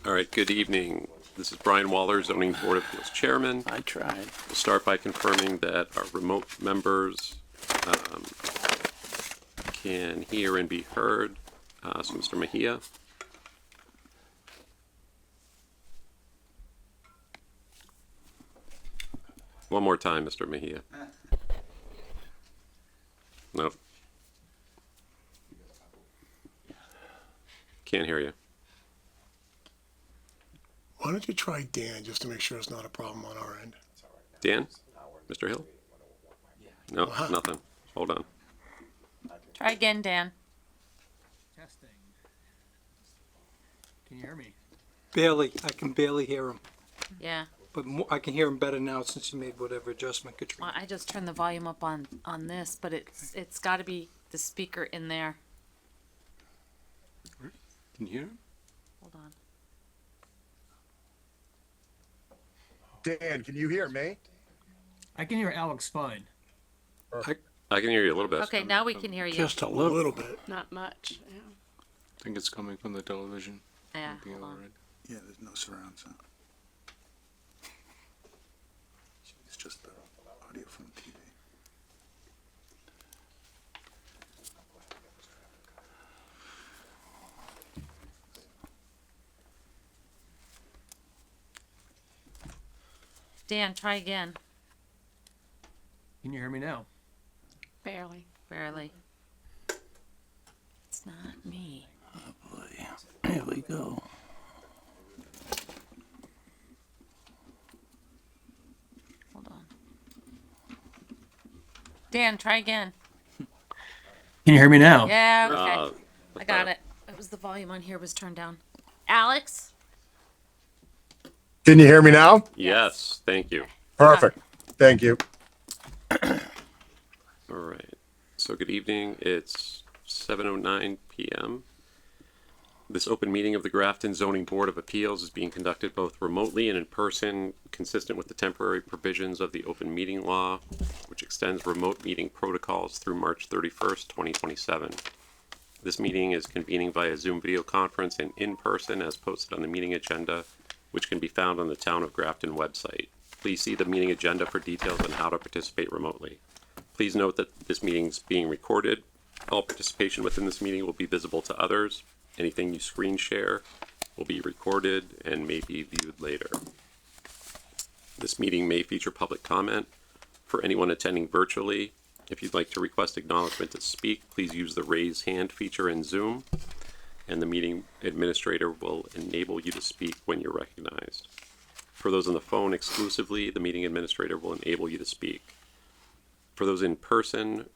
All right, good evening. This is Brian Waller, Zoning Board of Appeals Chairman. I tried. We'll start by confirming that our remote members um, can hear and be heard. So Mr. Mejia. One more time, Mr. Mejia. Nope. Can't hear you. Why don't you try Dan, just to make sure it's not a problem on our end? Dan? Mr. Hill? No, nothing. Hold on. Try again, Dan. Testing. Can you hear me? Barely. I can barely hear him, Yeah. but I can hear him better now since you made whatever adjustment, Well, Katrina. I just turned the volume up on this, but it's got to be the speaker in there. Can you hear him? Hold on. Dan, can you hear me? I can hear Alex fine. I can hear you a little bit. Okay, now we can hear you. Just a A little. little bit. Not much. Yeah. I think it's coming from the television. Yeah. The Hold other on. end. Yeah, there's no surround sound. It's just the audio from the TV. Dan, try again. Can you hear me now? Barely. Barely. It's not me. Boy, here we go. Hold on. Dan, try again. Can you hear me now? Yeah. Okay. Uh, I got it. It was the volume on here was turned down. Alex. Can you hear me now? Yes, thank you. Perfect. Thank you. All right. So good evening. It's 7:09 p.m. This open meeting of the Grafton Zoning Board of Appeals is being conducted both remotely and in person, consistent with the temporary provisions of the open meeting law, which extends remote meeting protocols through March 31st, 2027. This meeting is convening via Zoom video conference and in person as posted on the meeting agenda, which can be found on the Town of Grafton website. Please see the meeting agenda for details on how to participate remotely. Please note that this meeting is being recorded. All participation within this meeting will be visible to others. Anything you screen share will be recorded and may be viewed later. This meeting may feature public comment. For anyone attending virtually, if you'd like to request acknowledgement to speak, please use the raise hand feature in Zoom, and the meeting administrator will enable you to speak when you're recognized. For those on the phone exclusively, the meeting administrator will enable you to speak. For those in person,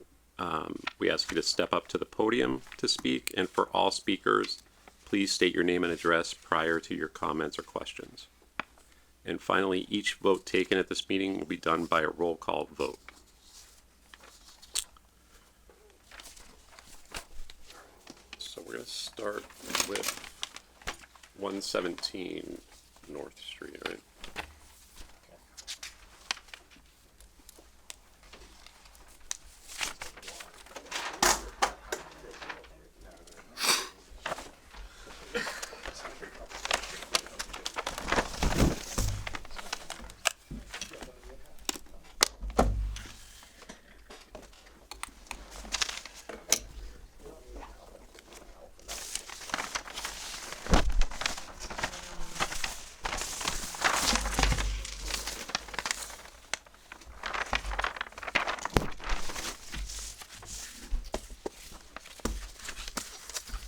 we ask you to step up to the podium to speak, and for all speakers, please state your name and address prior to your comments or questions. And finally, each vote taken at this meeting will be done by a roll call vote. So we're going to start with 117 North Street, right?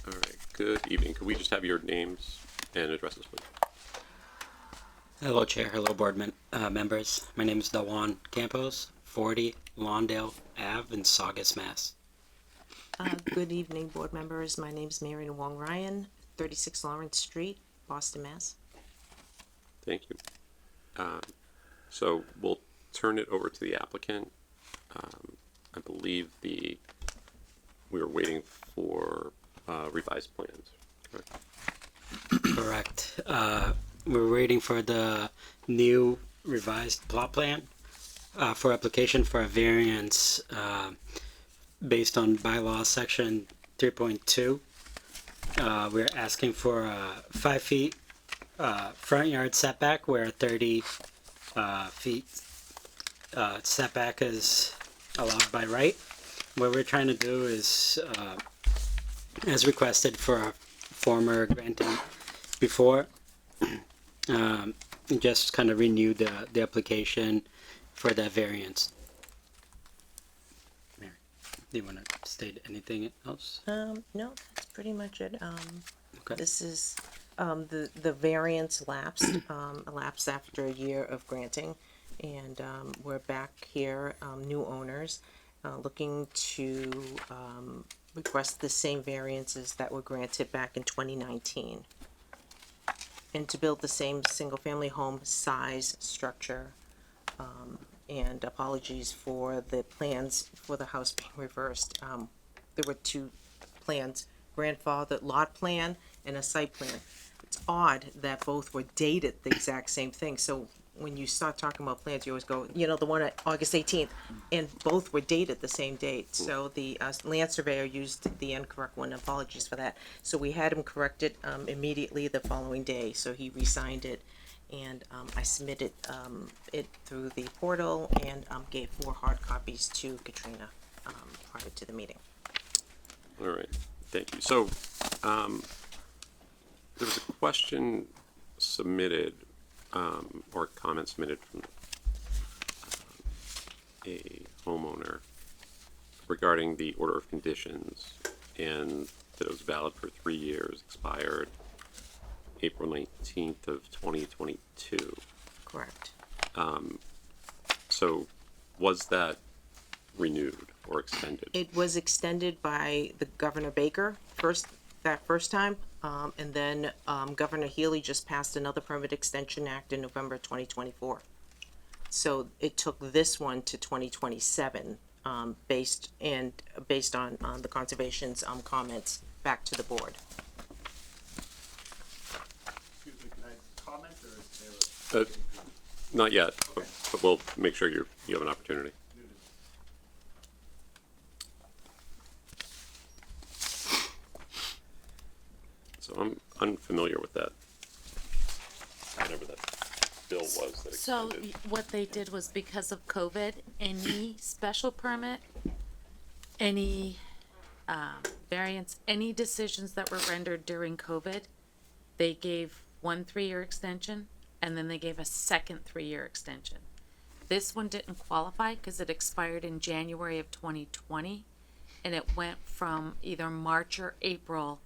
All right, good evening. Could we just have your names and addresses, please? Hello, Chair. Hello, members. My name is Dawan Campos, 40 Lawndale Ave in Saugus, Mass. Good evening, board members. My name is Marion Wong Ryan, 36 Lawrence Street, Boston, Mass. Thank you. So we'll turn it over to the applicant. I believe we were waiting for revised plans. Correct? Correct. We're waiting for the new revised plot plan for application for a variance based on bylaw section 3.2. We're asking for 5 feet front yard setback where 30 feet setback is allowed by right. What we're trying to do is, as requested for a former granting before, just kind of renew the application for that variance. Mary, do you want to state anything else? No, that's pretty much it. Okay. This is, the variance lapsed, elapsed after a year of granting. And, we're back here, new owners, looking to, request the same variances that were granted back in 2019. And to build the same single-family home size, structure, and apologies for the plans for the house being reversed. There were two plans, grandfather lot plan and a site plan. It's odd that both were dated the exact same thing, so when you start talking about plans, you always go, the one at August 18th, and both were dated the same date. So the land surveyor used the incorrect one, apologies for that. So we had him corrected immediately the following day, so he re-signed it, and I submitted it through the portal and gave 4 hard copies to Katrina prior to the meeting. All right, thank you. So, there was a question submitted, or comment submitted from a homeowner regarding the order of conditions, and that it was valid for 3 years, expired April 19th of 2022. Correct. So was that renewed or extended? It was extended by the Governor Baker that first time, and then Governor Healy just passed another Permit Extension Act in November 2024. So it took this one to 2027, based on the conservation's comments back to the board. Excuse me, can I comment or is there Not yet, but we'll make sure you have an opportunity. So I'm unfamiliar with that. Whatever that bill was that So extended. what they did was because of COVID, any special permit, any variance, any decisions that were rendered during COVID, they gave 1 3-year extension, and then they gave a second 3-year extension. This one didn't qualify because it expired in January of 2020, and it went from either March or April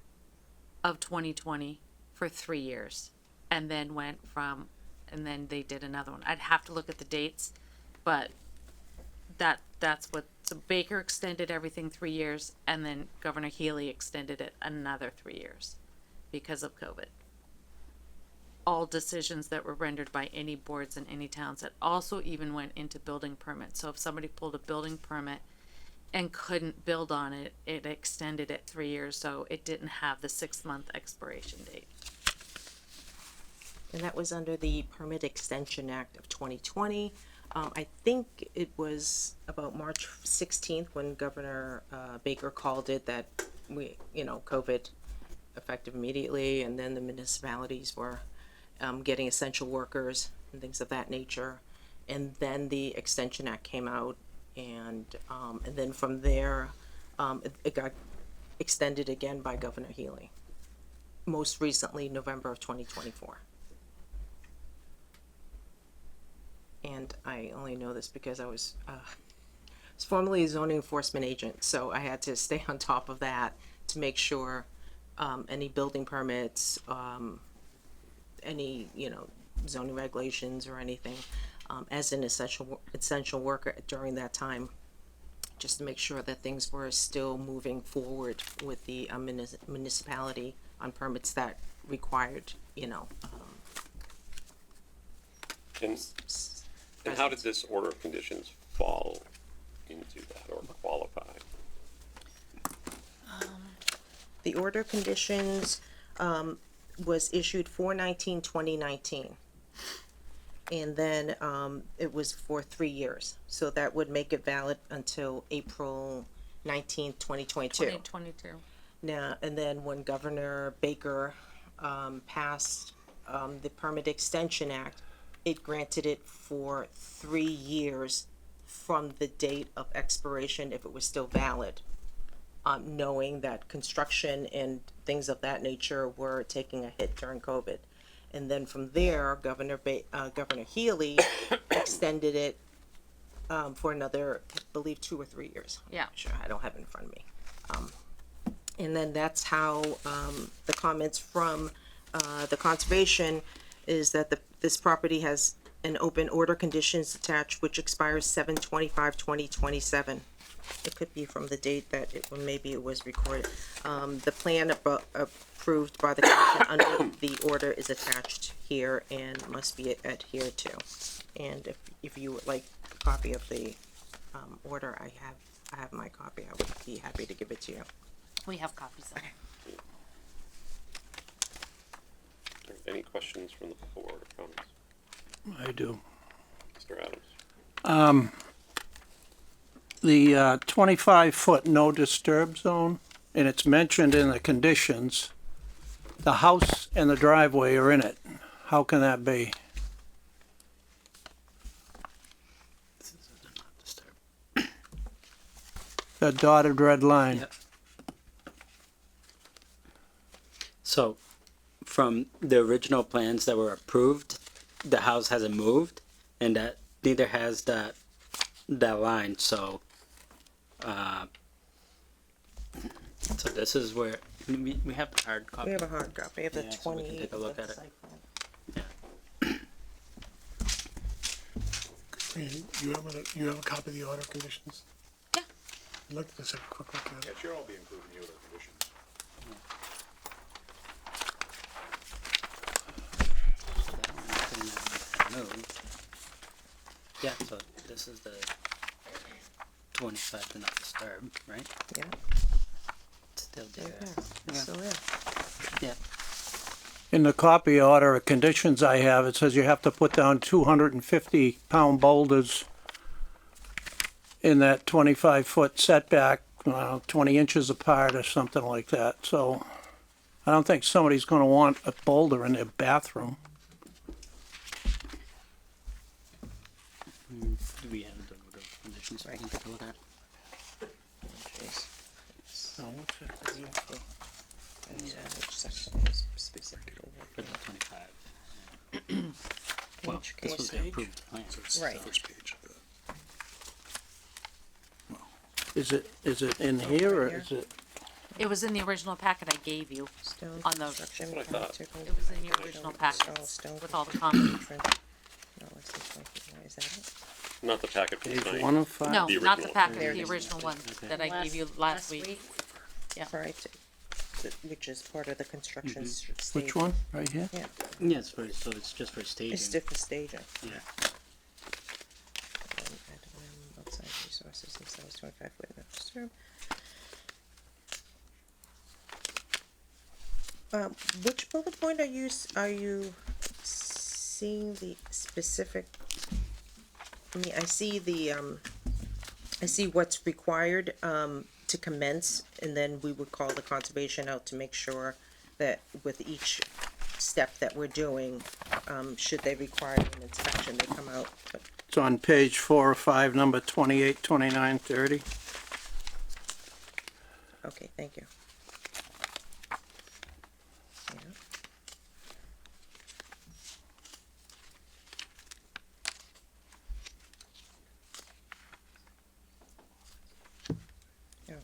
of 2020 for 3 years, and then and then they did another one. I'd have to look at the dates, but that's what, so Baker extended everything 3 years, and then Governor Healy extended it another 3 years because of COVID. All decisions that were rendered by any boards in any towns, that also even went into building permits. So if somebody pulled a building permit and couldn't build on it, it extended it 3 years, so it didn't have the 6-month expiration date. And that was under the Permit Extension Act of 2020. I think it was about March 16th when Governor Baker called it that COVID effective immediately, and then the municipalities were getting essential workers and things of that nature. And then the Extension Act came out, and then from there, it got extended again by Governor Healy. Most recently, November of 2024. And I only know this because I was formerly a zoning enforcement agent, so I had to stay on top of that to make sure any building permits, any zoning regulations or anything, as an essential worker during that time, just to make sure that things were still moving forward with the municipality on permits that required, And how did this order of conditions fall into that or qualify? The order of conditions was issued 4/19/2019, and then it was for 3 years, so that would make it valid until April 19th, 2022. 2022. Now, and then when Governor Baker passed the Permit Extension Act, it granted it for 3 years from the date of expiration if it was still valid. Knowing that construction and things of that nature were taking a hit during COVID. And then from there, Governor Healy extended it for another, I believe, 2 or 3 years. I'm Yeah. not sure, I don't have it in front of me. And then that's how the comments from the conservation is that this property has an open order conditions attached, which expires 7/25/2027. It could be from the date that maybe it was recorded. The plan approved by the commission under the order is attached here and must be adhered to. And if you would like a copy of the order, I have my copy. I would be happy to give it to you. We have copies of it. Any questions from the board or comments? I do. Mr. Adams? The 25-foot no disturb zone, and it's mentioned in the conditions, the house and the driveway are in it. How can that be? The dotted red line. Yep. So, from the original plans that were approved, the house hasn't moved, and that neither has that line. So this is where we have the hard copy. We have a hard copy of the Yeah, so we can 20. take a look at it. You have a copy of the order of conditions? Yeah. I'd like to just have a quick look at it. It should all be included in the order of conditions. Yeah, so this is the 25 to not disturb, right? Yeah. Still do Right that. there. It's still there. Yeah. In the copy order of conditions I have, it says you have to put down 250-pound boulders in that 25-foot setback, 20 inches apart or something like that. So I don't think somebody's going to want a boulder in their bathroom. Do we have the order of conditions we can take a look at? Jeez. Oh, what's that? Which section is specifically For the 25. Well, Which this was the case? approved plan. So it's Right. the first page of the. Is it in here or is it? It was in the original packet I gave you. Stone On the- construction. That's what I thought. It was in your original packet Stone with all the comments. No, it's the 20. Is that it? Not the packet from Page tonight. 1 of 5? No, The not the original. packet, There it the is. original one that I gave you last week. Yeah. Right. Which is part of the construction stage. Which one? Right here? Yeah, Yeah, it's for, so it's just for staging. it's different staging. Yeah. Outside resources, and so it's 25 foot no disturb. Which bullet point are you seeing the specific? I mean, I see the, I see what's required, to commence, and then we would call the conservation out to make sure that with each step that we're doing, should they require an inspection, they come out, but It's on page 4 or 5, number 28, 29, 30. okay, thank you. Yeah. Oh.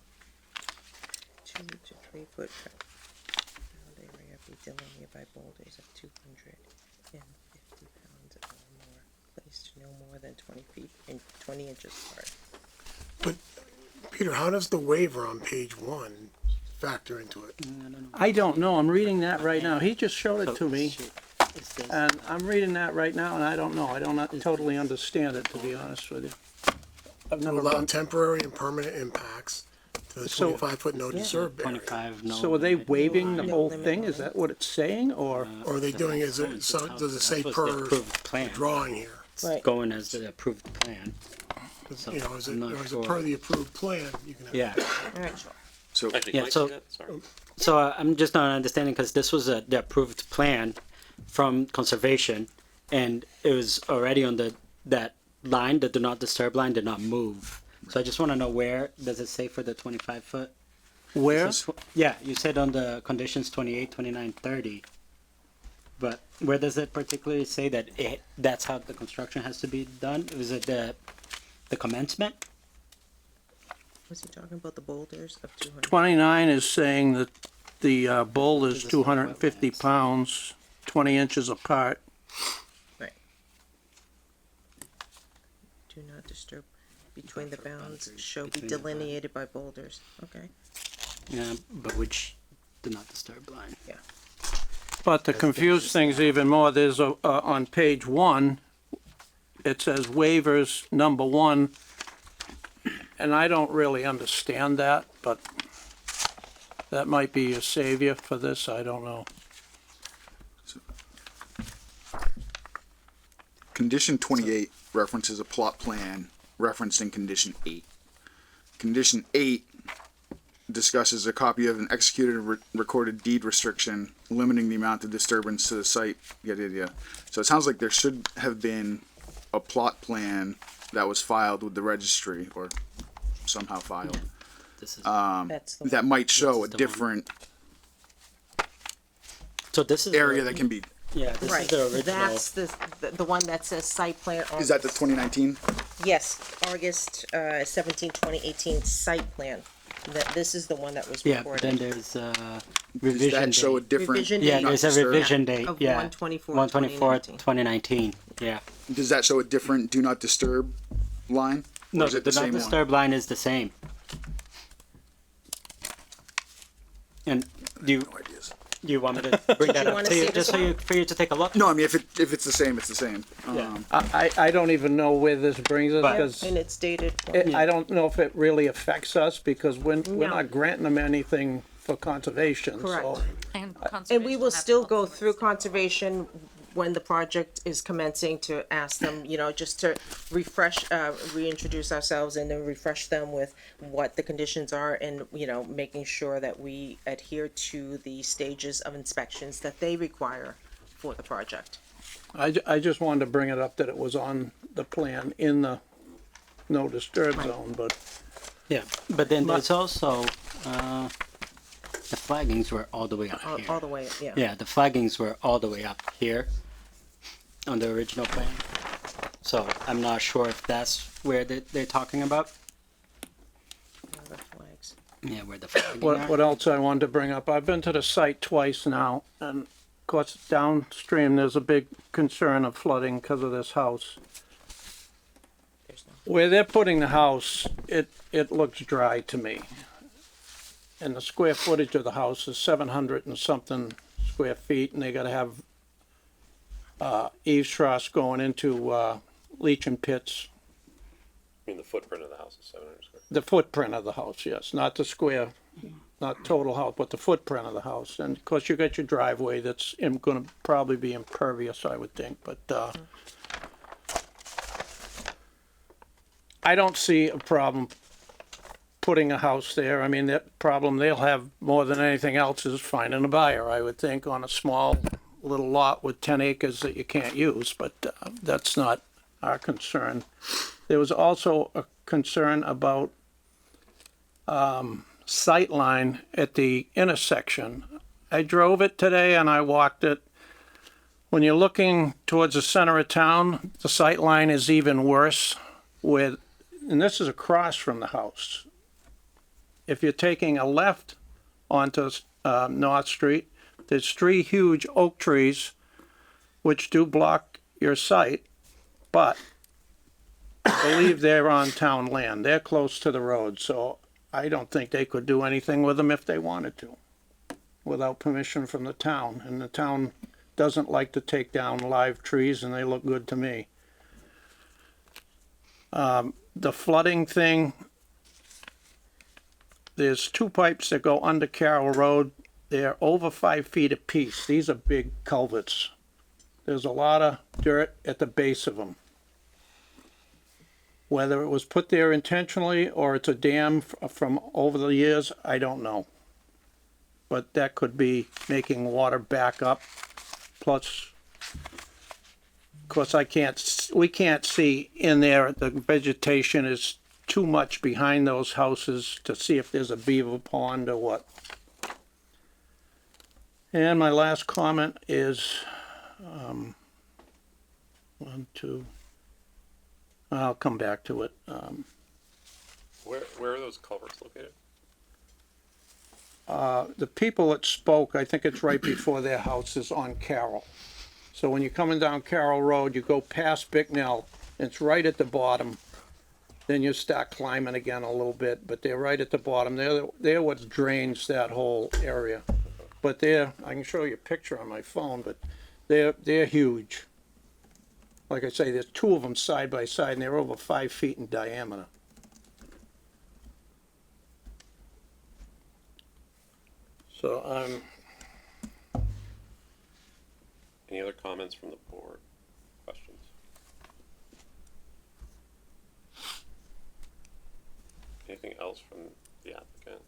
2 to 3 foot pound area be delineated by boulders of 250 pounds or more, placed no more than 20 feet and 20 inches apart. But, Peter, how does the waiver on page 1 factor into it? I don't know. I'm reading that right now. He just showed it to me, Is this, and I'm reading that right now, and I don't know. I don't totally understand it, to be honest with you. I've never Allow run. temporary and permanent impacts to the So- 25-foot no disturb area. 25, no. So are they waiving the No whole limit thing? on Is it. that what it's saying, or? Or are they doing, is it, so, does it say That's what's the per approved plan. drawing here? Right. Going as the approved plan. Does- You know, is it, I'm not or is sure. it per the approved plan? You can have. Yeah. All right, Actually, Yeah, can I so- see that? Sorry. So I'm just not understanding because this was the approved plan from conservation, and it was already on that line, the do not disturb line, did not move. So I just want to know, where does it say for the 25 foot? Where? Yeah, you said on the conditions 28, 29, 30. But where does it particularly say that that's how the construction has to be done? Was it the commencement? Was he talking about the boulders of 200? 29 is saying that the boulder's This is 250 wetlands. pounds, 20 inches apart. Right. Do not disturb between the bounds shall be between the delineated by boulders. Okay. Yeah, but which do not disturb line? But to confuse things even more, there's on page 1, it says waivers number 1, and I don't really understand that, but that might be a savior for this, I don't know. Condition 28 references a plot plan referenced in condition 8. Condition 8 discusses a copy of an executed recorded deed restriction limiting the amount of disturbance to the site, yada, yada, yada. So it sounds like there should have been a plot plan that was filed with the registry, or somehow filed, This is That's the that might show a This is the one. different so this is area the, that can be, yeah, this right. is the original. That's the one that says site plan. is that the 2019? Yes, August 17, 2018 site plan. That this is the one that was Yeah, but then recorded. there's Does revision that show a date. different? Revision Yeah, date. there's a Not disturb. revision date. Of Yeah, 1/24, 1/24, 2019. Yeah. Does that show a different do not disturb line? Or No, is the it the do not same one? disturb line is the same. And do you No ideas. want me to bring that you up wanna to you see this just so one? for you to take a look? No, I mean, if it's the same, it's the same. Yeah. I don't even know where this brings us, But- because And it's dated. I don't know if it really affects us, because we're No. not granting them anything for conservation, Correct. so. And And conservation we will have to still help go with through this. conservation when the project is commencing to ask them, just to refresh, reintroduce ourselves and then refresh them with what the conditions are and, making sure that we adhere to the stages of inspections that they require for the project. I just wanted to bring it up that it was on the plan in the no disturb Right. zone, but Yeah, but then My- there's also the flaggings were all the way up All here. the way, yeah. Yeah, the flaggings were all the way up here on the original plan. So I'm not sure if that's where they're talking about. The flags. Yeah, where the flagging what are. else I wanted to bring up, I've been to the site twice now, and of course downstream, there's a big concern of flooding because of this house. There's no. Where they're putting the house, it looks dry to me. And the square footage of the house is 700 and something square feet, and they gotta have eaves troughs going into leaching pits. I mean, the footprint of the house is 700 square. The footprint of the house, yes, not the square, not total house, but the footprint of the house. And of course, you got your driveway that's gonna probably be impervious, I would think, but I don't see a problem putting a house there. I mean, that problem they'll have more than anything else is finding a buyer, I would think, on a small little lot with 10 acres that you can't use, but that's not our concern. There was also a concern about sight line at the intersection. I drove it today and I walked it. When you're looking towards the center of town, the sight line is even worse and this is across from the house. If you're taking a left onto North Street, there's 3 huge oak trees which do block your sight, but I believe they're on town land. They're close to the road, so I don't think they could do anything with them if they wanted to, without permission from the town. And the town doesn't like to take down live trees, and they look good to me. The flooding thing, there's 2 pipes that go under Carroll Road. They're over 5 feet apiece. These are big culverts. There's a lot of dirt at the base of them. Whether it was put there intentionally or it's a dam from over the years, I don't know. But that could be making water back up. Plus, Of course, we can't see in there, the vegetation is too much behind those houses to see if there's a beaver pond or what. And my last comment is, I'll come back to it. Where are those culverts located? The people that spoke, I think it's right before their house is on Carroll. So when you're coming down Carroll Road, you go past Bicknell, it's right at the bottom. Then you start climbing again a little bit, but they're right at the bottom. They're what drains that whole area. But I can show you a picture on my phone, but they're huge. Like I say, there's two of them side by side, and they're over 5 feet in diameter. So, Any other comments from the board? Questions? Anything else from the applicant?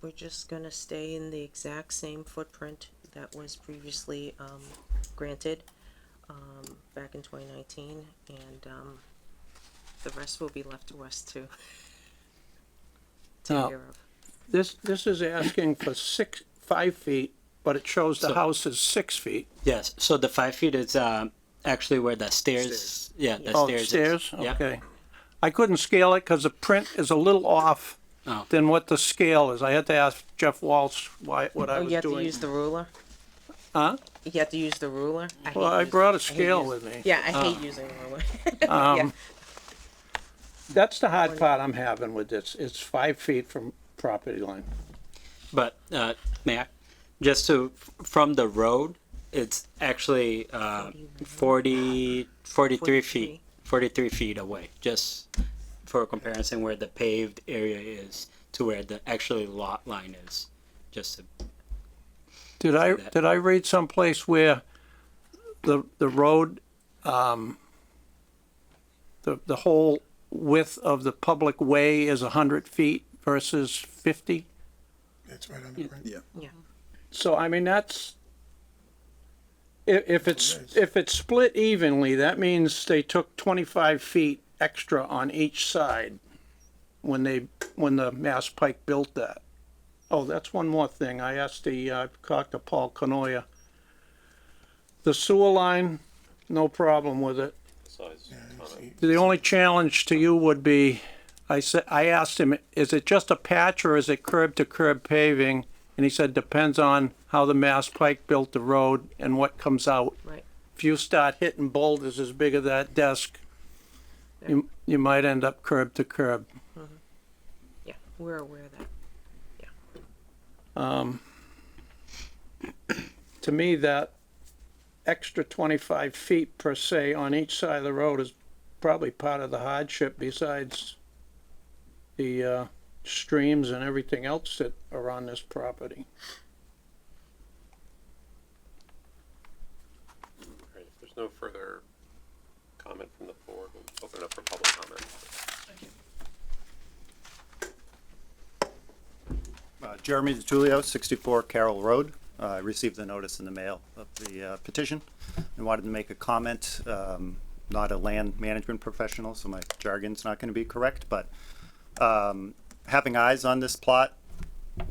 We're just gonna stay in the exact same footprint that was previously, granted, back in 2019, and, the rest will be left to us to take Now- care of. this is asking for 5 feet, but it shows the So- house is 6 feet. Yes, so the 5 feet is actually where the stairs. Yeah, the Oh, stairs. stairs, Is. Yeah. okay. I couldn't scale it because the print is a little off Oh. than what the scale is. I had to ask Jeff Walsh what I Oh, was you have to doing. use the ruler? Huh? You have to use the ruler? Well, I brought a scale with me. Yeah, I hate using a ruler. Yeah. That's the hard part I'm having with this. It's 5 feet from property line. But may I? Just from the road, it's actually 43 feet. 43 feet away. Just for comparison, where the paved area is to where the actually lot line is. Just to, Did I read someplace where the road, the whole width of the public way is 100 feet versus 50? It's right on the print. Yeah. So, I mean, that's, if it's split evenly, that means they took 25 feet extra on each side when the Mass Pike built that. Oh, that's one more thing. I asked talked to Paul Canoia. The sewer line, no problem with it. Besides comment. The only challenge to you would be, I asked him, is it just a patch or is it curb to curb paving? And he said, depends on how the Mass Pike built the road and what comes out. Right. If you start hitting boulders as big as that desk, you might end up curb to curb. Yeah, we're aware of that. To me, that extra 25 feet per se on each side of the road is probably part of the hardship besides the streams and everything else that are on this property. Great. If there's no further comment from the board, we'll open it up for public comment. Jeremy DiTullio, 64 Carroll Road. I received the notice in the mail of the petition and wanted to make a comment. Not a land management professional, so my jargon's not going to be correct, but having eyes on this plot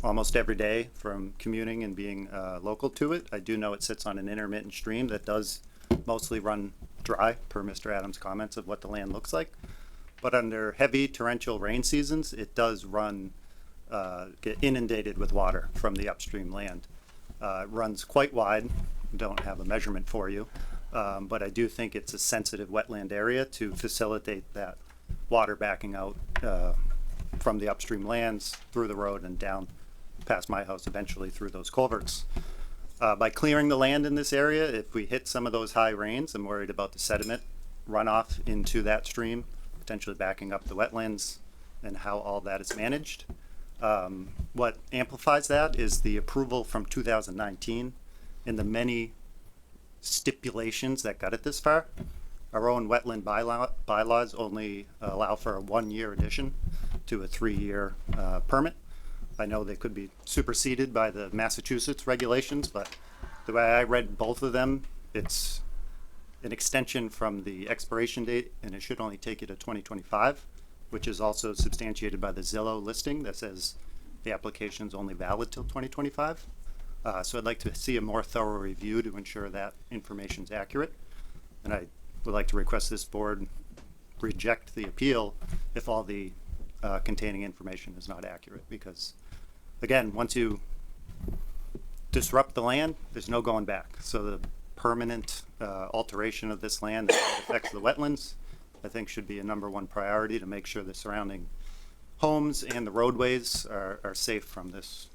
almost every day from commuting and being local to it, I do know it sits on an intermittent stream that does mostly run dry, per Mr. Adams' comments of what the land looks like. But under heavy torrential rain seasons, it does run get inundated with water from the upstream land. It runs quite wide, don't have a measurement for you, but I do think it's a sensitive wetland area to facilitate that water backing out from the upstream lands through the road and down past my house, eventually through those culverts. By clearing the land in this area, if we hit some of those high rains, I'm worried about the sediment runoff into that stream, potentially backing up the wetlands and how all that is managed. What amplifies that is the approval from 2019 and the many stipulations that got it this far. Our own wetland bylaws only allow for a 1-year addition to a 3-year permit. I know they could be superseded by the Massachusetts regulations, but the way I read both of them, it's an extension from the expiration date, and it should only take you to 2025, which is also substantiated by the Zillow listing that says the application's only valid till 2025. So I'd like to see a more thorough review to ensure that information's accurate. And I would like to request this board reject the appeal if all the containing information is not accurate, because again, once you disrupt the land, there's no going back. So the permanent alteration of this land that affects the wetlands, I think should be a #1 priority to make sure the surrounding homes and the roadways are safe from this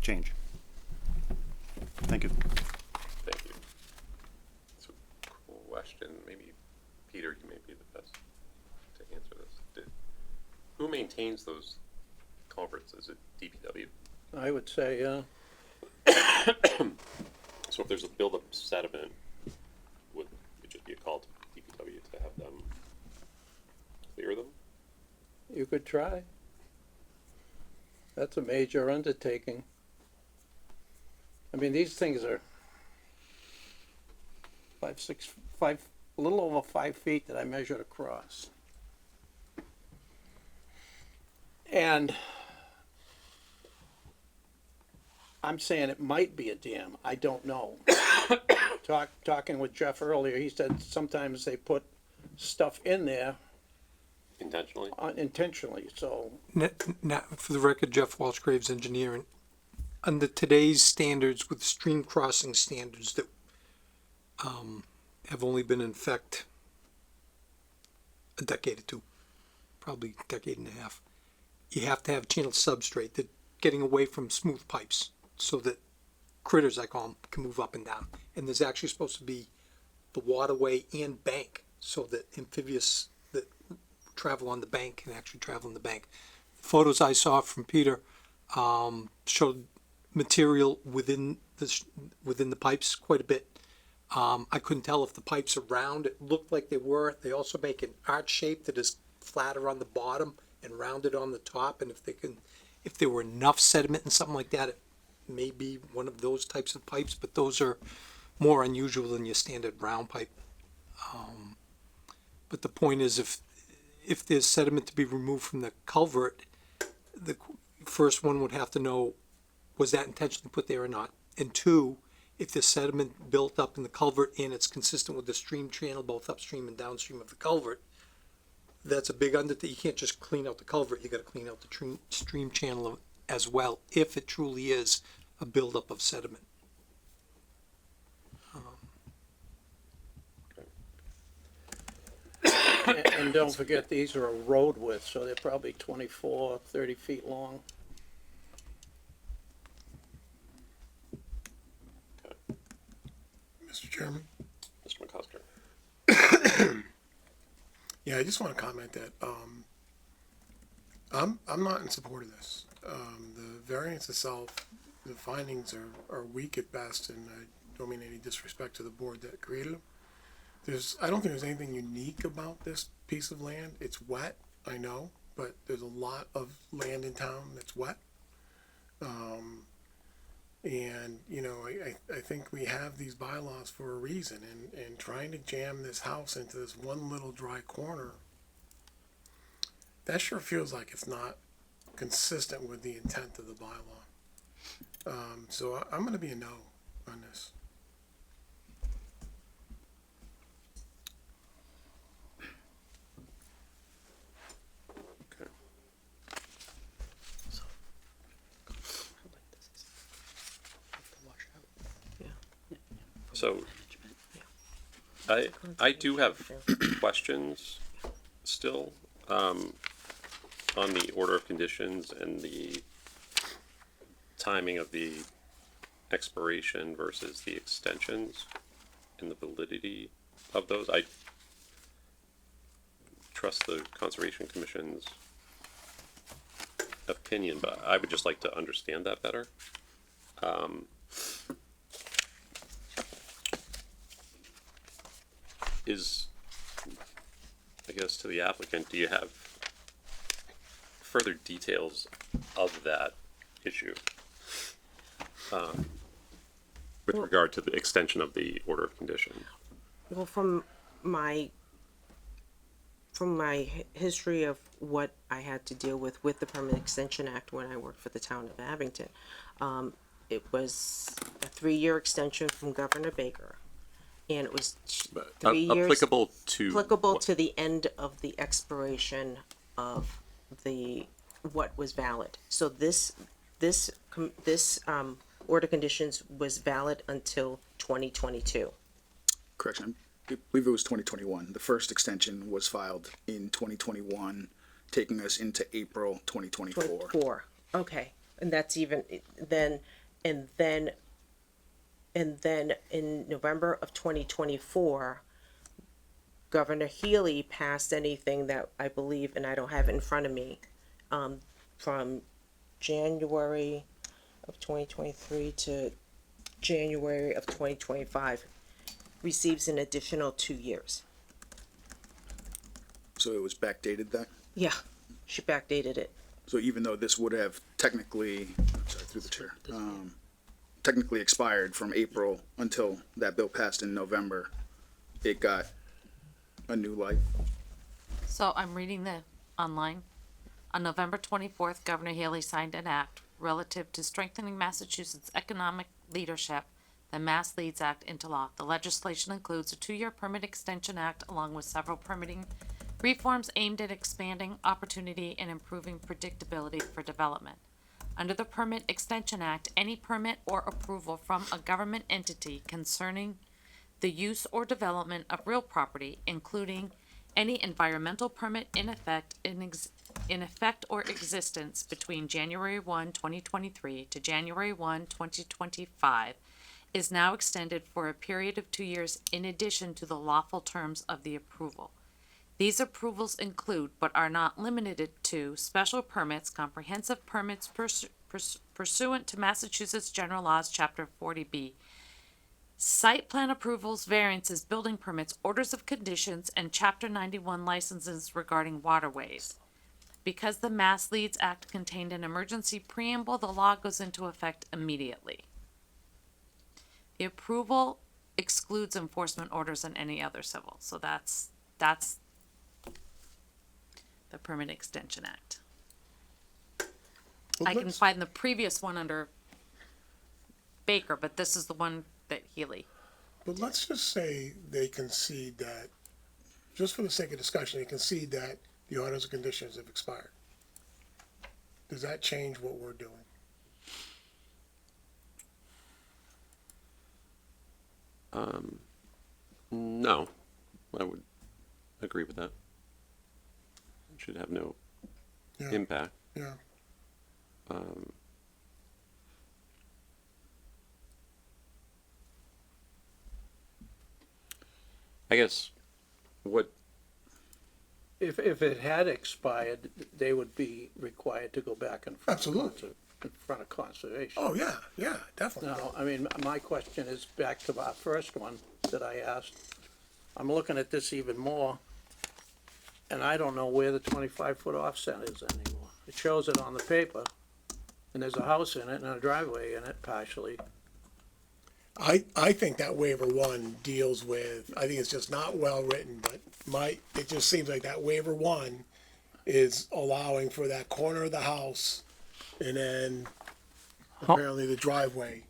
change. Thank you. Thank you. It's a question. Maybe Peter, you may be the best to answer this. Who maintains those culverts? Is it DPW? I would say, So if there's a buildup of sediment, would it just be a call to DPW to have them clear them? you could try. That's a major undertaking. I mean, these things are a little over 5 feet that I measured across. And I'm saying it might be a dam. I don't know. Talking with Jeff earlier, he said sometimes they put stuff in there Intentionally? intentionally, so Now, for the record, Jeff Walsh, Graves Engineering. Under today's standards, with stream crossing standards that have only been in effect a decade or two, probably a decade and a half, you have to have channel substrate that getting away from smooth pipes so that critters, I call them, can move up and down. And there's actually supposed to be the waterway and bank so that amphibious that travel on the bank can actually travel on the bank. The photos I saw from Peter showed material within the pipes quite a bit. I couldn't tell if the pipes are round. It looked like they were. They also make an arch shape that is flatter on the bottom and rounded on the top. And if there were enough sediment and something like that, it may be one of those types of pipes. But those are more unusual than your standard round pipe. But the point is, if there's sediment to be removed from the culvert, the first one would have to know, was that intentionally put there or not? And two, if the sediment built up in the culvert and it's consistent with the stream channel, both upstream and downstream of the culvert, that's a big undertaking. You can't just clean out the culvert, you gotta clean out the stream channel as well, if it truly is a buildup of sediment. and don't forget, these are a road width, so they're probably 24, 30 feet long. Mr. Chairman? Mr. McCusker? Yeah, I just want to comment that, I'm not in support of this. The variance itself, the findings are weak at best, and I don't mean any disrespect to the board that created them. I don't think there's anything unique about this piece of land. It's wet, I know, but there's a lot of land in town that's wet. And, you know, I think we have these bylaws for a reason, and trying to jam this house into this one little dry corner, that sure feels like it's not consistent with the intent of the bylaw. So I'm gonna be a no on this. Okay. So, I do have questions still, on the order of conditions and the timing of the expiration versus the extensions and the validity of those. I trust the Conservation Commission's opinion, but I would just like to understand that better. I guess to the applicant, do you have further details of that issue? with regard to the extension of the order of condition. Well, from my history of what I had to deal with the Permit Extension Act when I worked for the town of Abington, it was a 3-year extension from Governor Baker, and it was 3 years Applicable to. applicable to the end of the expiration of what was valid. So this order conditions was valid until 2022. Correction, I believe it was 2021. The first extension was filed in 2021, taking us into April 2024. 24. Okay, and that's even then, and then in November of 2024, Governor Healy passed anything that I believe, and I don't have it in front of me, from January of 2023 to January of 2025, receives an additional 2 years. So it was backdated then? Yeah, she backdated it. So even though this would have technically, sorry, through the chair, technically expired from April until that bill passed in November, it got a new life. So I'm reading the online. On November 24th, Governor Haley signed an act relative to strengthening Massachusetts' economic leadership. The Mass Leads Act into law. The legislation includes a 2-year permit extension act along with several permitting reforms aimed at expanding opportunity and improving predictability for development. Under the Permit Extension Act, any permit or approval from a government entity concerning the use or development of real property, including any environmental permit in effect or existence between January 1, 2023 to January 1, 2025, is now extended for a period of 2 years in addition to the lawful terms of the approval. These approvals include, but are not limited to, special permits, comprehensive permits pursuant to Massachusetts General Laws, Chapter 40B, site plan approvals, variances, building permits, orders of conditions, and Chapter 91 licenses regarding waterways. Because the Mass Leads Act contained an emergency preamble, the law goes into effect immediately. The approval excludes enforcement orders and any other civil, so that's the Permit Extension Act. Well, I can let's- find the previous one under Baker, but this is the one that Healy. But let's just say they concede that, just for the sake of discussion, they concede that the orders and conditions have expired. Does that change what we're doing? No, I would agree with that. It should have no Yeah. impact. Yeah. I guess what If it had expired, they would be required to go back in front of, Absolutely. in front of conservation. Oh, yeah, yeah, definitely. Now, I mean, my question is back to our first one that I asked. I'm looking at this even more, and I don't know where the 25-foot offset is anymore. It shows it on the paper, and there's a house in it and a driveway in it partially. I think that waiver one deals with, I think it's just not well written, but it just seems like that waiver one is allowing for that corner of the house and then apparently the driveway.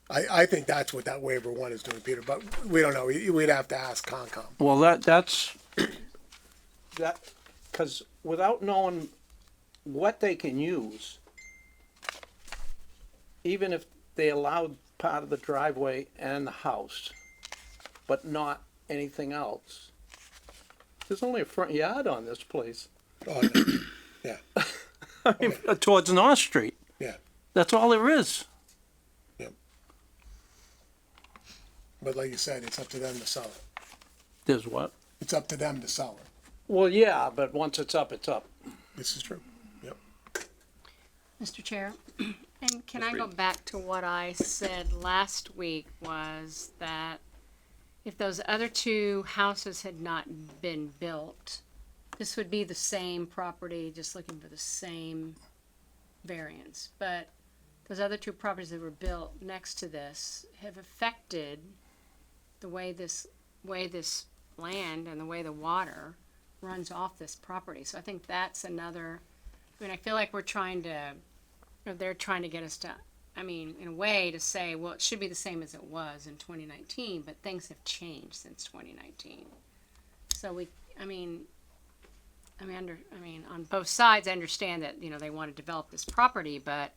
I think that's what that waiver one is doing, Peter, but we don't know. We'd have to ask Concom. Well, that's, cause without knowing what they can use, even if they allowed part of the driveway and the house, but not anything else, there's only a front yard on this place. Oh, yeah, I mean, towards North Street. yeah, That's all there is. yep. But like you said, it's up to them to sell it. There's what? It's up to them to sell it. Well, yeah, but once it's up, it's up. This is true. Yep. Mr. Chair, and can I go back to what I said last week was that if those other two houses had not been built, this would be the same property, just looking for the same variance. But those other two properties that were built next to this have affected the way this land and the way the water runs off this property. So I think that's another, I mean, I feel like we're trying to, or they're trying to get us to, I mean, in a way to say, well, it should be the same as it was in 2019, but things have changed since 2019. So on both sides, I understand that, they want to develop this property, but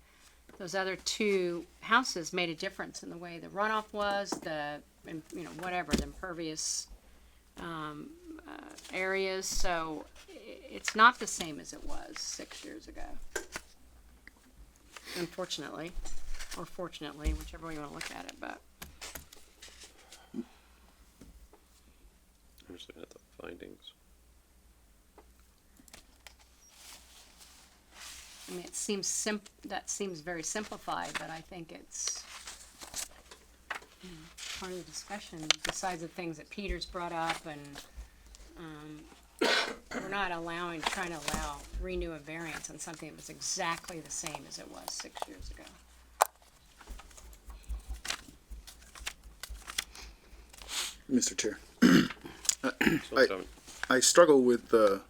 those other two houses made a difference in the way the runoff was, the impervious areas. So it's not the same as it was 6 years ago. Unfortunately, or fortunately, whichever way you want to look at it, but. I'm just looking at the findings. I mean, it seems that seems very simplified, but I think it's part of the discussion, besides the things that Peter's brought up, and we're not trying to renew a variance on something that was exactly the same as it was 6 years ago. Mr. Chair, So, I struggle with the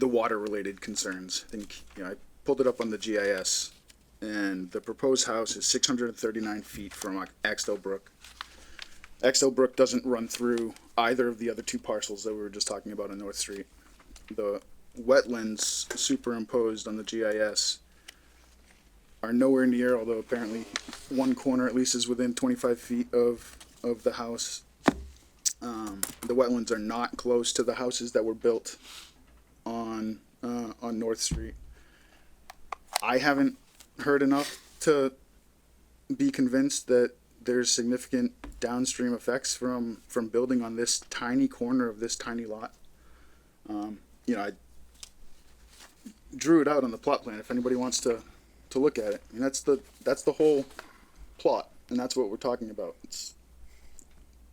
water related concerns. I think, I pulled it up on the GIS, and the proposed house is 639 feet from Axtell Brook. Axtell Brook doesn't run through either of the other two parcels that we were just talking about on North Street. The wetlands superimposed on the GIS are nowhere near, although apparently one corner at least is within 25 feet of the house. The wetlands are not close to the houses that were built on North Street. I haven't heard enough to be convinced that there's significant downstream effects from building on this tiny corner of this tiny lot. I drew it out on the plot plan if anybody wants to look at it. I mean, that's the whole plot, and that's what we're talking about. It's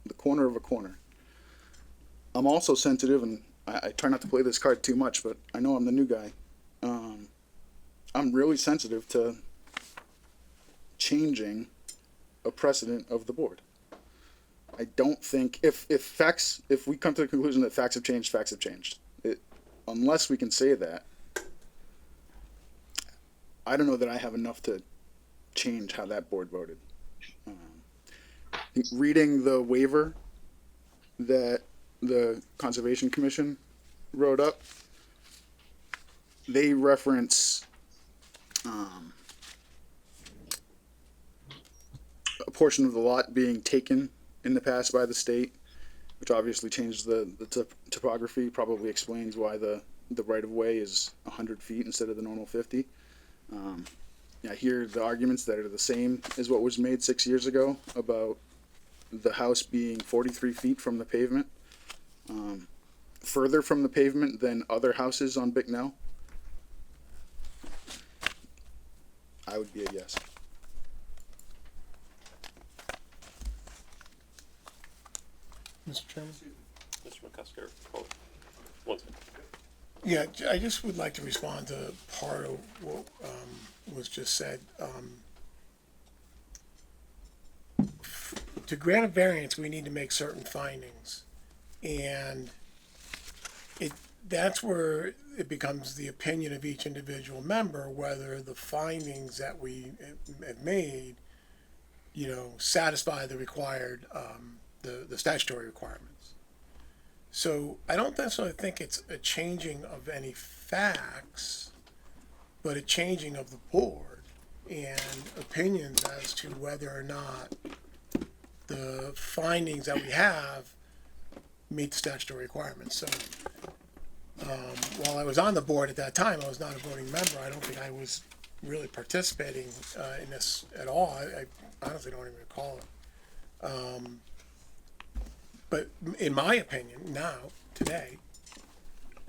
the corner of a corner. I'm also sensitive, and I try not to play this card too much, but I know I'm the new guy. I'm really sensitive to changing a precedent of the board. I don't think if we come to the conclusion that facts have changed. Unless we can say that, I don't know that I have enough to change how that board voted. Reading the waiver that the Conservation Commission wrote up, they reference a portion of the lot being taken in the past by the state, which obviously changed the topography, probably explains why the right-of-way is 100 feet instead of the normal 50. I hear the arguments that are the same as what was made 6 years ago about the house being 43 feet from the pavement, further from the pavement than other houses on Bicknell. I would be a yes. Mr. Chairman? Mr. McCusker, hold on. One second. Yeah, I just would like to respond to part of what was just said. To grant a variance, we need to make certain findings, and that's where it becomes the opinion of each individual member whether the findings that we have made, satisfy the required the statutory requirements. So I don't necessarily think it's a changing of any facts, but a changing of the board and opinions as to whether or not the findings that we have meet the statutory requirements. So while I was on the board at that time, I was not a voting member. I don't think I was really participating in this at all. I honestly don't even recall it. But in my opinion, now, today,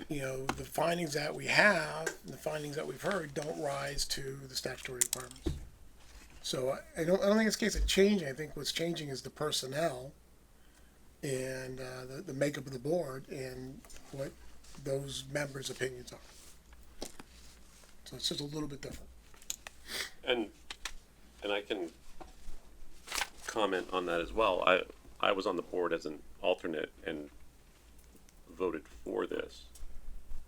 the findings that we have, and the findings that we've heard don't rise to the statutory requirements. So I don't think it's a case of changing. I think what's changing is the personnel and the makeup of the board and what those members' opinions are. So it's just a little bit different. And I can comment on that as well. I was on the board as an alternate and voted for this.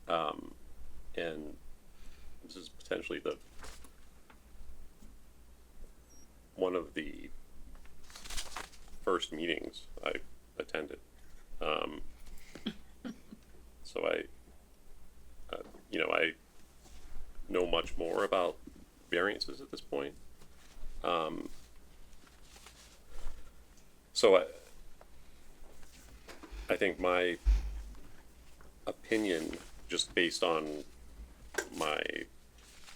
And this is potentially one of the first meetings I attended. So I know much more about variances at this point. So I think my opinion, just based on my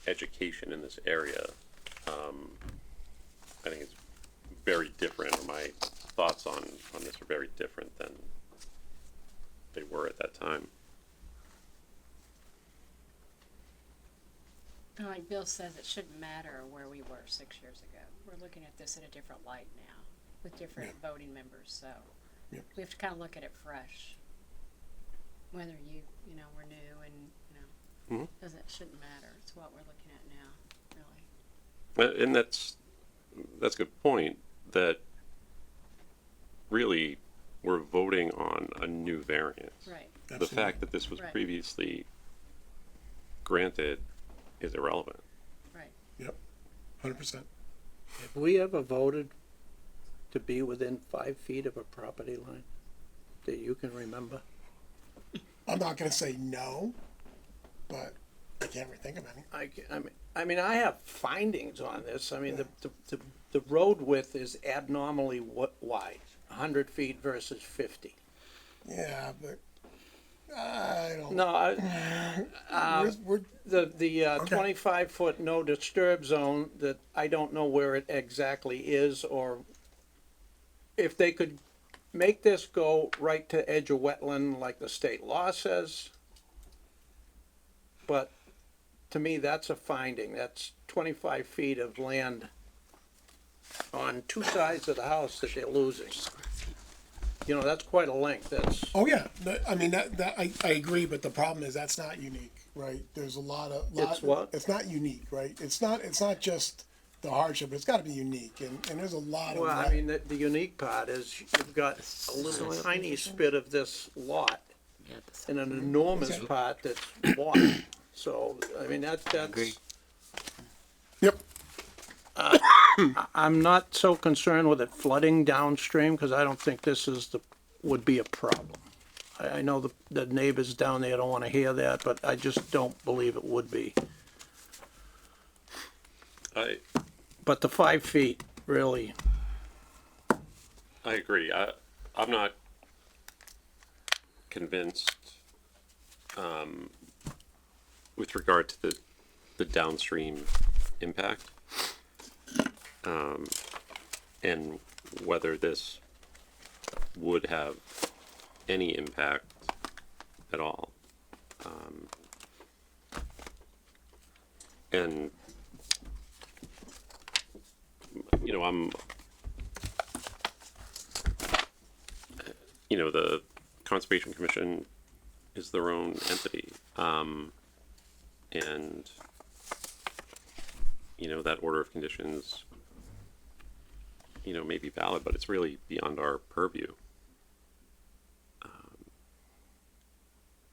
education in this area, I think it's very different. Or my thoughts on this are very different than they were at that time. Like Bill says, it shouldn't matter where we were 6 years ago. We're looking at this in a different light now, with different voting members, so Yep. we have to kind of look at it fresh. Whether we're new and, shouldn't matter. It's what we're looking at now, really. And that's a good point, that really we're voting on a new variance. Right. The fact that this was Right. previously granted is irrelevant. Right. Yep, 100%. Have we ever voted to be within 5 feet of a property line that you can remember? I'm not gonna say no, but I can't really think of any. I mean, I have findings on this. I mean, the road width is abnormally wide, 100 feet versus 50. Yeah, but I don't. No, we're the 25-foot no disturb zone, that I don't know where it exactly is, or if they could make this go right to edge of wetland like the state law says. But to me, that's a finding. That's 25 feet of land on two sides of the house that they're losing. That's quite a length. That's, Oh yeah, I mean I agree, but the problem is that's not unique, right? There's a lot. It's what? It's not unique, right? It's not just the hardship. It's got to be unique, and there's a lot well, of. I mean, the unique part is you've got a little tiny spit of this lot and an enormous part that's water. So, I mean, that's. Yep. I'm not so concerned with it flooding downstream, because I don't think this would be a problem. I know the neighbors down there don't want to hear that, but I just don't believe it would be. But the 5 feet, really, I agree. I'm not convinced with regard to the downstream impact, and whether this would have any impact at all. And the Conservation Commission is their own entity. And that order of conditions, may be valid, but it's really beyond our purview.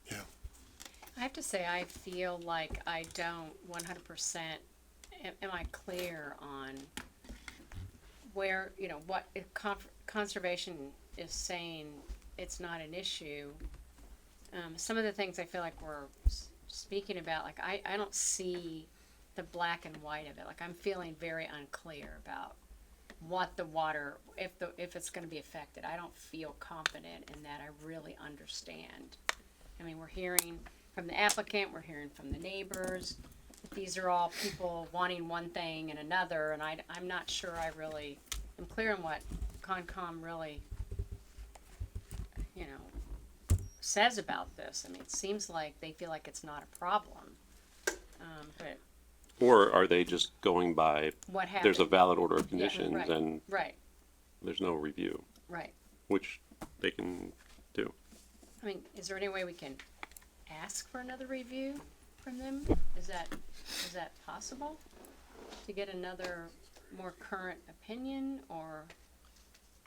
Yeah. I have to say, I feel like I don't 100%, am I clear on where, what if conservation is saying it's not an issue. Some of the things I feel like we're speaking about, like I don't see the black and white of it. Like I'm feeling very unclear about what the water, if it's going to be affected. I don't feel confident in that. I really understand. I mean, we're hearing from the applicant, we're hearing from the neighbors. These are all people wanting one thing and another, and I'm not sure I really am clear on what Concom really, says about this. I mean, it seems like they feel like it's not a problem, but Or are they just going by, what happened? there's a valid order of Yeah, conditions right, and right, there's no review, right. which they can do. I mean, is there any way we can ask for another review from them? Is that possible? to get another more current opinion, or?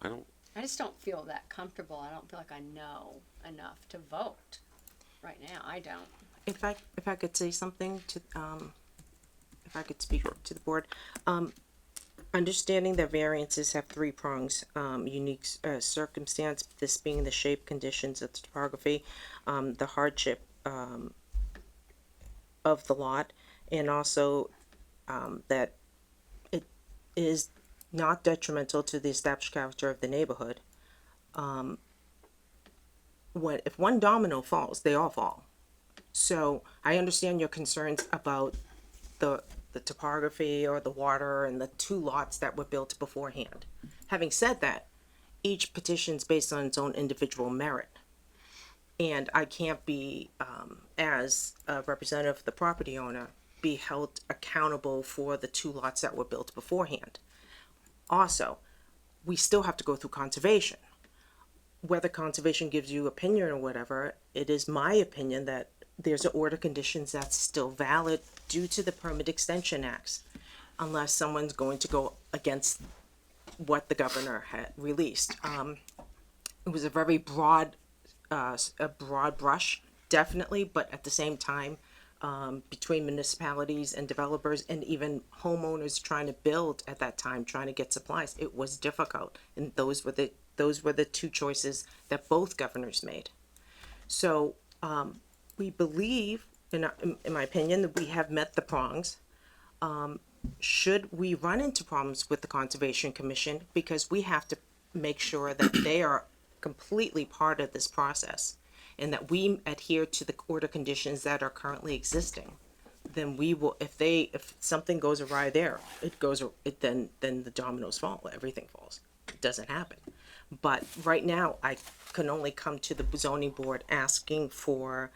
I just don't feel that comfortable. I don't feel like I know enough to vote right now. I don't. If I could say something to, if I could speak to the board, understanding that variances have three prongs, unique circumstance, this being the shape, conditions of the topography, the hardship of the lot, and also that it is not detrimental to the established character of the neighborhood. If one domino falls, they all fall. So I understand your concerns about the topography or the water and the two lots that were built beforehand. Having said that, each petition's based on its own individual merit. And I can't be, as a representative of the property owner, be held accountable for the two lots that were built beforehand. Also, we still have to go through conservation. Whether conservation gives you opinion or whatever, it is my opinion that there's an order of conditions that's still valid due to the Permit Extension Acts, unless someone's going to go against what the governor had released. It was a very broad brush, definitely, but at the same time, between municipalities and developers and even homeowners trying to build at that time, trying to get supplies, it was difficult. And those were the two choices that both governors made. So we believe, in my opinion, that we have met the prongs. Should we run into problems with the Conservation Commission, because we have to make sure that they are completely part of this process and that we adhere to the order conditions that are currently existing, then we will, if something goes awry there, then the dominoes fall, everything falls. It doesn't happen. But right now, I can only come to the zoning board asking for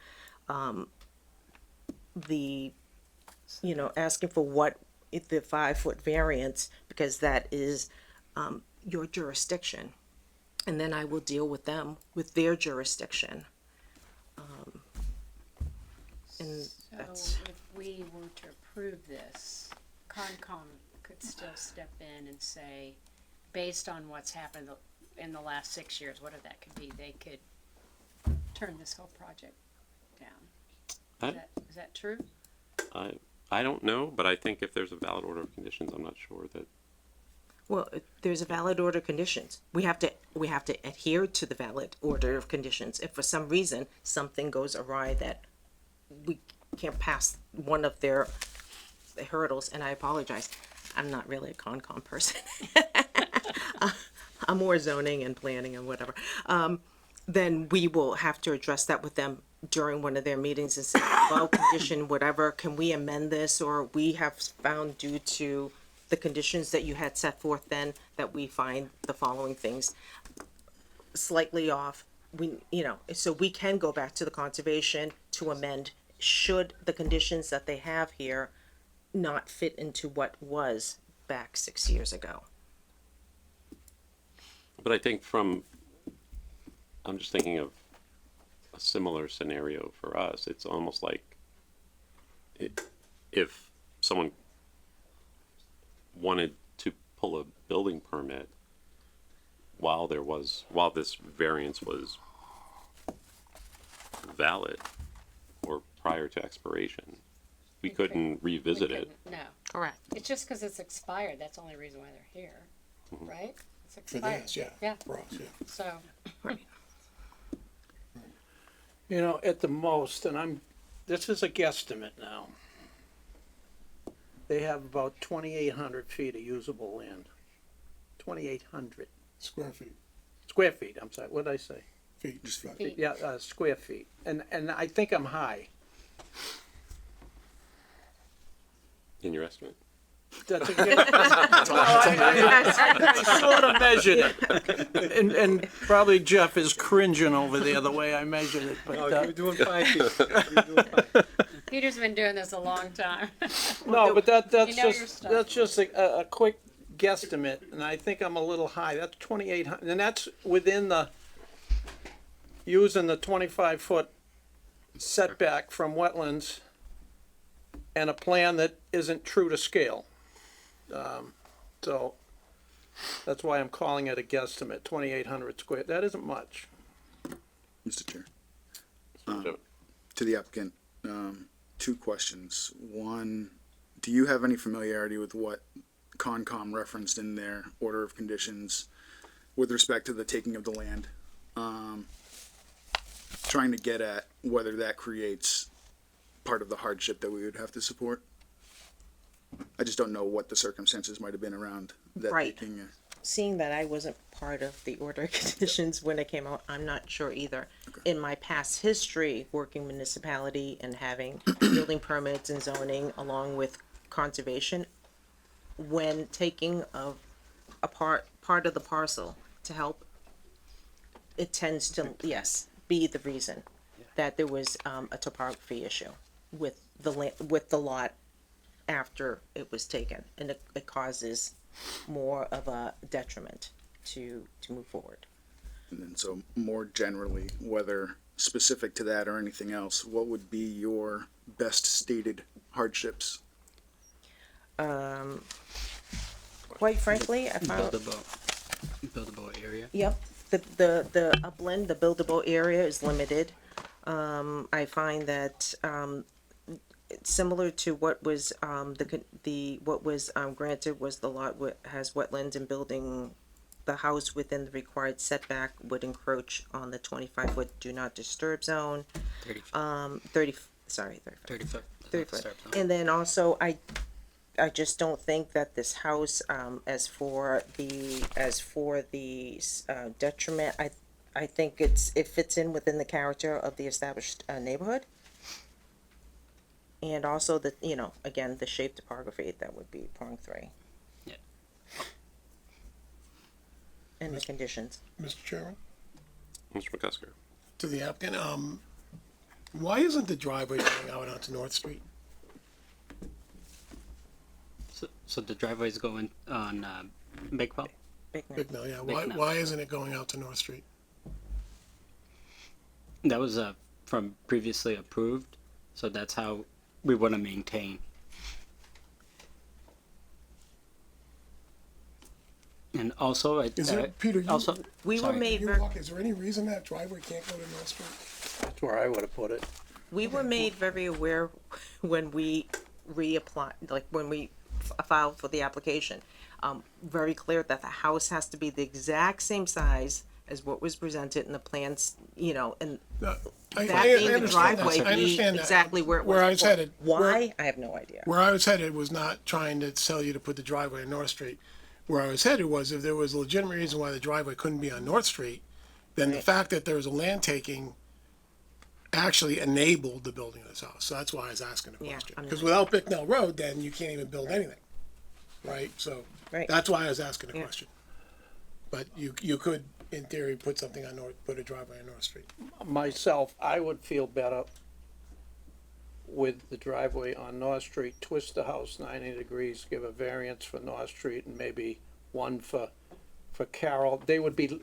asking for what the 5-foot variance, because that is your jurisdiction. And then I will deal with them with their jurisdiction. So if we were to approve this, Concom could still step in and say, based on what's happened in the last 6 years, whatever that could be, they could turn this whole project down. Is that true? I don't know, but I think if there's a valid order of conditions, I'm not sure that. Well, there's a valid order of conditions. We have to adhere to the valid order of conditions. If for some reason something goes awry that we can't pass one of their hurdles, and I apologize, I'm not really a Concom person. I'm more zoning and planning and whatever. Then we will have to address that with them during one of their meetings and say, well, condition whatever, can we amend this, or we have found due to the conditions that you had set forth then that we find the following things slightly off. So we can go back to the conservation to amend should the conditions that they have here not fit into what was back 6 years ago. But I think I'm just thinking of a similar scenario for us. It's almost like if someone wanted to pull a building permit while this variance was valid or prior to expiration, we couldn't revisit it. No. Correct. It's just because it's expired. That's the only reason why they're here, right? It's For expired. this, yeah. Yeah. For us, yeah. So, At the most, this is a guesstimate now. They have about 2,800 feet of usable land. 2,800 Square feet. square feet, I'm sorry, what did I say? Feet. Just feet. Feet. Yeah, square feet. And I think I'm high. In your estimate? That's a good. I sort of measured it. And probably Jeff is cringing over there the way I measured it, but. You're doing fine, Pete. You're doing fine. Peter's been doing this a long time. No, but that's You know your just, stuff. that's just a quick guesstimate, and I think I'm a little high. That's 2,800, and that's within using the 25-foot setback from wetlands and a plan that isn't true to scale. So that's why I'm calling it a guesstimate, 2,800 square, that isn't much. Mr. Chair. So, To the applicant, two questions. One, do you have any familiarity with what Concom referenced in their order of conditions with respect to the taking of the land? Trying to get at whether that creates part of the hardship that we would have to support. I just don't know what the circumstances might have been around that Right. taking. Seeing that I wasn't part of the order of conditions when it came out, I'm not sure either. In my past history, working municipality and having building permits and zoning along with conservation, when taking of a part of the parcel to help, it tends to, yes, be the reason that there was a topography issue with the lot after it was taken, and it causes more of a detriment to move forward. And then so more generally, whether specific to that or anything else, what would be your best stated hardships? Quite frankly, I found. Buildable area. Yep, the upland, the buildable area is limited. I find that, similar to what was, what was, granted was the lot has wetlands and building the house within the required setback would encroach on the 25-foot do not disturb zone. 30 feet. 30 foot. 30 foot. And then also, I just don't think that this house, as for the detriment, I think it fits in within the character of the established neighborhood. And also the, again, the shape topography, that would be prong 3. Yeah. And the conditions. Mr. Chairman, Mr. McCusker. to the applicant, why isn't the driveway going out onto North Street? So the driveway's going on Big Pump? Big no. Big no, yeah, Big why, no. why isn't it going out to North Street? That was from previously approved, so that's how we want to maintain. And also, Is there, Peter, you, also We were sorry. made, is there any reason that driveway can't go to North Street? That's where I would have put it. we were made very aware when we reapplied, like when we filed for the application. Very clear that the house has to be the exact same size as what was presented in the plans, and No, that being the understand that. driveway I be understand that. exactly where it was. Where I was before. headed. Why? I have no idea. Where I was headed was not trying to tell you to put the driveway on North Street. Where I was headed was if there was a legitimate reason why the driveway couldn't be on North Street, then the Right. fact that there was a land taking actually enabled the building of this house. So that's why I was asking the Yeah, question. I'm Because not- without Bicknell Road, then you can't even build anything, right? So Right. that's why I was asking the Yeah. question. But you could, in theory, put something on put a driveway on North Street. Myself, I would feel better with the driveway on North Street, twist the house 90 degrees, give a variance for North Street and maybe one for Carroll. They would be,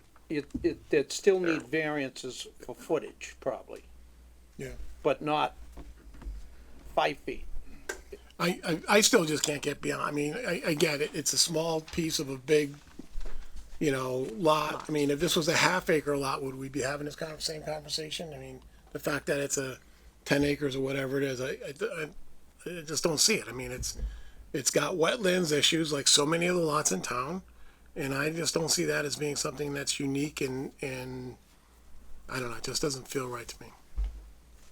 they'd still need variances for footage, probably. Yeah. But not 5 feet. I still just can't get beyond, I mean, I get it, it's a small piece of a big, lot. I mean, if this was a half-acre lot, would we be having this same conversation? I mean, the fact that it's a 10 acres or whatever it is, I just don't see it. I mean, it's got wetlands issues like so many of the lots in town, and I just don't see that as being something that's unique and I don't know, it just doesn't feel right to me.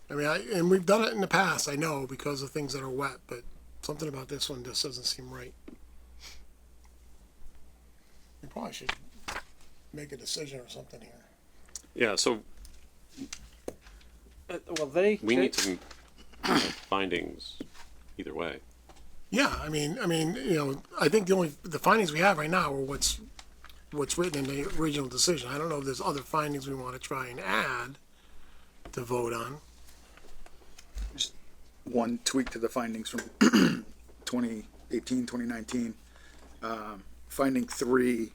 I mean, and we've done it in the past, I know, because of things that are wet, but something about this one just doesn't seem right. We probably should make a decision or something here. Yeah, so Well, they. we need to make findings either way. Yeah, I mean, I think the findings we have right now are what's written in the original decision. I don't know if there's other findings we wanna try and add to vote on. One tweak to the findings from 2018, 2019. Finding 3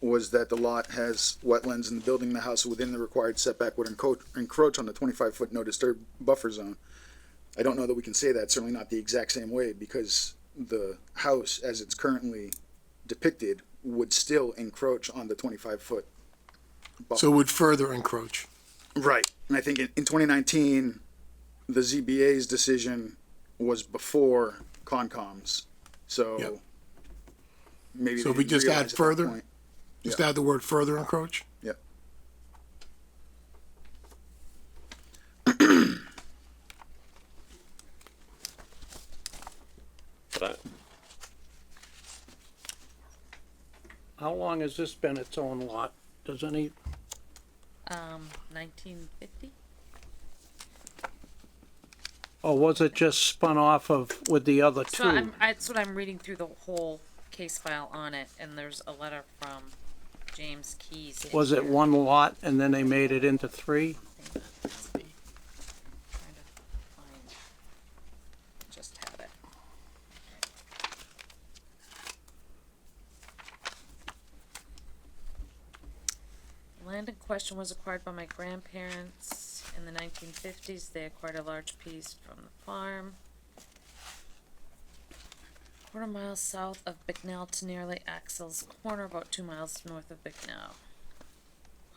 was that the lot has wetlands and building the house within the required setback would encroach on the 25-foot no disturb buffer zone. I don't know that we can say that, certainly not the exact same way, because the house as it's currently depicted would still encroach on the 25-foot buffer. So it would further encroach. Right. And I think in 2019, the ZBA's decision was before Concom's. So Yep. maybe So they if we didn't just add realize at that further? point. Just Yeah. add the word further encroach? Yep. But How long has this been its own lot? Does any, 1950. or was it just spun off of with the other So two? that's what I'm reading through the whole case file on it, and there's a letter from James Keys. in Was it here. one lot and then they made it into three? Trying to find. Just had it. Land in question was acquired by my grandparents in the 1950s. They acquired a large piece from the farm. Quarter mile south of Bicknell to nearly Axel's Corner, about 2 miles north of Bicknell.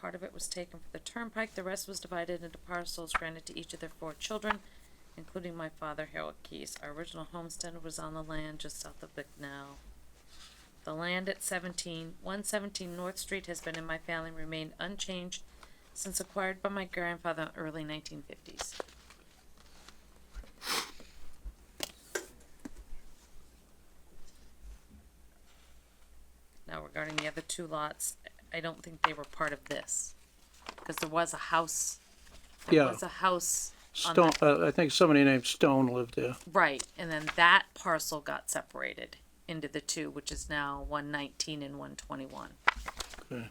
Part of it was taken for the turnpike. The rest was divided into parcels granted to each of their 4 children, including my father, Harold Keys. Our original homestead was on the land just south of Bicknell. The land at 117 North Street has been in my family, remained unchanged since acquired by my grandfather in the early 1950s. Now regarding the other 2 lots, I don't think they were part of this, because there was a house. There Yeah. was a house on Stone, the, I think somebody named Stone lived there. right, and then that parcel got separated into the 2, which is now 119 and 121. Okay.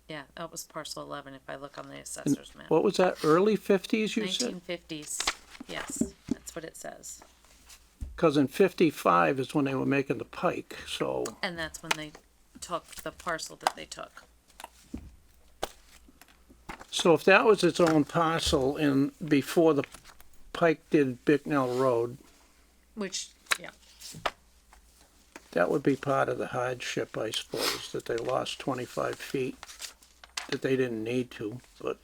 Yeah, that was parcel 11 if I look on the assessor's map. What was that, early fifties you said? 1950s, yes, that's what it says. Cause in 55 is when they were making the pike, so, And that's when they took the parcel that they took. so if that was its own parcel in, before the pike did Bicknell Road, Which, yeah, that would be part of the hardship, I suppose, that they lost 25 feet, that they didn't need to, but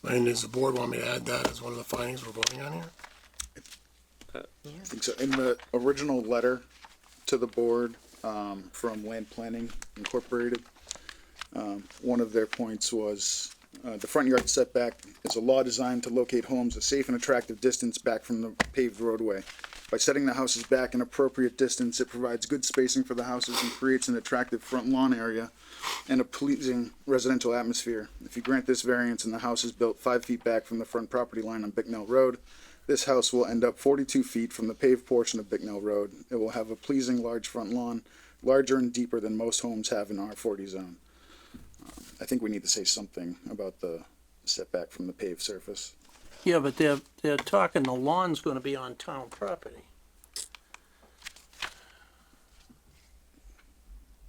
And does the board want me to add that as one of the findings we're voting on here? I think so. In the original letter to the board, from Land Planning Incorporated, one of their points was, the front yard setback is a law designed to locate homes a safe and attractive distance back from the paved roadway. By setting the houses back an appropriate distance, it provides good spacing for the houses and creates an attractive front lawn area and a pleasing residential atmosphere. If you grant this variance and the house is built 5 feet back from the front property line on Bicknell Road, this house will end up 42 feet from the paved portion of Bicknell Road. It will have a pleasing large front lawn, larger and deeper than most homes have in R40 zone. I think we need to say something about the setback from the paved surface. yeah, but they're talking the lawn's gonna be on town property.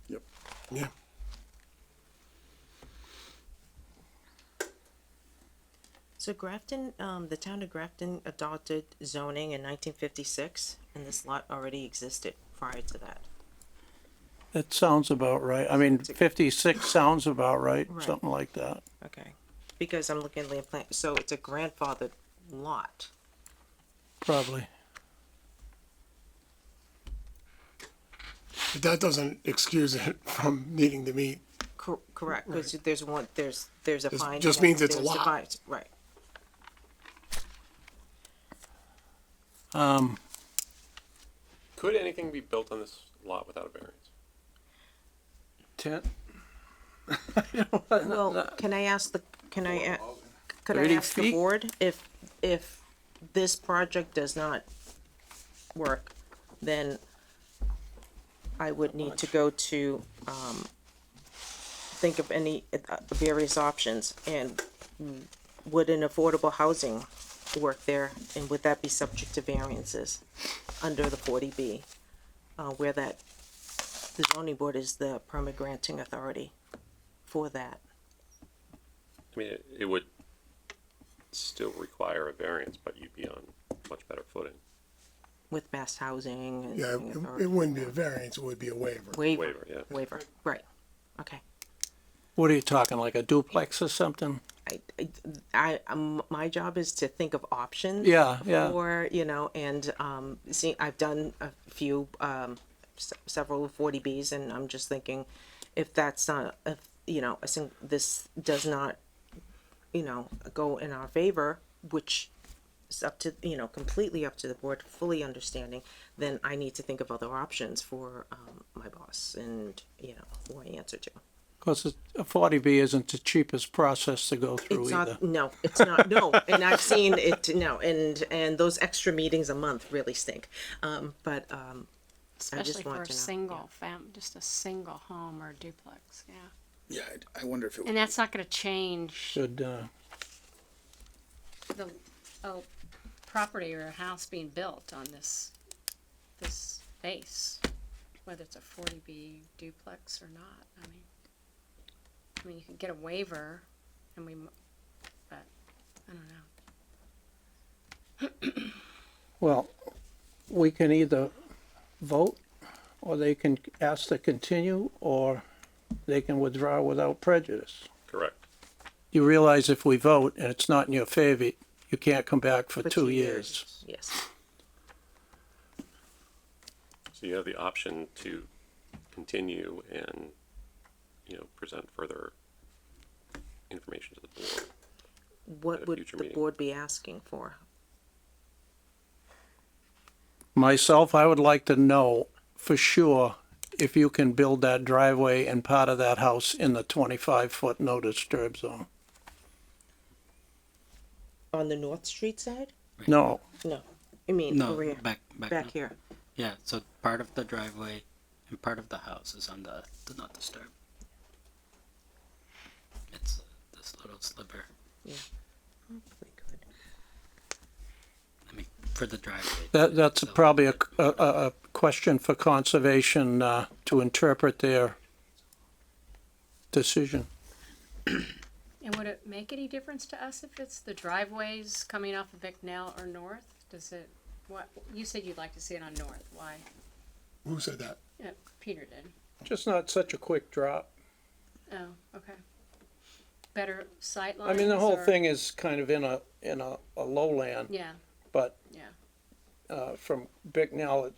Yeah. So Grafton, the town of Grafton adopted zoning in 1956, and this lot already existed prior to that. That sounds about right. I mean, 56 sounds about right, Right. something like that. Okay, because I'm looking at land plan, so it's a grandfathered lot. Probably. But that doesn't excuse it from needing to meet. Correct, because there's a finding. just means it's a there's lot. defined- Right. could anything be built on this lot without a variance? 10, Well, can I ask the, could I 30 ask the feet? board if this project does not work, then I would need to go to, think of any, various options, and would an affordable housing work there, and would that be subject to variances under the 40B, where that, the zoning board is the permit granting authority for that? I mean, it would still require a variance, but you'd be on much better footing. With best housing and. Yeah, it wouldn't be a variance, it would be a waiver. Waiver, yeah. Waiver, right, okay. What are you talking, like a duplex or something? My job is to think of options. Yeah, yeah. For, you know, and, see, I've done a few, several 40Bs, and I'm just thinking, if that's not, if, you know, this does not, you know, go in our favor, which is up to, you know, completely up to the board, fully understanding, then I need to think of other options for, my boss and, you know, who I answer to. Because a 40B isn't the cheapest process to go through It's either. not, no, it's not, no, and I've seen it, no, and those extra meetings a month really stink, but, I Especially just for want a to know. single just a single home or duplex, yeah. Yeah, I wonder if it And that's not gonna change Should, the, property or a house being built on this space, whether it's a 40B duplex or not, I mean, you can get a waiver, and but, I don't know. well, we can either vote, or they can ask to continue, or they can withdraw without prejudice. Correct. You realize if we vote and it's not in your favor, you can't come back for 2 years. Yes, So you have the option to continue and, you know, present further information to the board. what At a would future the meeting. board be asking for? Myself, I would like to know for sure if you can build that driveway and part of that house in the 25-foot no disturb zone. On the North Street side? No, No, I mean, No, over here, back back here. Yeah, so part of the driveway and part of the house is on the do not disturb. It's this little sliver. We could. I mean, for the driveway. that's So- probably a question for conservation, to interpret their decision. And would it make any difference to us if it's the driveways coming off of Bicknell or north? Does it, what, you said you'd like to see it on north, why? Who said that? Peter did. Just not such a quick drop. Oh, okay. Better sight I mean, the lines, whole or- thing is kind of in a lowland, Yeah, but, yeah, from Bicknell,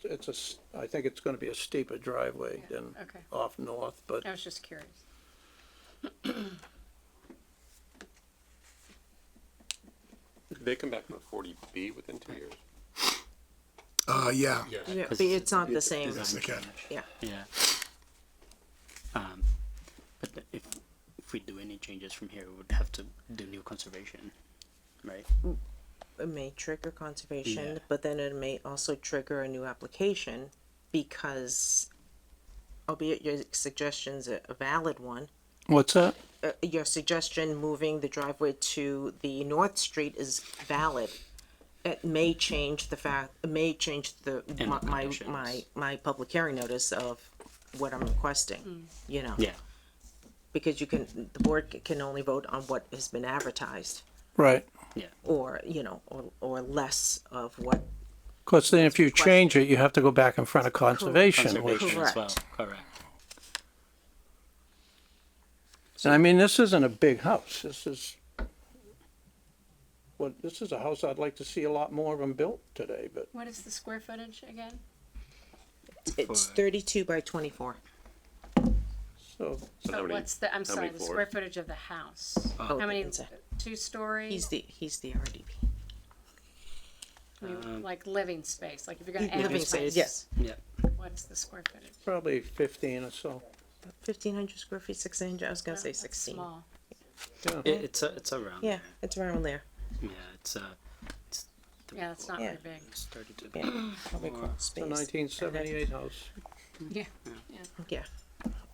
I think it's gonna be a steeper driveway than okay. off north, but I was just curious. Did they come back from a 40B within 2 years? Yeah. Yeah, but it's not the same. Yes, they can. Yeah. But if we do any changes from here, we would have to do new conservation, right? It may trigger conservation, Yeah. but then it may also trigger a new application because, albeit your suggestion's a valid one, what's that? your suggestion moving the driveway to the North Street is valid. It may change And the my conditions. public hearing notice of what I'm requesting, you know? Yeah. Because the board can only vote on what has been advertised, Right. or, you know, or less of what. Cause then if you change it, you have to go back in front of conservation, which, Conservation as well, Correct. correct. and I mean, this isn't a big house, this is a house I'd like to see a lot more of them built today, but What is the square footage again? It's For- 32 by 24. so, So how many- What's the, I'm sorry, many the floors? square footage of the house? Oh, How many, inside. 2-story? He's the RDP. I mean, like living space, like if you're gonna add Living space, space, yes. Yeah. what's the square footage? probably 15 or so. 1,500 square feet, 16. I was gonna say That's 16. Small. Yeah. It's around. Yeah, there. it's around there. Yeah, it's Yeah, it's not Yeah. very big. it's 32. Yeah, probably crawl It's a space. 1978 house. Yeah. Yeah,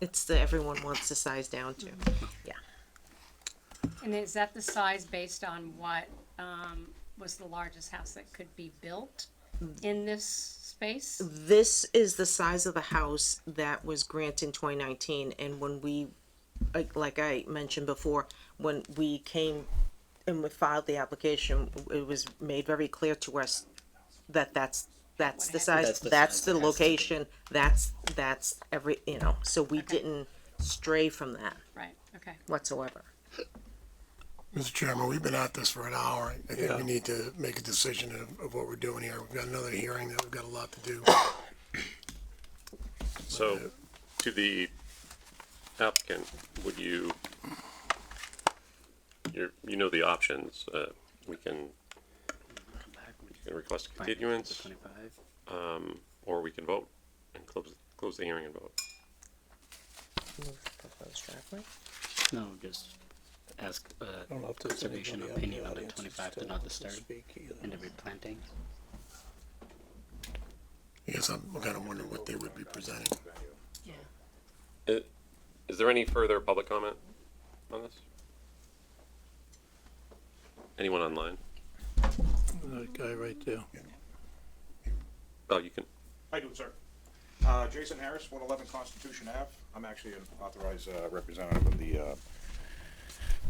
it's the everyone wants to size down to. Yeah, And is that the size based on what, was the largest house that could be built in this space? this is the size of the house that was granted in 2019, and when we, like I mentioned before, when we came and we filed the application, it was made very clear to us that that's the size, that's the location, that's every, you know, so we didn't stray from that Right, okay. whatsoever. Mr. Chairman, we've been at this for an hour. I think we need to make a decision of what we're doing here. We've got another hearing that we've got a lot to do. So, to the applicant, would you, you know the options, we can, you can request a continuance, or we can vote and close the hearing and vote. Move proposed driveway. No, just ask I don't know if there's conservation anybody opinion on on the the audience 25 to that's not to disturb speak either. and the replanting. Yes, I'm kind of wondering what they would be presenting. Yeah. Is there any further public comment on this? Anyone online? That guy right there. Oh, you can, I do, sir. Jason Harris, 111 Constitution Ave. I'm actually an authorized representative of the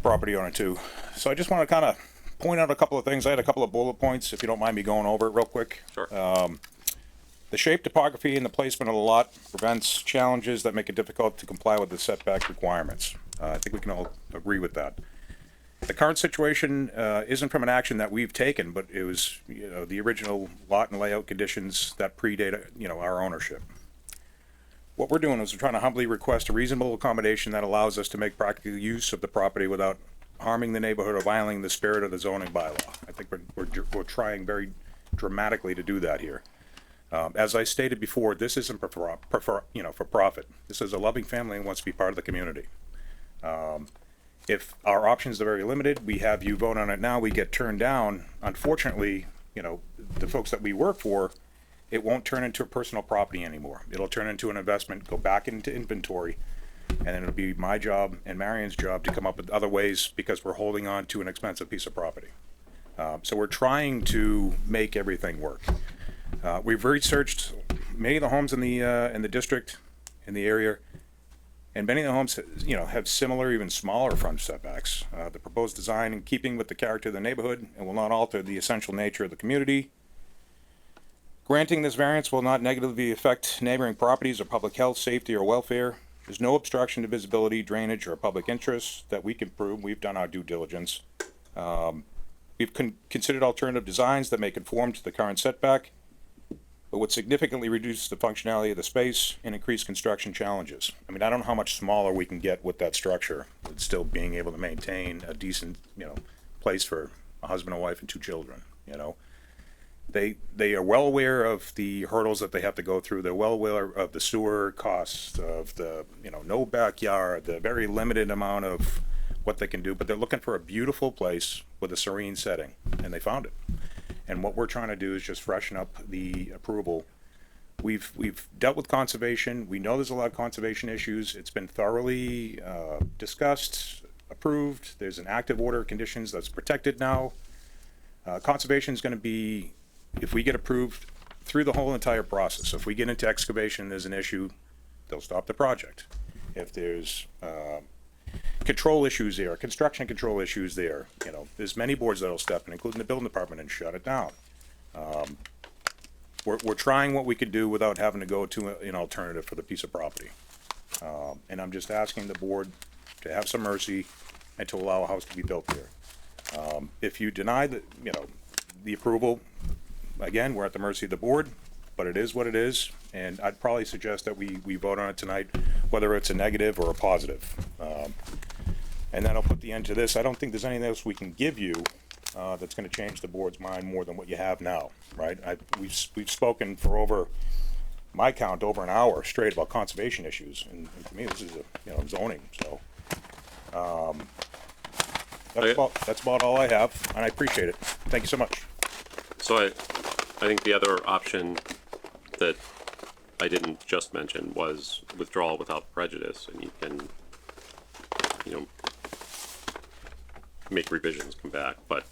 property owner too. So I just want to kind of point out a couple of things. I had a couple of bullet points, if you don't mind me going over it real quick. sure. The shape, topography, and the placement of the lot prevents challenges that make it difficult to comply with the setback requirements. I think we can all agree with that. The current situation isn't from an action that we've taken, but it was, you know, the original lot and layout conditions that predate, you know, our ownership. What we're doing is we're trying to humbly request a reasonable accommodation that allows us to make practical use of the property without harming the neighborhood or violating the spirit of the zoning bylaw. I think we're trying very dramatically to do that here. As I stated before, this isn't for profit. This is a loving family and wants to be part of the community. If our options are very limited, we have you vote on it now, we get turned down. Unfortunately, you know, the folks that we work for, it won't turn into a personal property anymore. It'll turn into an investment, go back into inventory, and then it'll be my job and Marion's job to come up with other ways because we're holding on to an expensive piece of property. So we're trying to make everything work. We've researched many of the homes in the district, in the area, and many of the homes, you know, have similar, even smaller front setbacks. The proposed design in keeping with the character of the neighborhood and will not alter the essential nature of the community. Granting this variance will not negatively affect neighboring properties or public health, safety, or welfare. There's no obstruction to visibility, drainage, or public interests that we can prove. We've done our due diligence. We've considered alternative designs that may conform to the current setback, but would significantly reduce the functionality of the space and increase construction challenges. I mean, I don't know how much smaller we can get with that structure, but still being able to maintain a decent, you know, place for a husband and wife and 2 children, you know. They are well aware of the hurdles that they have to go through. They're well aware of the sewer costs, of the, you know, no backyard, the very limited amount of what they can do, but they're looking for a beautiful place with a serene setting, and they found it. And what we're trying to do is just freshen up the approval. We've dealt with conservation. We know there's a lot of conservation issues. It's been thoroughly discussed, approved. There's an active order of conditions that's protected now. Conservation is going to be, if we get approved through the whole entire process. If we get into excavation, there's an issue, they'll stop the project. If there's control issues there, construction control issues there, you know, there's many boards that'll step in, including the building department, and shut it down. We're trying what we could do without having to go to an alternative for the piece of property. And I'm just asking the board to have some mercy and to allow a house to be built there. If you deny the, you know, the approval, again, we're at the mercy of the board, but it is what it is, and I'd probably suggest that we vote on it tonight, whether it's a negative or a positive. And that'll put the end to this. I don't think there's anything else we can give you that's gonna change the board's mind more than what you have now, right? We've spoken for over, my count, over an hour straight about conservation issues, and to me, this is a, you know, zoning, so. That's about all I have, and I appreciate it. Thank you so much. So I think the other option that I didn't just mention was withdrawal without prejudice, and you can, you know, make revisions, come back, but,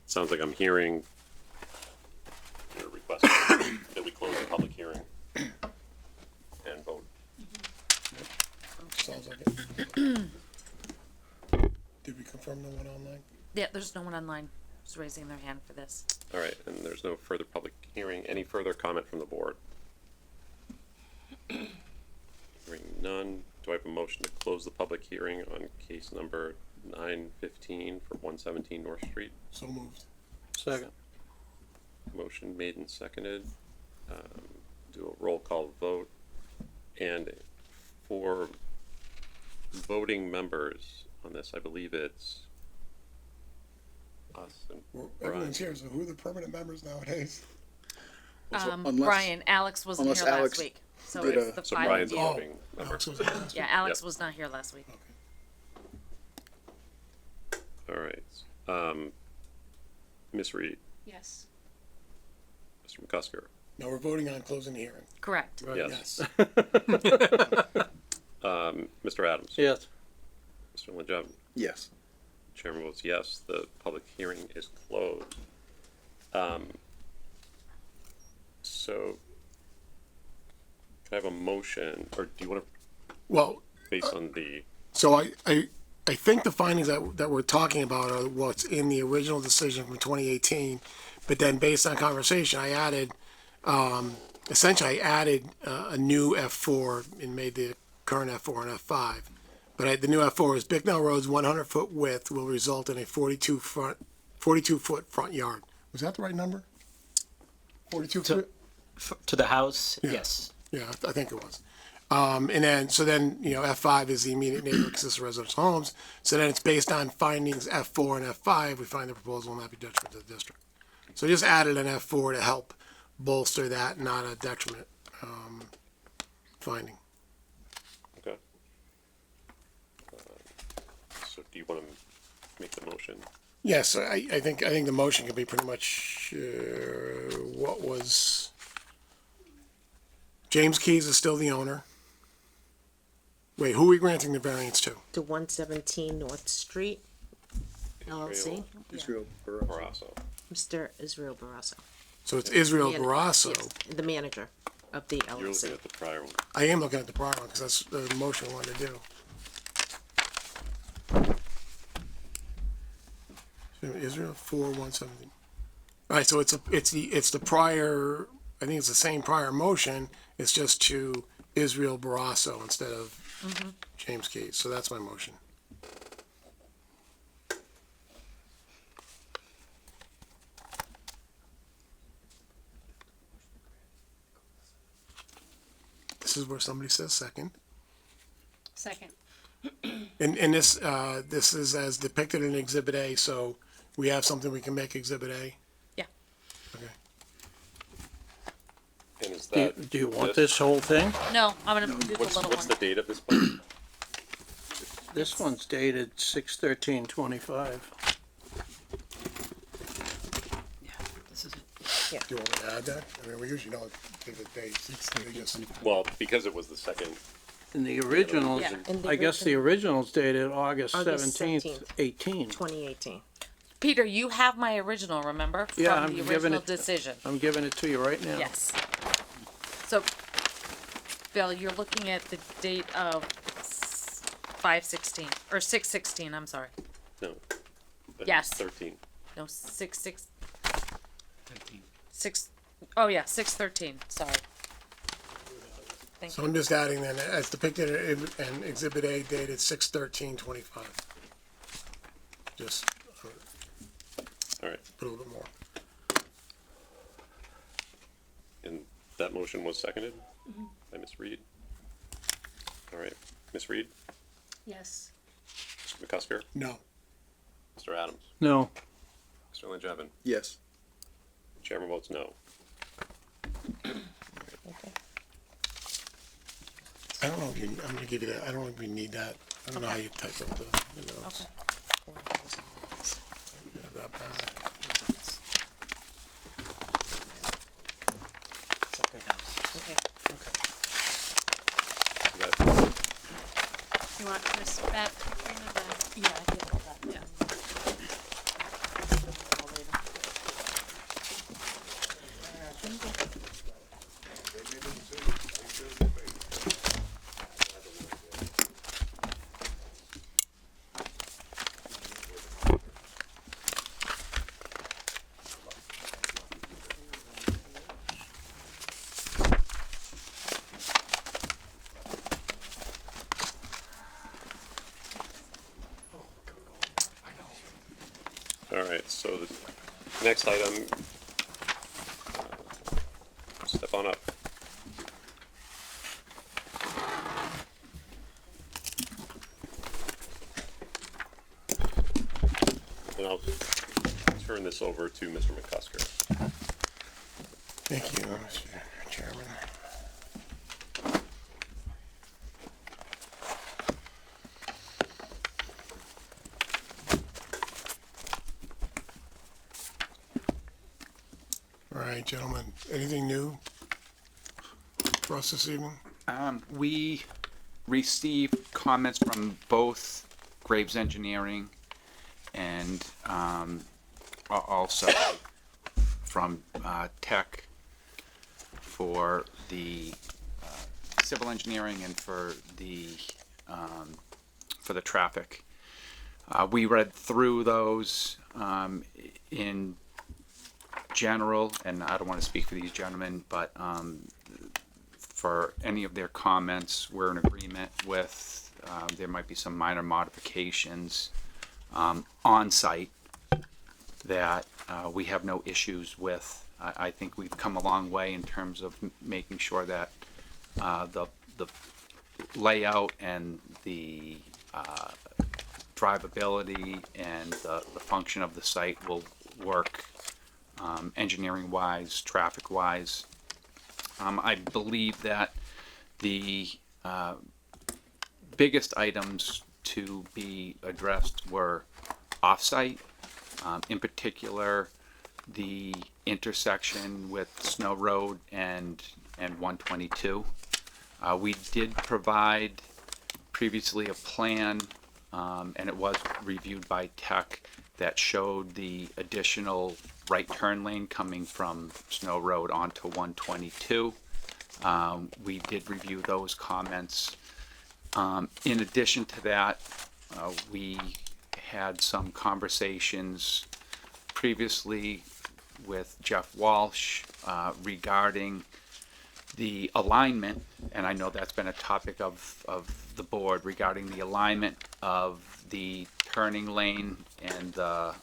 sounds like I'm hearing your request that we close the public hearing and vote. Sounds like it. Did we confirm confirm no one online? Yeah, there's no one online who's raising their hand for this. All right, and there's no further public hearing. Any further comment from the board? Hearing none, do I have a motion to close the public hearing on case number 915 for 117 North Street? So moved. Second. Motion made and seconded. Do a roll call vote. And for voting members on this, I believe it's us and Well, Brian. everyone's here, so who are the permanent members nowadays? unless- Brian, Alex wasn't unless here last Alex week, so did it's a- the So five Brian's of a you. voting member. Alex was on. Yeah, Alex Yep. was not here last week. All right. Ms. Reed, Yes. Mr. McCusker, No, we're voting on closing the hearing. Correct. yes. Yes. Mr. Adams, Yes. Mr. Lejevin, Yes. Chairman votes yes. The public hearing is closed. So, can I have a motion, or do you want to, Well, based on the, so I think the findings that we're talking about are what's in the original decision from 2018, but then based on conversation, I added, essentially I added a new F4 and made the current F4 an F5. But the new F4 is Bicknell Road's 100-foot width will result in a 42-foot front yard. Was that the right number? 42 foot? To the house, Yeah. yes. Yeah, I think it was. And then, F5 is the immediate neighbor consistent of residential homes. So then it's based on findings F4 and F5, we find the proposal will not be detrimental to the district. So just added an F4 to help bolster that, not a detriment, finding. okay. So do you want to make the motion? Yes, I think the motion could be pretty much, what was, James Keys is still the owner. Wait, who are we granting the variance to? To 117 North Street, LLC, Israel Barrasso. Mr. Israel Barrasso. So it's Israel Man- Barrasso. yes, the manager of the You're looking LLC. at the prior one. I am looking at the prior one, because that's the motion I wanted to do. So Israel 4117. All right, so it's the prior, I think it's the same prior motion, it's just to Israel Barrasso instead of James Keys, so that's my motion. This is where somebody says second. Second. And this, this is as depicted in Exhibit A, so we have something we can make Exhibit A? Yeah. Okay. And is Do you, that? do you want this whole thing? No, I'm gonna do the What's, little what's one. the date of this plan? This one's dated 6/13/25. This is it. Do you want to add that? I mean, we usually don't give the dates. They just- Well, because it was the second, And the originals, Yeah. And the I guess the originals dated August August 17th, 17th. 18. 2018. Peter, you have my original, remember? Yeah, From I'm the giving original it- decision. I'm giving it to you right now. Yes. So, Bill, you're looking at the date of 5/16, or 6/16, I'm sorry. no. That's Yes. 13. No, 6/13, sorry. Thank So you. I'm just adding then, as depicted in Exhibit A dated 6/13/25. Just All right. put a little bit more. And that motion was seconded by Ms. Reed. All right. Ms. Reed, Yes. Mr. McCusker, No. Mr. Adams, No, Mr. Lejevin. Yes. Chairman votes no. I don't know if you, I'm gonna give you that, I don't know if we need that. I don't know how you type up the notes. Have that back. Is that- You want this back? Yeah, I did all that. Yeah. So the next item, step on up. And I'll turn this over to Mr. McCusker. Thank you, Mr. Chairman. All right, gentlemen, anything new for us this evening? We received comments from both Graves Engineering and also from Tech for the civil engineering and for the traffic. We read through those in general, and I don't want to speak for these gentlemen, but for any of their comments, we're in agreement with. There might be some minor modifications on site that we have no issues with. I think we've come a long way in terms of making sure that the layout and the drivability and the function of the site will work engineering wise, traffic wise. I believe that the biggest items to be addressed were off-site, in particular the intersection with Snow Road and 122. We did provide previously a plan, and it was reviewed by Tech, that showed the additional right turn lane coming from Snow Road onto 122. We did review those comments. In addition to that, we had some conversations previously with Jeff Walsh regarding the alignment, and I know that's been a topic of the board, regarding the alignment of the turning lane and the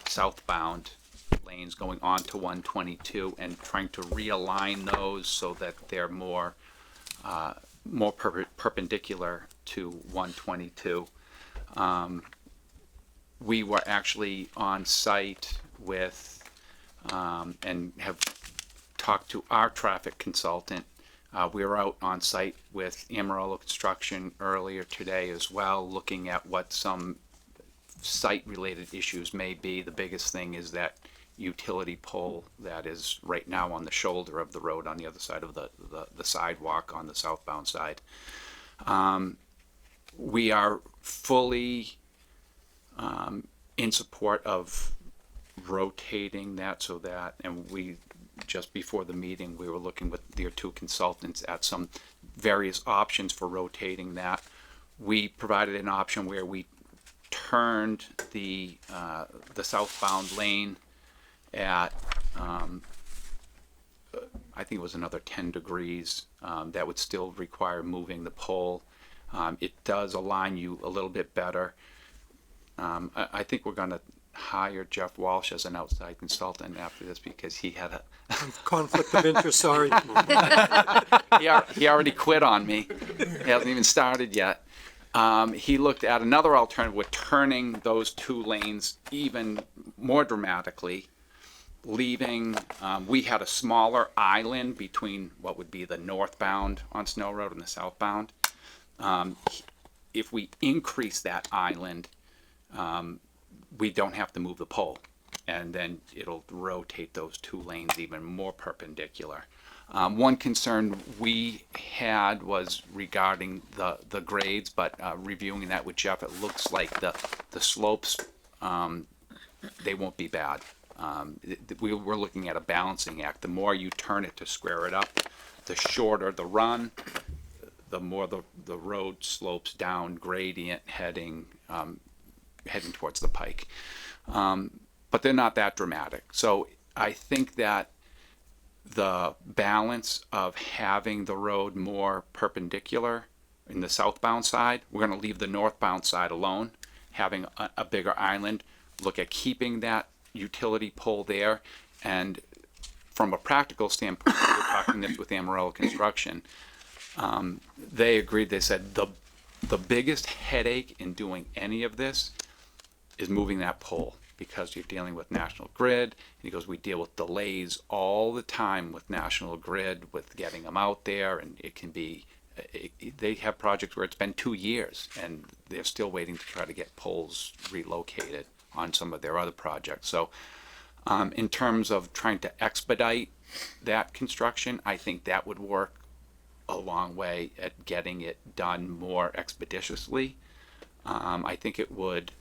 southbound lanes going on to 122, and trying to realign those so that they're more perpendicular to 122. We were actually on site with and have talked to our traffic consultant. We were out on site with Amarillo Construction earlier today as well, looking at what some site-related issues may be. The biggest thing is that utility pole that is right now on the shoulder of the road on the other side of the sidewalk on the southbound side. We are fully in support of rotating that, so that, and we, just before the meeting, we were looking with their two consultants at some various options for rotating that. We provided an option where we turned the southbound lane at I think it was another 10 degrees. That would still require moving the pole. It does align you a little bit better. I think we're going to hire Jeff Walsh as an outside consultant after this, because he had a Conflict of interest, sorry. he already quit on me. He hasn't even started yet. He looked at another alternative with turning those two lanes even more dramatically, leaving, we had a smaller island between what would be the northbound on Snow Road and the southbound. If we increase that island, we don't have to move the pole, and then it'll rotate those two lanes even more perpendicular. One concern we had was regarding the grades, but reviewing that with Jeff, it looks like the slopes, they won't be bad. We're looking at a balancing act. The more you turn it to square it up, the shorter the run, the more the road slopes down gradient heading towards the pike. But they're not that dramatic. So I think that the balance of having the road more perpendicular in the southbound side, we're going to leave the northbound side alone, having a bigger island, look at keeping that utility pole there. And from a practical standpoint, we were talking this with Amarillo Construction. They agreed. They said the biggest headache in doing any of this is moving that pole, because you're dealing with National Grid. And he goes, we deal with delays all the time with National Grid, with getting them out there, and it can be, they have projects where it's been 2 years and they're still waiting to try to get poles relocated on some of their other projects. So in terms of trying to expedite that construction, I think that would work a long way at getting it done more expeditiously. I think it would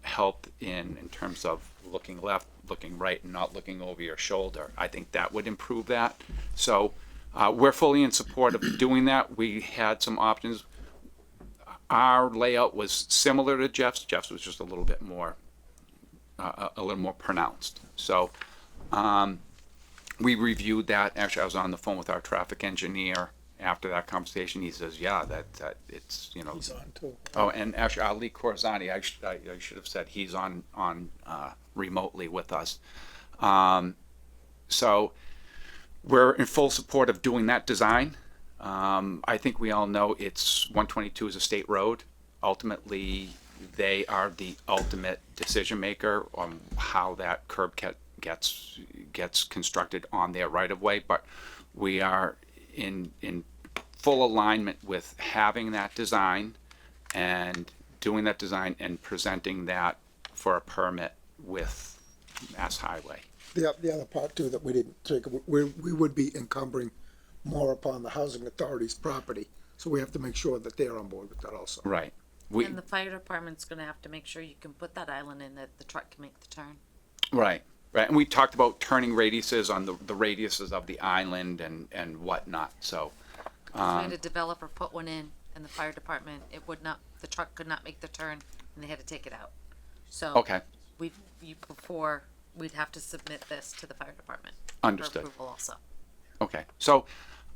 help in terms of looking left, looking right, and not looking over your shoulder. I think that would improve that. So we're fully in support of doing that. We had some options. Our layout was similar to Jeff's. Jeff's was just a little bit more, a little more pronounced. So we reviewed that. Actually, I was on the phone with our traffic engineer after that conversation. He says, yeah, that it's, you know. He's on too. Oh, and actually, Ali Corzani, I should have said he's on remotely with us. So we're in full support of doing that design. I think we all know 122 is a state road. Ultimately, they are the ultimate decision maker on how that curb gets constructed on their right of way. But we are in full alignment with having that design and doing that design and presenting that for a permit with Mass Highway. The other part too that we didn't take, we would be encumbering more upon the housing authority's property, so we have to make sure that they're on board with that also. Right. And the fire department's gonna have to make sure you can put that island in, that the truck can make the turn. Right. And we talked about turning radiuses on the radiuses of the island and whatnot. So If we had a developer put one in, and the fire department, the truck could not make the turn, and they had to take it out. So okay. Before we'd have to submit this to the fire department. Understood. For approval also. Okay. So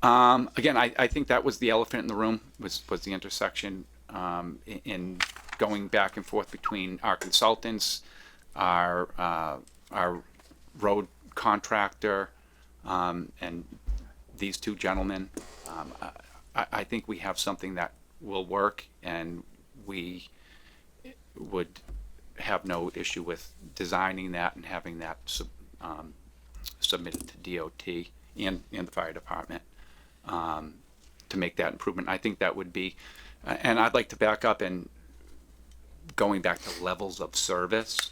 again, I think that was the elephant in the room, was the intersection in going back and forth between our consultants, our road contractor, and these two gentlemen. I think we have something that will work, and we would have no issue with designing that and having that submitted to DOT and the fire department to make that improvement. I think that would be, and I'd like to back up and going back to levels of service.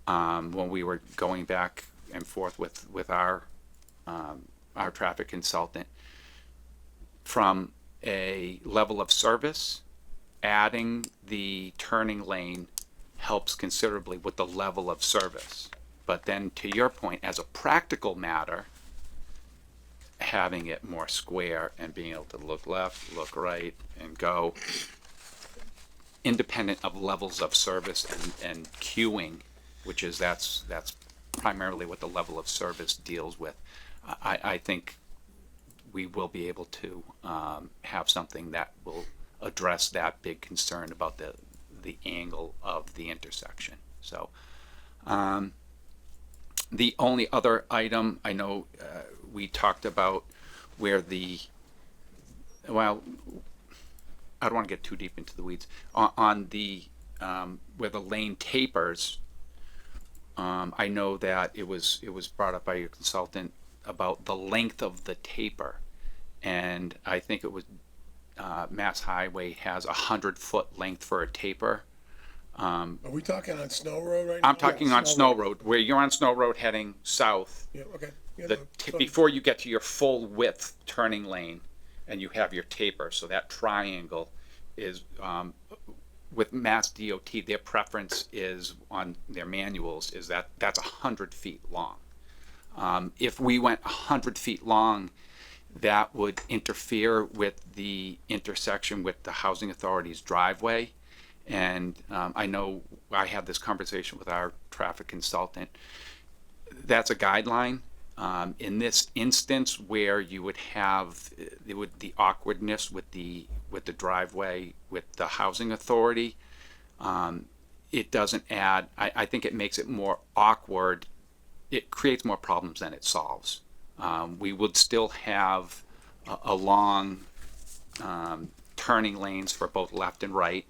When we were going back and forth with our traffic consultant, from a level of service, adding the turning lane helps considerably with the level of service. But then to your point, as a practical matter, having it more square and being able to look left, look right, and go independent of levels of service and queuing, which is that's primarily what the level of service deals with. I think we will be able to have something that will address that big concern about the angle of the intersection. So the only other item I know we talked about where I don't want to get too deep into the weeds on the where the lane tapers. I know that it was brought up by your consultant about the length of the taper, and I think it was Mass Highway has 100-foot length for a taper. Are we talking on Snow Road right now? I'm talking on Snow Road, where you're on Snow Road heading south. Yeah, okay. Yeah, Before you get to your full width turning lane, and you have your taper, so that triangle is with Mass DOT. Their preference is on their manuals is that's 100 feet long. If we went 100 feet long, that would interfere with the intersection with the housing authority's driveway. And I know I had this conversation with our traffic consultant. That's a guideline. In this instance, where you would have the awkwardness with the driveway with the housing authority, it doesn't add, I think it makes it more awkward. It creates more problems than it solves. We would still have a long turning lanes for both left and right.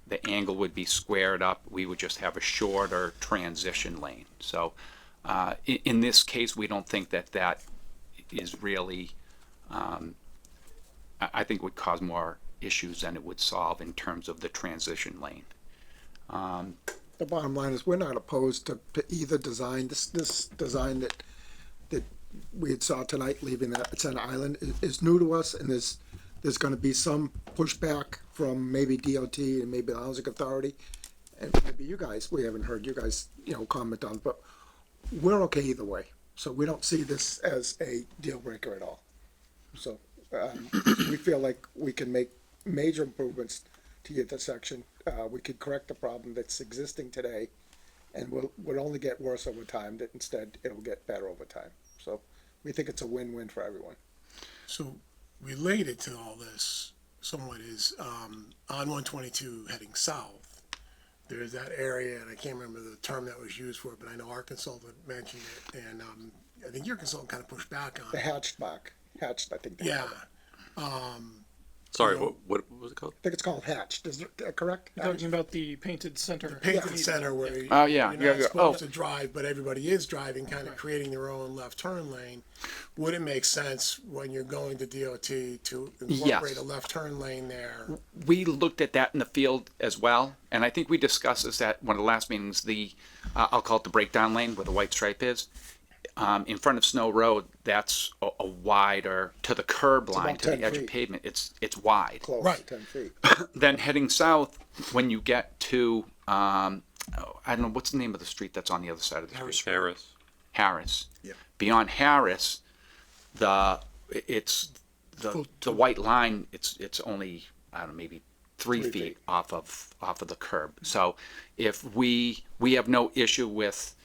The angle would be squared up. We would just have a shorter transition lane. So in this case, we don't think that that is really, I think would cause more issues than it would solve in terms of the transition lane. The bottom line is, we're not opposed to either design. This design that we had saw tonight, leaving that it's an island, is new to us, and there's gonna be some pushback from maybe DOT and maybe the housing authority, and maybe you guys, we haven't heard you guys, comment on, but we're okay either way. So we don't see this as a deal breaker at all. So, we feel like we can make major improvements to the intersection. We could correct the problem that's existing today, and will only get worse over time, that instead it'll get better over time. So we think it's a win-win for everyone. So related to all this somewhat is, on 122 heading south, there's that area, and I can't remember the term that was used for it, but I know our consultant mentioned it, and I think your consultant kind of pushed back on The it. hatched mark, hatched, I think. they Yeah. call it. Sorry, You know, what was it called? I think it's called hatched, is it correct? Talking about the painted center. Painted center where Oh, yeah, you're yeah, not yeah. supposed Oh. to drive, but everybody is driving, kind of creating their own left turn lane. Would it make sense when you're going to DOT to incorporate Yes. a left turn lane there? We looked at that in the field as well, and I think we discussed this at one of the last meetings, I'll call it the breakdown lane where the white stripe is. In front of Snow Road, that's a wider, to the curb line, about to the 10 edge of feet. pavement, it's wide. Close, Right. 10 feet. Then heading south, when you get to, I don't know, what's the name of the street that's on the other side of the street? Harris. Harris. Yeah. Beyond Harris, the white line, it's only, I don't know, maybe 3 feet off of the curb. So if we have no issue with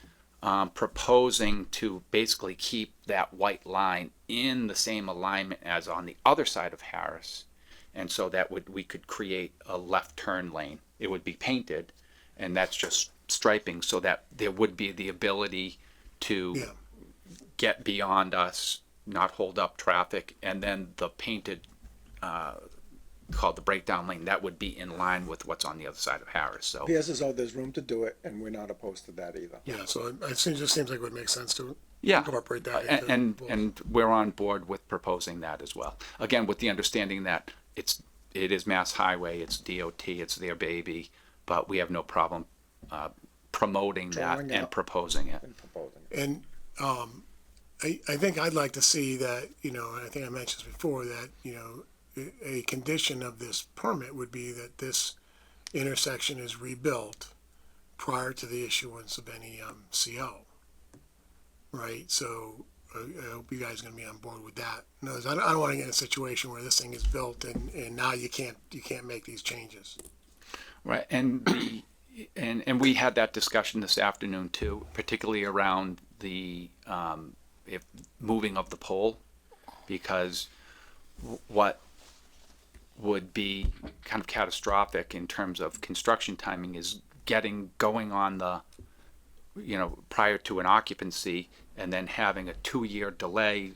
proposing to basically keep that white line in the same alignment as on the other side of Harris, and so that we could create a left turn lane. It would be painted, and that's just striping, so that there would be the ability to Yeah. get beyond us, not hold up traffic, and then the painted, called the breakdown lane, that would be in line with what's on the other side of Harris. So Appears as though there's room to do it, and we're not opposed to that either. Yeah, so it just seems like it would make sense to yeah, incorporate that into and we're on board with proposing that as well. Again, with the understanding that it is Mass Highway, it's DOT, it's their baby, but we have no problem promoting that Drawing and up. proposing it. And proposing. And I think I'd like to see that, and I think I mentioned this before, that, a condition of this permit would be that this intersection is rebuilt prior to the issuance of any CO. Right? So I hope you guys are going to be on board with that. In other words, I don't want to get in a situation where this thing is built and now you can't make these changes. Right, and and we had that discussion this afternoon too, particularly around the if moving of the pole, because what would be kind of catastrophic in terms of construction timing is going on the, prior to an occupancy, and then having a 2-year delay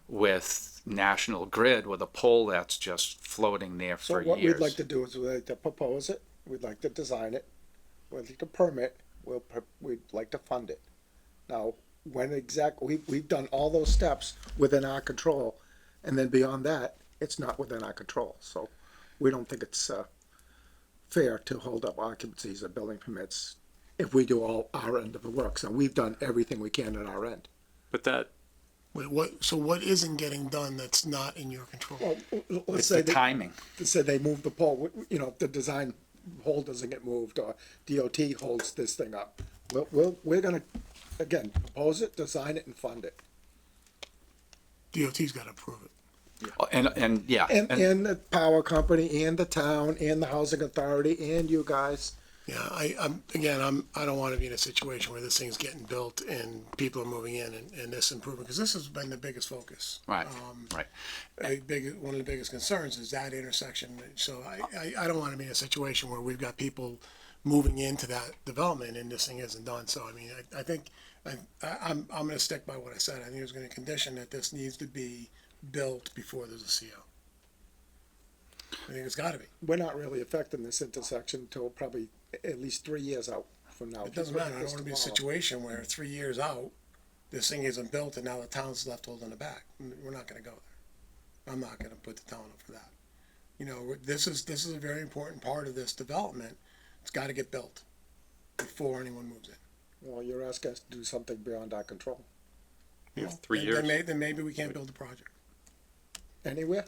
with National Grid with a pole that's just floating there So for what years. we'd like to do is we'd like to propose it, we'd like to design it, we'd like to permit, we'd like to fund it. Now, we've done all those steps within our control, and then beyond that, it's not within our control, so we don't think it's, fair to hold up occupancies or building permits if we do all our end of the work. So we've done everything we can at our end. But that, Wait, what isn't getting done that's not in your control? Well, let's It's say the timing. Let's say they move the pole, if the design hole doesn't get moved, or DOT holds this thing up. We're gonna, again, propose it, design it, and fund it. DOT's got to approve it. And yeah, And the power company, and the town, and the housing authority, and you guys. Yeah, I don't want to be in a situation where this thing's getting built and people are moving in and this improvement, because this has been the biggest focus. right, right. One of the biggest concerns is that intersection. So I don't want to be in a situation where we've got people moving into that development and this thing isn't done. So, I mean, I think, I'm gonna stick by what I said. I think it's gonna condition that this needs to be built before there's a CO. I think it's gotta be. We're not really affecting this intersection until probably at least 3 years out from now. It doesn't matter. I don't wanna be in a situation where 3 years out, this thing isn't built and now the town's left holding the bag. We're not gonna go there. I'm not gonna put the town up for that. You know, this is a very important part of this development. It's gotta get built before anyone moves in. Well, you're asking us to do something beyond our control. You have 3 Then- years. Then maybe we can't build the project. Anywhere?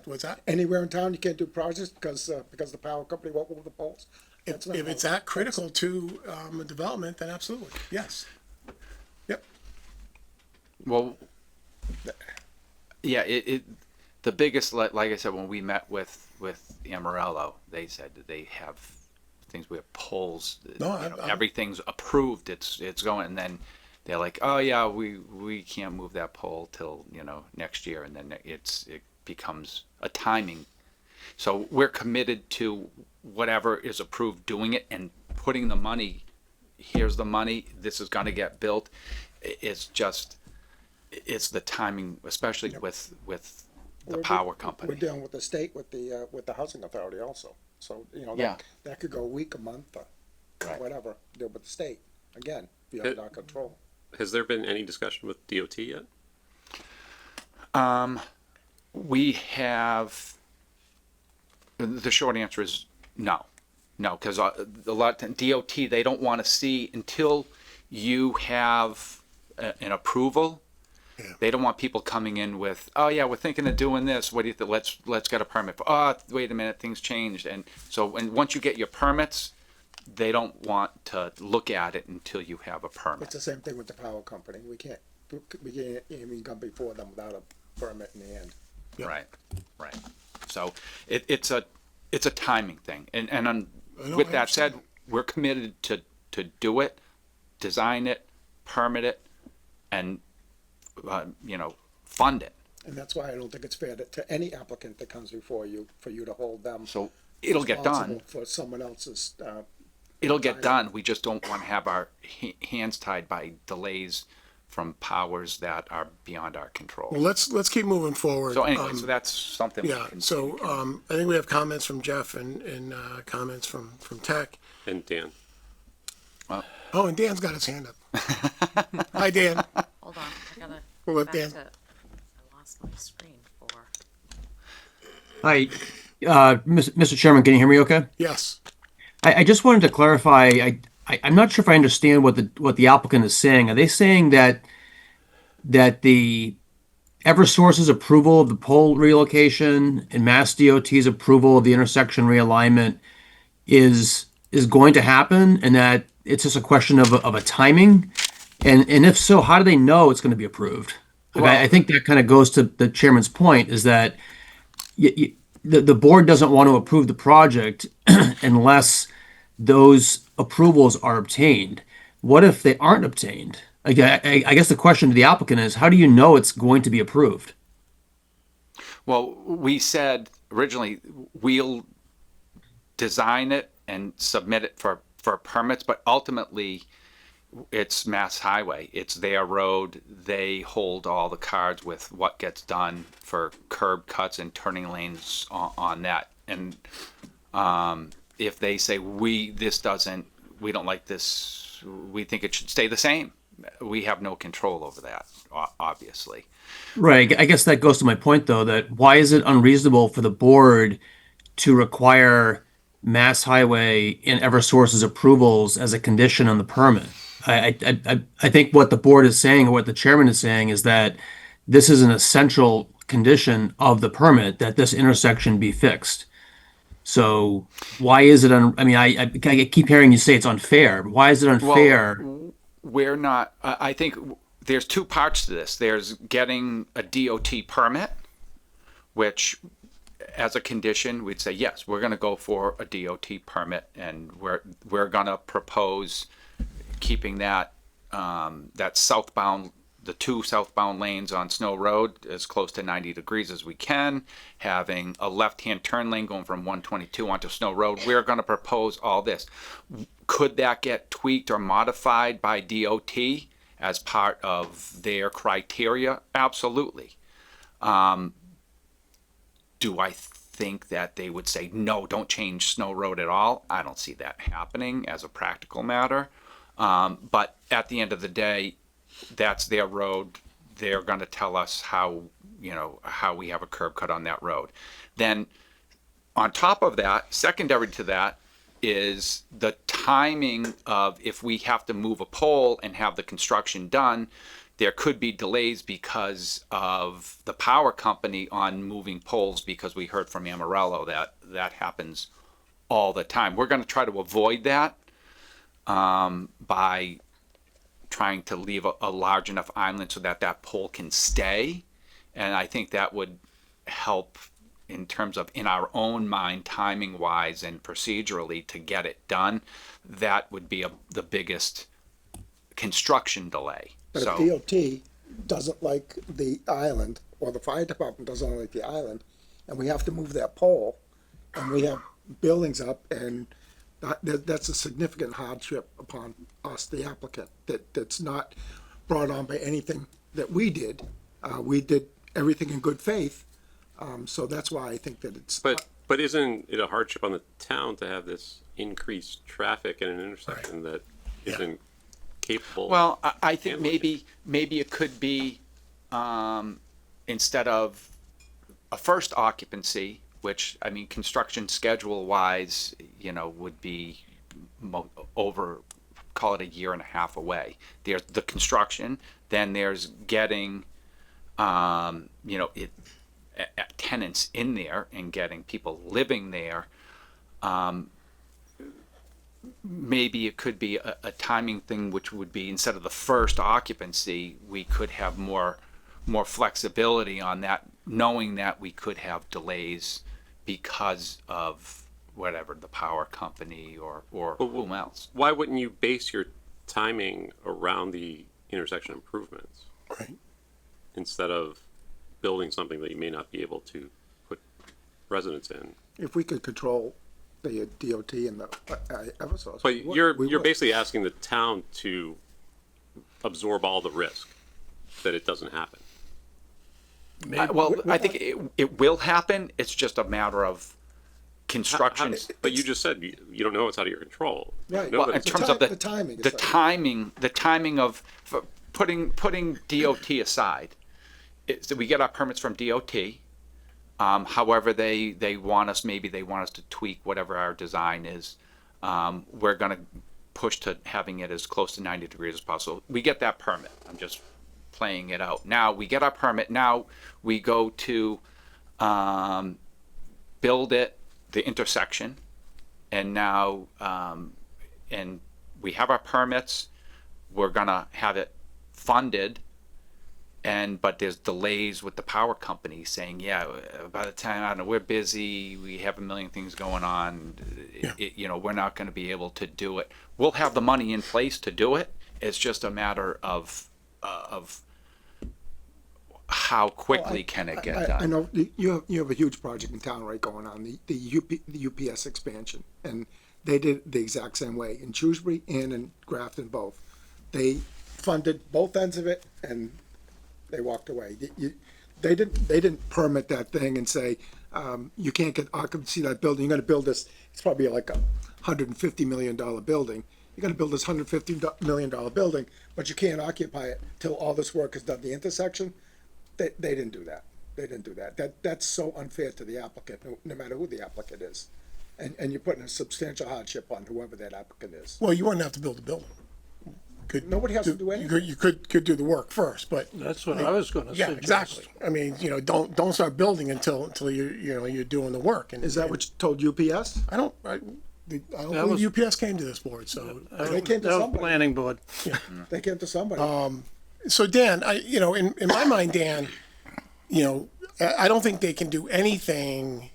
What's that? Anywhere in town you can't do projects because the power company won't move the poles? That's not If how- it's that critical to, a development, then absolutely, yes. Yep. Well, yeah, the biggest, like I said, when we met with Amarello, they said that they have things, we have polls, No, everything's approved, it's going, and then they're like, oh yeah, we can't move that poll till, next year, and then it becomes a timing. So we're committed to whatever is approved, doing it and putting the money, here's the money, this is gonna get built. It's the timing, especially with the power company. We're dealing with the state, with the housing authority also. So, Yeah. that could go a week, a month, or Right. whatever, deal with the state, again, beyond our control. Has there been any discussion with DOT yet? We have, the short answer is no, because a lot of DOT, they don't want to see until you have an approval. Yeah. They don't want people coming in with, oh yeah, we're thinking of doing this. What do you think? Let's get a permit. Oh, wait a minute, things changed. And so, once you get your permits, they don't want to look at it until you have a permit. It's the same thing with the power company. We can't even come before them without a permit in hand. Yep. Right. So it's a timing thing. And I know, with I that said, understand. we're committed to do it, design it, permit it, and fund it. And that's why I don't think it's fair to any applicant that comes before you, for you to hold them So it'll get done. responsible for someone else's, It'll get done. We just don't want to have our hands tied by delays from powers that are beyond our control. Well, let's keep moving forward. So anyway, so that's something. we Yeah, can- so, I think we have comments from Jeff and comments from Tech. And Dan? Oh, and Dan's got his hand up. Hi, Dan. Hold on, I gotta. We'll let back Dan. to- I lost my screen for. Hi, Mr. Chairman, can you hear me okay? Yes. I just wanted to clarify, I'm not sure if I understand what the applicant is saying. Are they saying that the Eversource's approval of the pole relocation and Mass DOT's approval of the intersection realignment is going to happen, and that it's just a question of a timing? And if so, how do they know it's going to be approved? Like, I think that kind of goes to the chairman's point, is that the board doesn't want to approve the project unless those approvals are obtained. What if they aren't obtained? I guess the question to the applicant is, how do you know it's going to be approved? Well, we said originally we'll design it and submit it for permits, but ultimately it's Mass Highway. It's their road. They hold all the cards with what gets done for curb cuts and turning lanes on that. And if they say we don't like this, we think it should stay the same, we have no control over that, obviously. Right. I guess that goes to my point, though, that why is it unreasonable for the board to require Mass Highway and Eversource's approvals as a condition on the permit? I think what the board is saying, or what the chairman is saying, is that this is an essential condition of the permit, that this intersection be fixed. So why is it I keep hearing you say it's unfair. Why is it unfair? Well, we're not, I think there's two parts to this. There's getting a DOT permit, which as a condition, we'd say, yes, we're going to go for a DOT permit, and we're going to propose keeping that, that southbound the two southbound lanes on Snow Road as close to 90 degrees as we can, having a left-hand turn lane going from 122 onto Snow Road. We're going to propose all this. Could that get tweaked or modified by DOT as part of their criteria? Absolutely. Do I think that they would say, no, don't change Snow Road at all? I don't see that happening as a practical matter. But at the end of the day, that's their road. They're going to tell us how we have a curb cut on that road. Then on top of that, secondary to that is the timing of if we have to move a pole and have the construction done, there could be delays because of the power company on moving poles, because we heard from Amarello that happens all the time. We're going to try to avoid that by trying to leave a large enough island so that that pole can stay. And I think that would help in terms of, in our own mind, timing wise and procedurally, to get it done. That would be the biggest construction delay. But So if DOT doesn't like the island, or the fire department doesn't like the island, and we have to move that pole, and we have buildings up, and that's a significant hardship upon us, the applicant, that's not brought on by anything that we did. We did everything in good faith, so that's why I think that it's. But isn't it a hardship on the town to have this increased traffic in an intersection that isn't capable? Well, I think maybe it could be instead of a first occupancy, which, I mean, construction schedule wise, would be over, call it a year and a half away. There's the construction, then there's getting, tenants in there and getting people living there. Maybe it could be a timing thing, which would be, instead of the first occupancy, we could have more flexibility on that, knowing that we could have delays because of whatever, the power company or whom else. Why wouldn't you base your timing around the intersection improvements? Right. Instead of building something that you may not be able to put residents in. If we could control the DOT and the Eversource. But you're basically asking the town to absorb all the risk that it doesn't happen. I think it will happen. It's just a matter of construction. But you just said you don't know it's out of your control. Right. You know Well, in terms of the timing of putting DOT aside, so we get our permits from DOT. However, they want us to tweak whatever our design is. We're going to push to having it as close to 90 degrees as possible. We get that permit. I'm just playing it out. Now we get our permit. Now we go to build it, the intersection, and now and we have our permits. We're gonna have it funded, but there's delays with the power company saying, by the time, I don't know, we're busy, we have a million things going on, we're not going to be able to do it. We'll have the money in place to do it. It's just a matter of how quickly can it get done. I know you have a huge project in town, right, going on, the UPS expansion, and they did it the exact same way in Shrewsbury and in Grafton both. They funded both ends of it, and they walked away. They didn't permit that thing and say, you can't get occupancy of that building. You're going to build this. It's probably like a $150 million building. You're going to build this $150 million building, but you can't occupy it till all this work is done. The intersection, they didn't do that. They didn't do that. That's so unfair to the applicant, no matter who the applicant is, and you're putting a substantial hardship on whoever that applicant is. Well, you wouldn't have to build a building. Nobody has to do anything. You could do the work first, but That's what I was gonna yeah, suggest. exactly. I mean, don't start building until you're doing the work. And Is that what you told UPS? I don't believe UPS came to this board, so They came to That was somebody. planning board. They came to somebody. So Dan, in my mind, Dan, I don't think they can do anything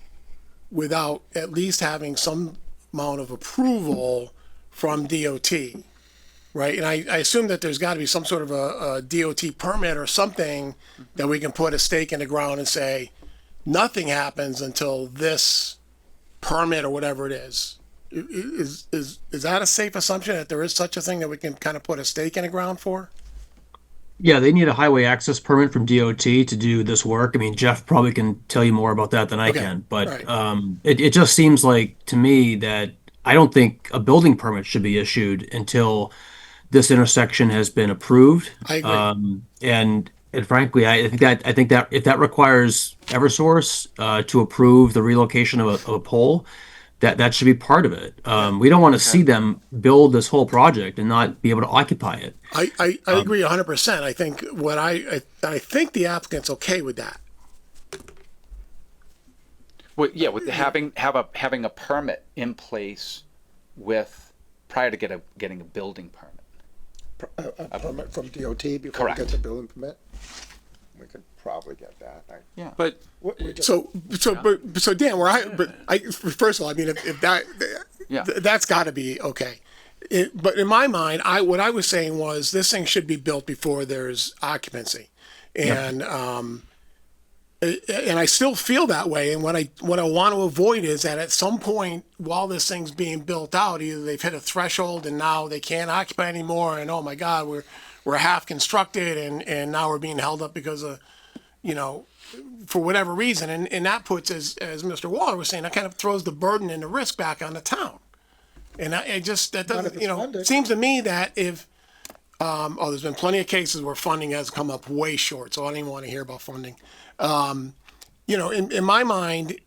without at least having some amount of approval from DOT. right? And I assume that there's gotta be some sort of a DOT permit or something that we can put a stake in the ground and say, nothing happens until this permit or whatever it is. Is that a safe assumption that there is such a thing that we can kind of put a stake in the ground for? Yeah, they need a highway access permit from DOT to do this work. I mean, Jeff probably can tell you more about that than I Okay, can, but right. it just seems like to me that I don't think a building permit should be issued until this intersection has been approved. I agree. And frankly, I think that if that requires EverSource to approve the relocation of a pole, that should be part of it. We don't want to see them build this whole project and not be able to occupy it. I agree 100%. I think I think the applicant's okay with that. Well, yeah, with having a permit in place with prior to getting a building permit. A permit from DOT before we Correct. get the building permit? We could probably get that. Yeah. But So Dan, first of all, I mean, if that, Yeah. that's got to be okay. But in my mind, what I was saying was this thing should be built before there's occupancy, and I still feel that way. And what I want to avoid is that at some point while this thing's being built out, either they've hit a threshold and now they can't occupy anymore, and oh my God, we're half constructed and now we're being held up because of, for whatever reason, and that puts, as Mr. Waller was saying, that kind of throws the burden and the risk back on the town. And that doesn't, it seems to me that if, there's been plenty of cases where funding has come up way short, so I don't even want to hear about funding. In my mind,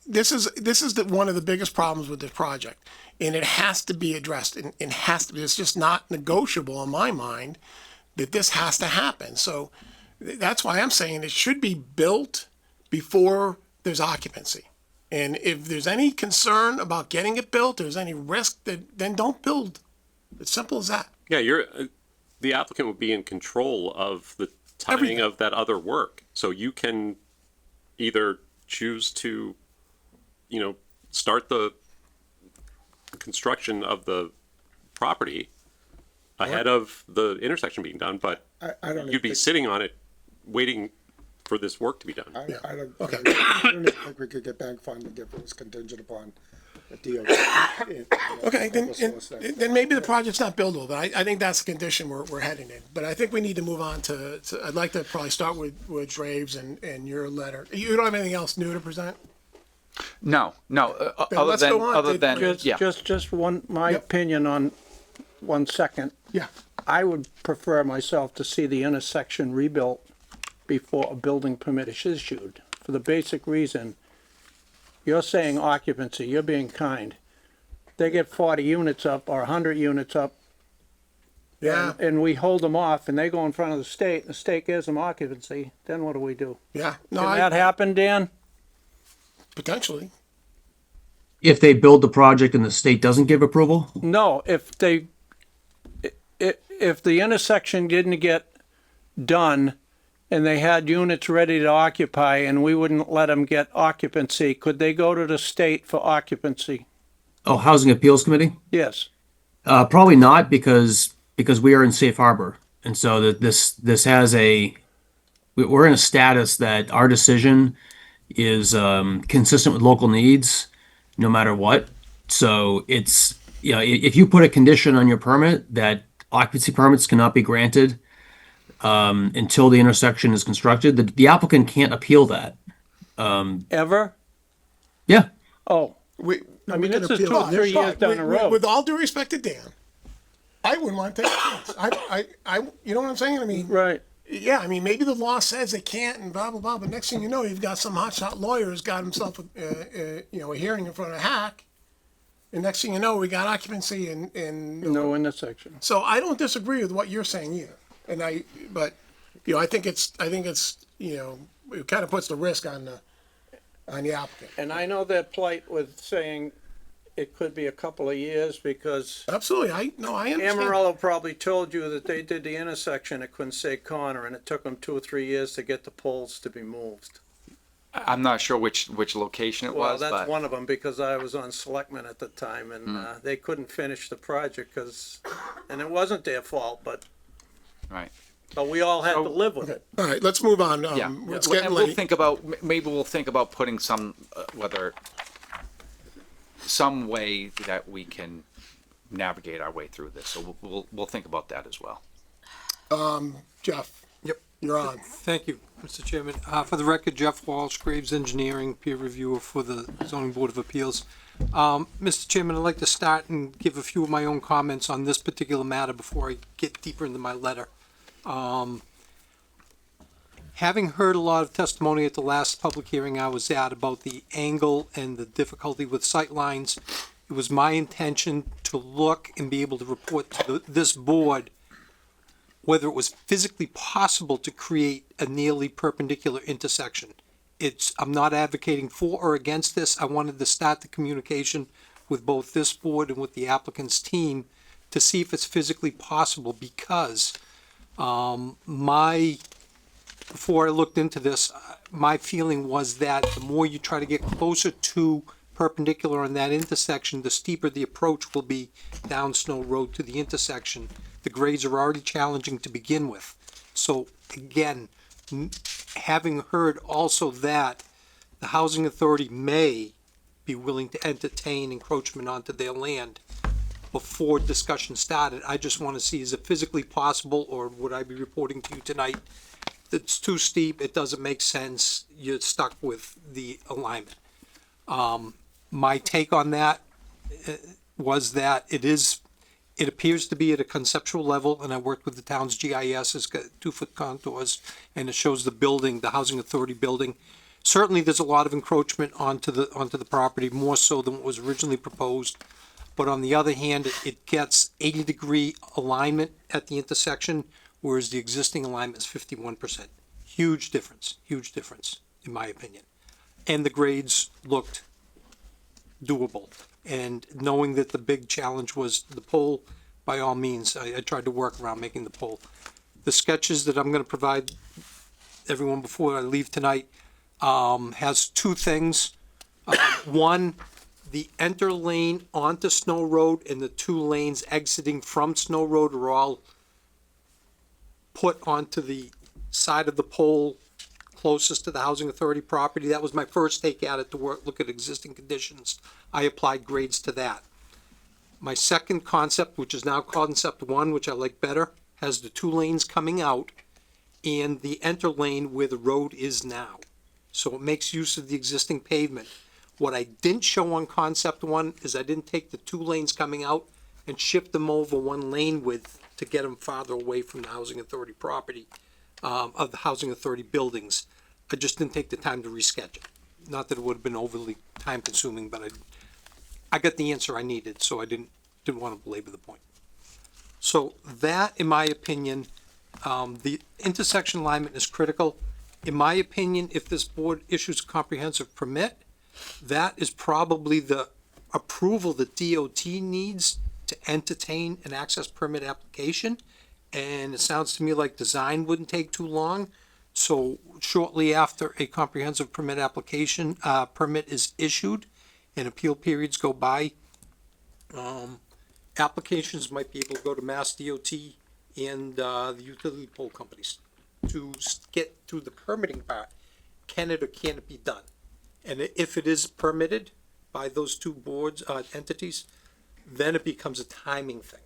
this is one of the biggest problems with this project, and it has to be addressed. And it has to be. It's just not negotiable in my mind that this has to happen. So that's why I'm saying it should be built before there's occupancy. And if there's any concern about getting it built, there's any risk, then don't build. It's simple as that. yeah, the applicant would be in control of the timing Everything. of that other work. So you can either choose to, start the construction of the property ahead of the intersection being done, but I don't you'd be sitting on it waiting for this work to be done. I don't think we could get bank funding if it was contingent upon the DOT. Okay, then maybe the project's not buildable, but I think that's the condition we're heading in. But I think we need to move on to I'd like to probably start with Draves and your letter. You don't have anything else new to present? No. Then let's go on. Just my opinion on 1 second. Yeah. I would prefer myself to see the intersection rebuilt before a building permit is issued, for the basic reason, you're saying occupancy, you're being kind. They get 40 units up or 100 units up, Yeah. and we hold them off, and they go in front of the state gives them occupancy, then what do we do? Yeah. Can that happen, Dan? Potentially. If they build the project and the state doesn't give approval, No, if the intersection didn't get done and they had units ready to occupy and we wouldn't let them get occupancy, could they go to the state for occupancy? Housing Appeals Committee? Yes. Probably not because we are in safe harbor, and so that this has we're in a status that our decision is consistent with local needs, no matter what. So it's if you put a condition on your permit that occupancy permits cannot be granted until the intersection is constructed, the applicant can't appeal that. Ever? Yeah. Oh. I mean, this is 2 or 3 years down the road. With all due respect to Dan, I wouldn't want to take a chance. I you know what I'm saying? I mean, right. Yeah, I mean, maybe the law says they can't and blah, blah, blah, but next thing you know, you've got some hotshot lawyer who's got himself a hearing in front of a hack, and next thing you know, we got occupancy and no intersection. So I don't disagree with what you're saying either, but I think it's it kind of puts the risk on the applicant. And I know their plight with saying it could be a couple of years because absolutely, I understand. Amarillo probably told you that they did the intersection at Quincy Corner and it took them 2 or 3 years to get the poles to be moved. I'm not sure which location it Well, was, that's but one of them, because I was on selectmen at the time, and, they couldn't finish the project, and it wasn't their fault, but right. we all had to So- live with it. All right, let's move on. Yeah, It's and getting we'll late. think about, maybe we'll think about putting some, whether, some way that we can navigate our way through this, so we'll think about that as well. Jeff. Yep. You're on. Thank you, Mr. Chairman. For the record, Jeff Walsh, Graves Engineering, peer reviewer for the Zoning Board of Appeals. Mr. Chairman, I'd like to start and give a few of my own comments on this particular matter before I get deeper into my letter. Having heard a lot of testimony at the last public hearing I was at about the angle and the difficulty with sight lines, it was my intention to look and be able to report to this board whether it was physically possible to create a nearly perpendicular intersection. I'm not advocating for or against this. I wanted to start the communication with both this board and with the applicant's team to see if it's physically possible, because before I looked into this, my feeling was that the more you try to get closer to perpendicular on that intersection, the steeper the approach will be down Snow Road to the intersection. The grades are already challenging to begin with. So again, having heard also that the housing authority may be willing to entertain encroachment onto their land before discussion started, I just want to see, is it physically possible, or would I be reporting to you tonight it's too steep, it doesn't make sense, you're stuck with the alignment? My take on that was that it appears to be at a conceptual level, and I worked with the town's GIS, it's got 2-foot contours, and it shows the building, the housing authority building. Certainly, there's a lot of encroachment onto the property, more so than what was originally proposed. But on the other hand, it gets 80-degree alignment at the intersection, whereas the existing alignment is 51%. Huge difference, in my opinion. And the grades looked doable. And knowing that the big challenge was the pole, by all means, I tried to work around making the pole. The sketches that I'm going to provide everyone before I leave tonight has two things. One, the enter lane onto Snow Road and the two lanes exiting from Snow Road are all put onto the side of the pole closest to the housing authority property. That was my first take at it, to look at existing conditions. I applied grades to that. My second concept, which is now concept one, which I like better, has the two lanes coming out and the enter lane where the road is now. So it makes use of the existing pavement. What I didn't show on concept one is I didn't take the two lanes coming out and shift them over one lane width to get them farther away from the housing authority property, of the housing authority buildings. I just didn't take the time to reschedule it. Not that it would have been overly time consuming, but I got the answer I needed, so I didn't want to belabor the point. So that, in my opinion, the intersection alignment is critical. In my opinion, if this board issues a comprehensive permit, that is probably the approval that DOT needs to entertain an access permit application. And it sounds to me like design wouldn't take too long. So shortly after a comprehensive permit application, permit is issued and appeal periods go by, applications might be able to go to Mass DOT and the utility pole companies to get through the permitting part. Can it or can't it be done? And if it is permitted by those two boards, entities, then it becomes a timing thing,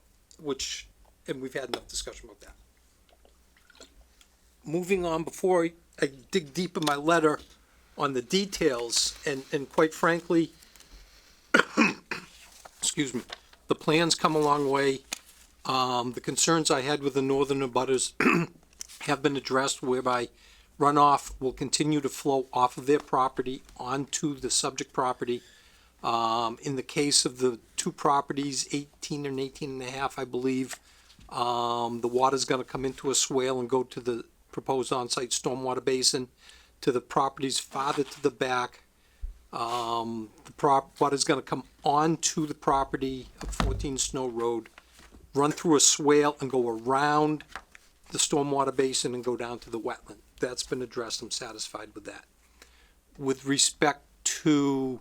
and we've had enough discussion about that. Moving on, before I dig deep in my letter on the details, and quite frankly, excuse me, the plans come a long way. The concerns I had with the northern abutters have been addressed, whereby runoff will continue to flow off of their property onto the subject property. In the case of the two properties, 18 and 18 and a half, I believe, the water's gonna come into a swale and go to the proposed on-site stormwater basin. To the properties farther to the back, the water's gonna come onto the property of 14 Snow Road, run through a swale and go around the stormwater basin and go down to the wetland. That's been addressed, I'm satisfied with that. with respect to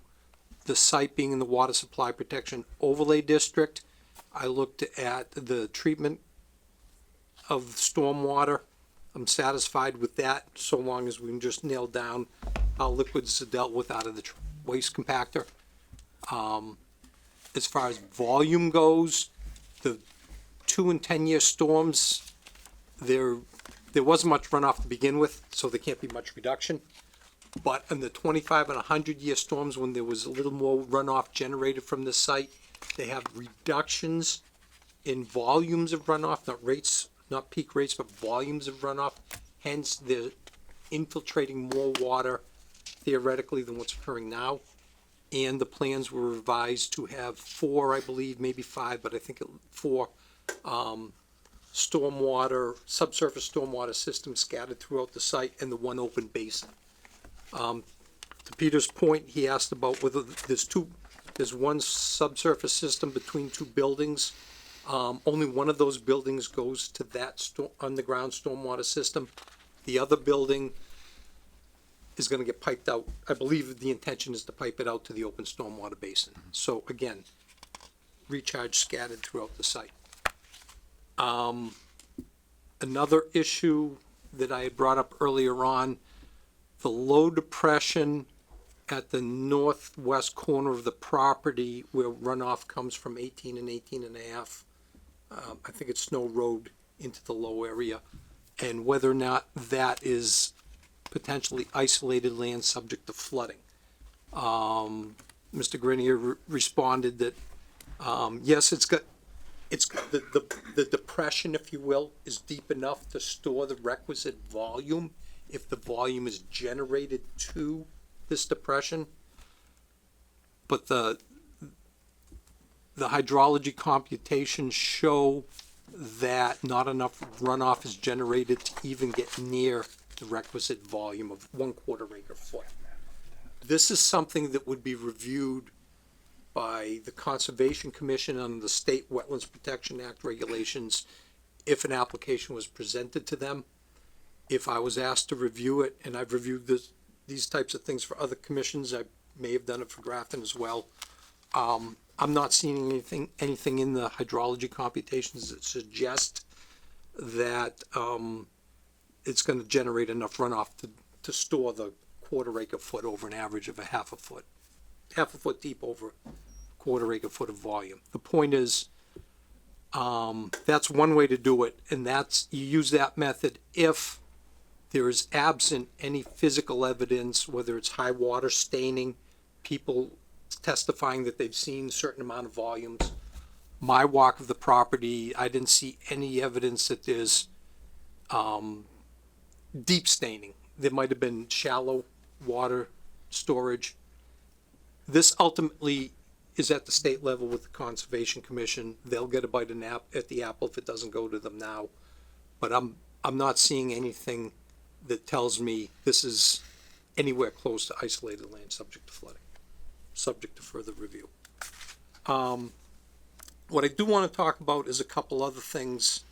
the site being in the Water Supply Protection Overlay District, I looked at the treatment of stormwater. I'm satisfied with that, so long as we can just nail down how liquids are dealt with out of the waste compactor. As far as volume goes, the 2 and 10-year storms, there wasn't much runoff to begin with, so there can't be much reduction. But in the 25 and 100-year storms, when there was a little more runoff generated from the site, they have reductions in volumes of runoff, not rates, not peak rates, but volumes of runoff. Hence, they're infiltrating more water theoretically than what's occurring now. And the plans were revised to have 4, I believe, maybe 5, but I think 4 stormwater, subsurface stormwater systems scattered throughout the site and the 1 open basin. To Peter's point, he asked about whether there's 1 subsurface system between 2 buildings. Only one of those buildings goes to that underground stormwater system. The other building is gonna get piped out. I believe the intention is to pipe it out to the open stormwater basin. So again, recharge scattered throughout the site. Another issue that I had brought up earlier on, the low depression at the northwest corner of the property where runoff comes from 18 and 18 and a half. I think it's Snow Road into the low area, and whether or not that is potentially isolated land subject to flooding. Mr. Grenier responded that, yes, it's got the depression, if you will, is deep enough to store the requisite volume if the volume is generated to this depression. But the hydrology computations show that not enough runoff is generated to even get near the requisite volume of 1/4 acre foot. This is something that would be reviewed by the Conservation Commission under the State Wetlands Protection Act regulations if an application was presented to them. If I was asked to review it, and I've reviewed these types of things for other commissions, I may have done it for Grafton as well. I'm not seeing anything in the hydrology computations that suggest that it's going to generate enough runoff to store the 1/4 acre foot over an average of a half a foot deep over 1/4 acre foot of volume. The point is, that's one way to do it, and you use that method if there is absent any physical evidence, whether it's high water staining, people testifying that they've seen a certain amount of volumes. My walk of the property, I didn't see any evidence that there's deep staining. There might have been shallow water storage. This ultimately is at the state level with the Conservation Commission. They'll get a bite at the apple if it doesn't go to them now. But I'm not seeing anything that tells me this is anywhere close to isolated land subject to flooding, subject to further review. What I do want to talk about is a couple other things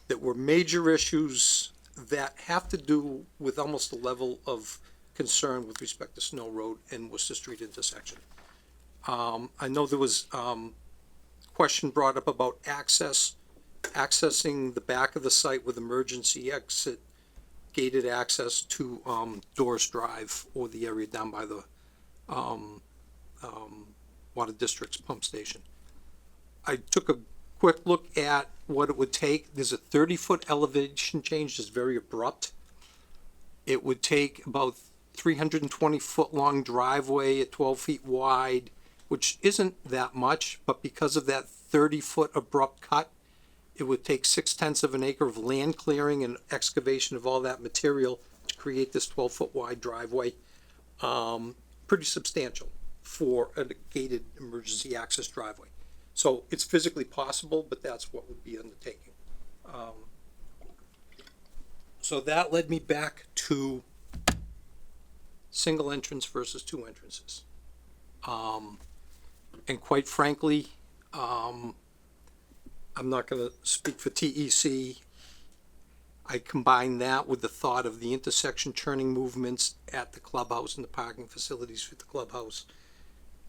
that were major issues that have to do with almost the level of concern with respect to Snow Road and Worcester Street intersection. I know there was question brought up about accessing the back of the site with emergency exit, gated access to Doris Drive or the area down by the Water District's pump station. I took a quick look at what it would take. There's a 30-foot elevation change that's very abrupt. It would take about 320-foot long driveway at 12 feet wide, which isn't that much, but because of that 30-foot abrupt cut, it would take 6/10 of an acre of land clearing and excavation of all that material to create this 12-foot wide driveway. Pretty substantial for a gated emergency access driveway. So it's physically possible, but that's what would be undertaking. So that led me back to single entrance versus 2 entrances. And quite frankly, I'm not going to speak for TEC. I combine that with the thought of the intersection turning movements at the clubhouse and the parking facilities for the clubhouse.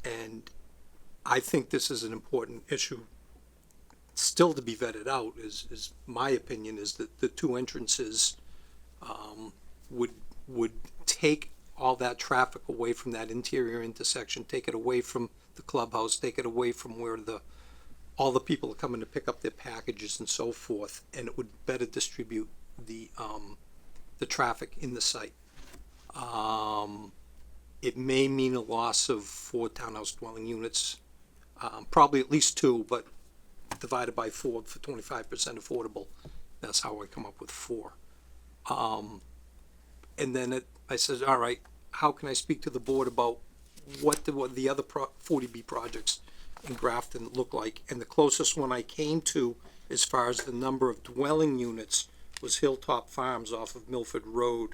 And I think this is an important issue still to be vetted out, is my opinion, is that the two entrances would take all that traffic away from that interior intersection, take it away from the clubhouse, take it away from where all the people are coming to pick up their packages and so forth, and it would better distribute the traffic in the site. It may mean a loss of 4 townhouse dwelling units, probably at least 2, but divided by 4 for 25% affordable. That's how I come up with 4. And then I said, all right, how can I speak to the board about what the other 40B projects in Grafton look like? And the closest one I came to, as far as the number of dwelling units, was Hilltop Farms off of Milford Road.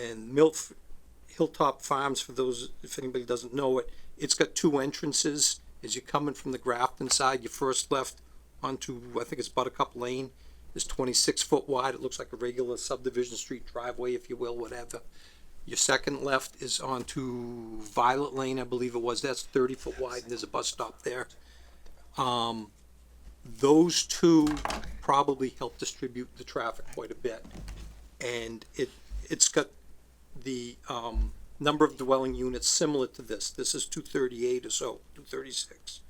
And Hilltop Farms, for those, if anybody doesn't know it, it's got 2 entrances. As you're coming from the Grafton side, you first left onto, I think it's Buttercup Lane, is 26 foot wide. It looks like a regular subdivision street driveway, if you will, whatever. Your second left is onto Violet Lane, I believe it was. That's 30 foot wide, and there's a bus stop there. Those 2 probably help distribute the traffic quite a bit. And it's got the number of dwelling units similar to this. This is 238 or so, 236.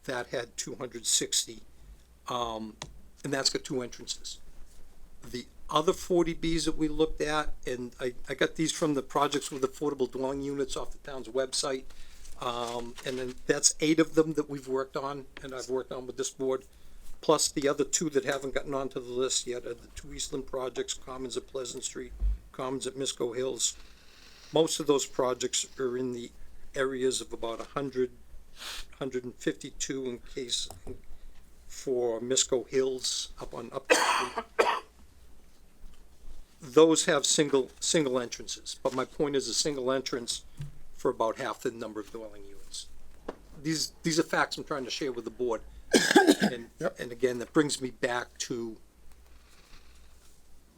That had 260. And that's got 2 entrances. The other 40Bs that we looked at, and I got these from the projects with affordable dwelling units off the town's website. And then that's 8 of them that we've worked on, and I've worked on with this board, plus the other 2 that haven't gotten onto the list yet are the 2 Eastland projects, Commons at Pleasant Street, Commons at Misco Hills. Most of those projects are in the areas of about 100, 152 in case for Misco Hills up on Upper Street. Those have single entrances, but my point is a single entrance for about half the number of dwelling units. These are facts I'm trying to share with the board. And again, that brings me back to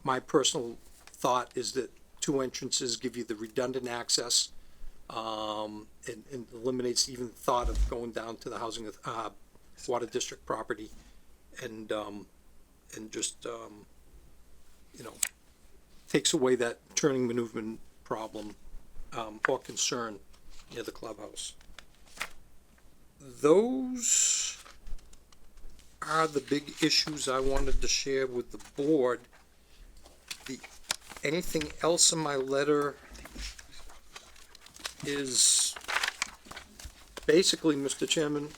my personal thought is that 2 entrances give you the redundant access, and eliminates even thought of going down to the housing water district property, and just takes away that turning maneuvering problem or concern near the clubhouse. Those are the big issues I wanted to share with the board. Anything else in my letter is basically, Mr. Chairman,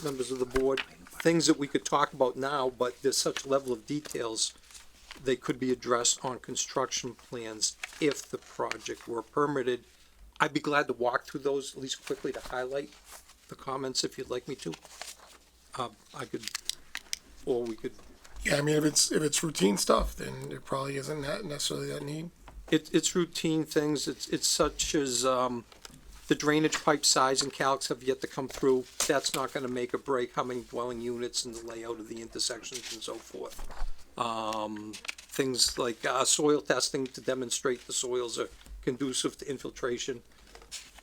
members of the board, things that we could talk about now, but there's such level of details, they could be addressed on construction plans if the project were permitted. I'd be glad to walk through those at least quickly to highlight the comments if you'd like me to. I could, or we could. Yeah, I mean, if it's routine stuff, then it probably isn't necessarily that need. It's routine things. It's such as the drainage pipe size and calcs have yet to come through. That's not going to make or break how many dwelling units and the layout of the intersections and so forth. Things like soil testing to demonstrate the soils are conducive to infiltration.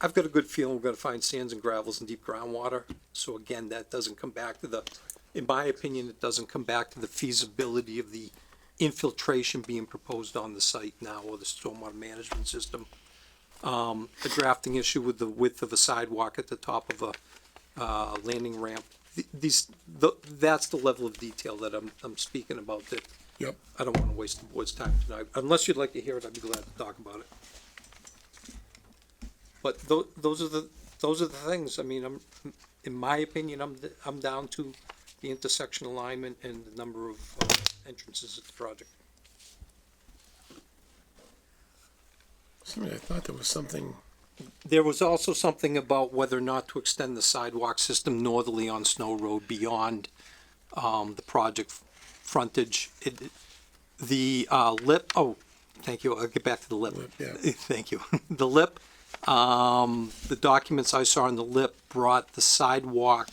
I've got a good feeling we're going to find sands and gravels and deep groundwater. So again, that doesn't come back to in my opinion, it doesn't come back to the feasibility of the infiltration being proposed on the site now or the stormwater management system. The drafting issue with the width of a sidewalk at the top of a landing ramp. That's the level of detail that I'm speaking about. That I don't want to waste the board's time tonight. Unless you'd like to hear it, I'd be glad to talk about it. But those are the things. I mean, in my opinion, I'm down to the intersection alignment and the number of entrances at the project. I thought there was something. There was also something about whether or not to extend the sidewalk system northerly on Snow Road beyond the project frontage. The lip. Oh, thank you. I'll get back to the lip. Thank you. The lip. The documents I saw in the lip brought the sidewalk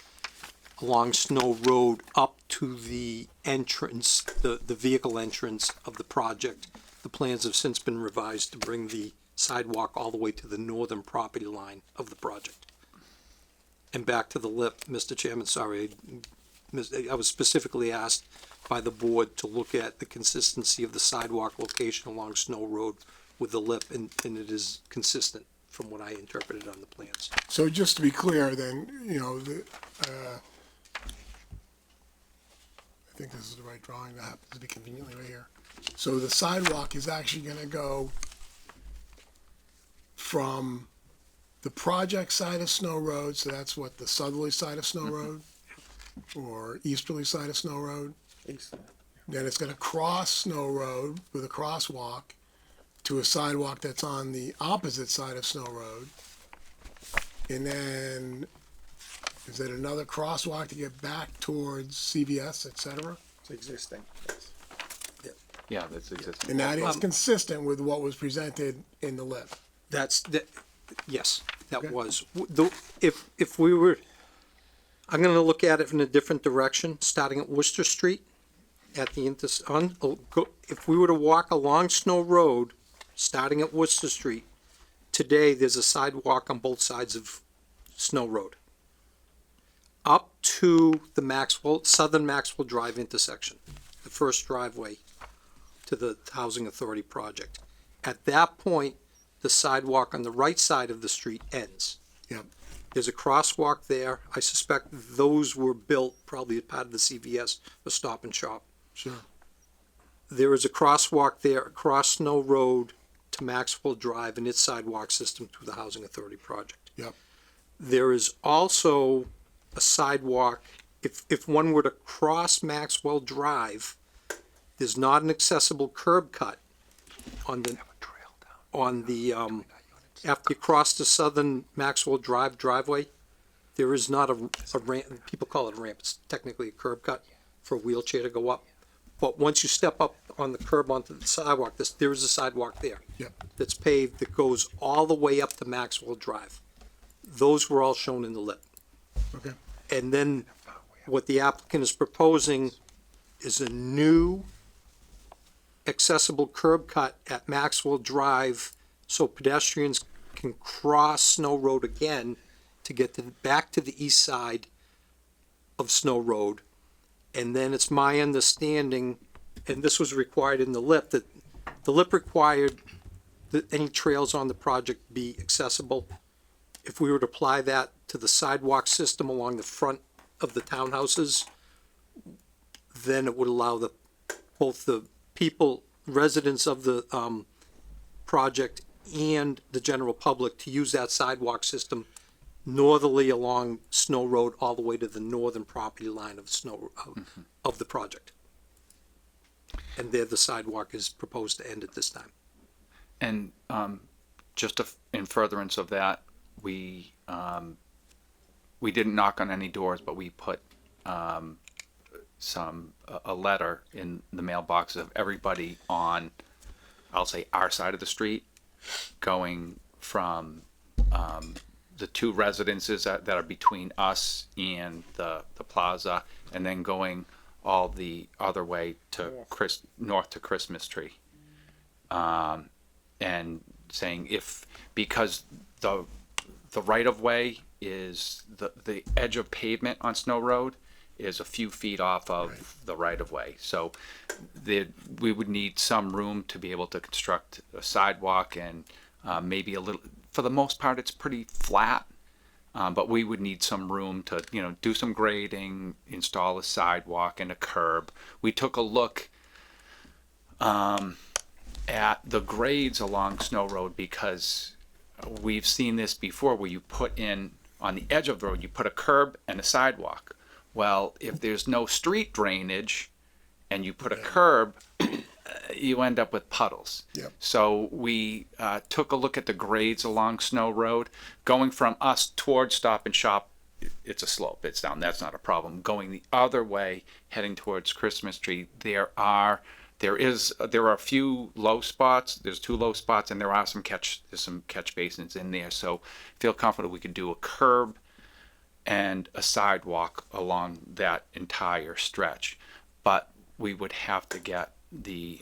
along Snow Road up to the entrance, the vehicle entrance of the project. The plans have since been revised to bring the sidewalk all the way to the northern property line of the project. And back to the lip, Mr. Chairman, sorry, I was specifically asked by the board to look at the consistency of the sidewalk location along Snow Road with the lip, and it is consistent from what I interpreted on the plans. So just to be clear, then, you know, I think this is the right drawing that happens to be conveniently right here. So the sidewalk is actually gonna go from the project side of Snow Road, so that's what, the southerly side of Snow Road? Or easterly side of Snow Road? Then it's gonna cross Snow Road with a crosswalk to a sidewalk that's on the opposite side of Snow Road. And then, is it another crosswalk to get back towards CVS, et cetera? It's existing. Yeah, that's existing. And that is consistent with what was presented in the lip. Yes, that Okay. was. If we were, I'm gonna look at it from a different direction, starting at Worcester Street, at the if we were to walk along Snow Road, starting at Worcester Street, today there's a sidewalk on both sides of Snow Road. Up to the Southern Maxwell Drive intersection, the first driveway to the Housing Authority project. At that point, the sidewalk on the right side of the street ends. Yep. There's a crosswalk there. I suspect those were built probably as part of the CVS, the Stop and Shop. Sure. There is a crosswalk there across Snow Road to Maxwell Drive and its sidewalk system through the Housing Authority project. Yep. There is also a sidewalk, if one were to cross Maxwell Drive, there's not an accessible curb cut on the, after you cross the Southern Maxwell Drive driveway, there is not a ramp, people call it a ramp, it's technically a curb cut for a wheelchair to go up. But once you step up on the curb onto the sidewalk, there is a sidewalk there. Yep. That's paved, that goes all the way up to Maxwell Drive. Those were all shown in the lip. Okay. And then what the applicant is proposing is a new accessible curb cut at Maxwell Drive so pedestrians can cross Snow Road again to get back to the east side of Snow Road. And then it's my understanding, and this was required in the lip, that the lip required that any trails on the project be accessible. If we were to apply that to the sidewalk system along the front of the townhouses, then it would allow both the people, residents of the project and the general public to use that sidewalk system northerly along Snow Road all the way to the northern property line of of the project. And there the sidewalk is proposed to end at this time. And just in furtherance of that, we didn't knock on any doors, but we put a letter in the mailboxes of everybody on, I'll say, our side of the street, going from the two residences that are between us and the plaza, and then going all the other way to north to Christmas Tree, and saying because the right of way is the edge of pavement on Snow Road is a few feet off of the right of way, so we would need some room to be able to construct a sidewalk and maybe a little. For the most part, it's pretty flat, but we would need some room to, do some grading, install a sidewalk and a curb. We took a look at the grades along Snow Road because we've seen this before where you put in, on the edge of the road, you put a curb and a sidewalk. Well, if there's no street drainage and you put a curb, you end up with puddles. Yep. So we took a look at the grades along Snow Road. Going from us towards Stop and Shop, it's a slope, it's down, that's not a problem. Going the other way, heading towards Christmas Tree, there are a few low spots. There's 2 low spots, and there's some catch basins in there. So feel confident we could do a curb and a sidewalk along that entire stretch. But we would have to get the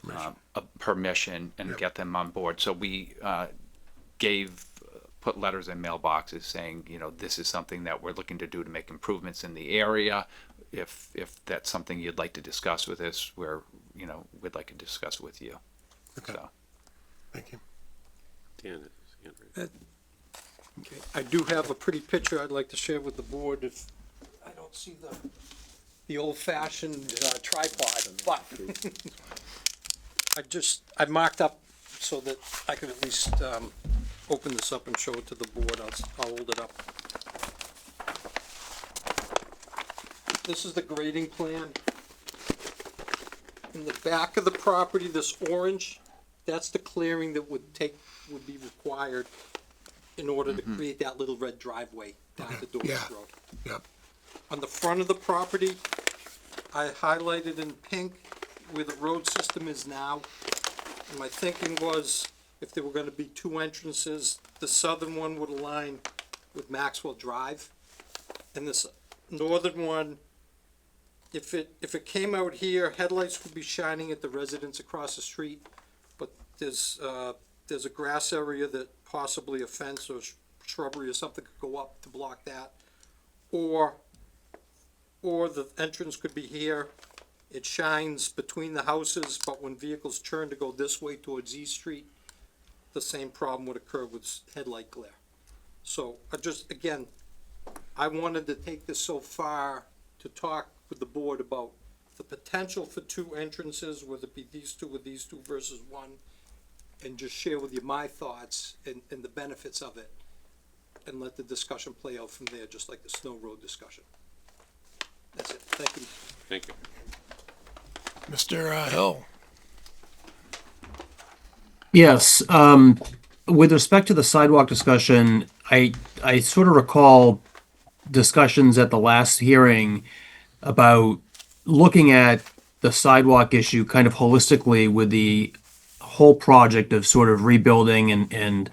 permission and get them on board. So we put letters in mailboxes saying, you know, this is something that we're looking to do to make improvements in the area. If that's something you'd like to discuss with us, we'd like to discuss with you. Okay. So. Thank you. Dan, Okay, I do have a pretty picture I'd like to share with the board if I don't see the old-fashioned tripod, but I marked up so that I could at least open this up and show it to the board. I'll hold it up. This is the grading plan. In the back of the property, this orange, that's the clearing that would be required in order to create that little red driveway down to Doris Yeah. Road. Yep. On the front of the property, I highlighted in pink where the road system is now. And my thinking was, if there were gonna be two entrances, the southern one would align with Maxwell Drive. And this northern one, if it came out here, headlights would be shining at the residents across the street. But there's a grass area that possibly a fence or shrubbery or something could go up to block that. Or the entrance could be here. It shines between the houses, but when vehicles turn to go this way towards East Street, the same problem would occur with headlight glare. So I wanted to take this so far to talk with the board about the potential for two entrances, whether it be these two or these two versus one, and just share with you my thoughts and the benefits of it, and let the discussion play out from there, just like the Snow Road discussion. That's it. Thank you. thank you. Mr. Hill. Yes, with respect to the sidewalk discussion, I sort of recall discussions at the last hearing about looking at the sidewalk issue kind of holistically with the whole project of sort of rebuilding and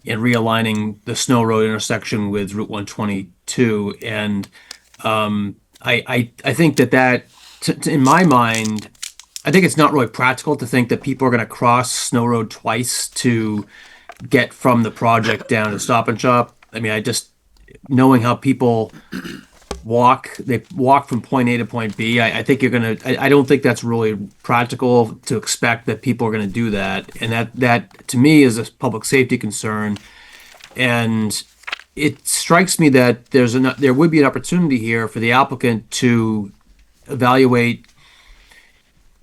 realigning the Snow Road intersection with Route 122. And I think that in my mind, I think it's not really practical to think that people are going to cross Snow Road twice to get from the project down to Stop and Shop. I mean, knowing how people they walk from point A to point B. I think I don't think that's really practical to expect that people are going to do that. And that to me is a public safety concern. And it strikes me that there would be an opportunity here for the applicant to evaluate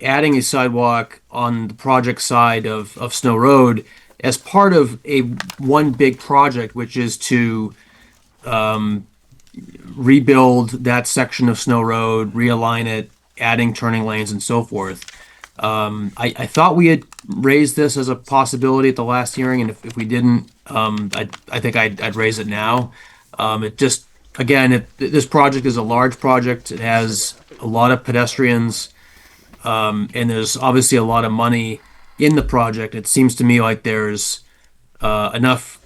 adding a sidewalk on the project side of Snow Road as part of one big project, which is to rebuild that section of Snow Road, realign it, adding turning lanes and so forth. I thought we had raised this as a possibility at the last hearing, and if we didn't, I think I'd raise it now. This project is a large project. It has a lot of pedestrians, and there's obviously a lot of money in the project. It seems to me like there's enough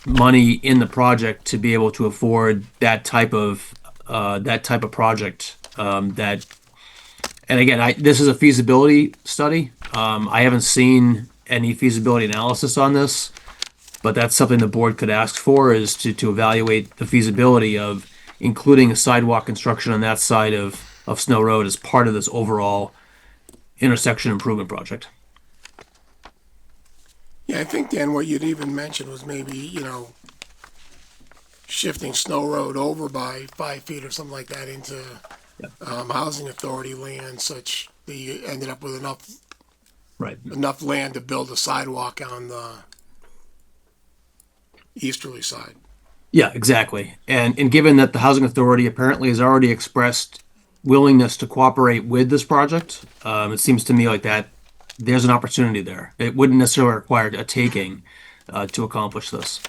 money in the project to be able to afford that type of project. And again, this is a feasibility study. I haven't seen any feasibility analysis on this, but that's something the board could ask for, is to evaluate the feasibility of including a sidewalk construction on that side of Snow Road as part of this overall intersection improvement project. Yeah, I think, Dan, what you'd even mentioned was maybe, shifting Snow Road over by 5 feet or something like that into housing authority land, such that you ended up with enough land to build a sidewalk on the easterly side. Yeah, exactly. And given that the housing authority apparently has already expressed willingness to cooperate with this project, it seems to me like that there's an opportunity there. It wouldn't necessarily require a taking to accomplish this.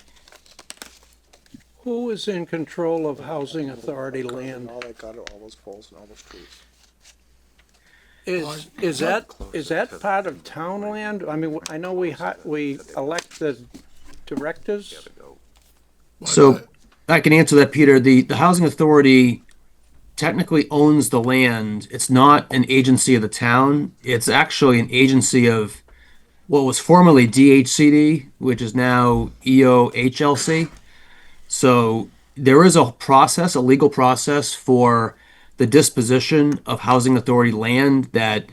Who is in control of housing authority land? All that gutter, all those poles and all those trees. Is that part of town land? I mean, I know we elect the directors. So I can answer that, Peter. The housing authority technically owns the land. It's not an agency of the town. It's actually an agency of what was formerly DHCD, which is now EOHLC. So there is a process, a legal process for the disposition of housing authority land that,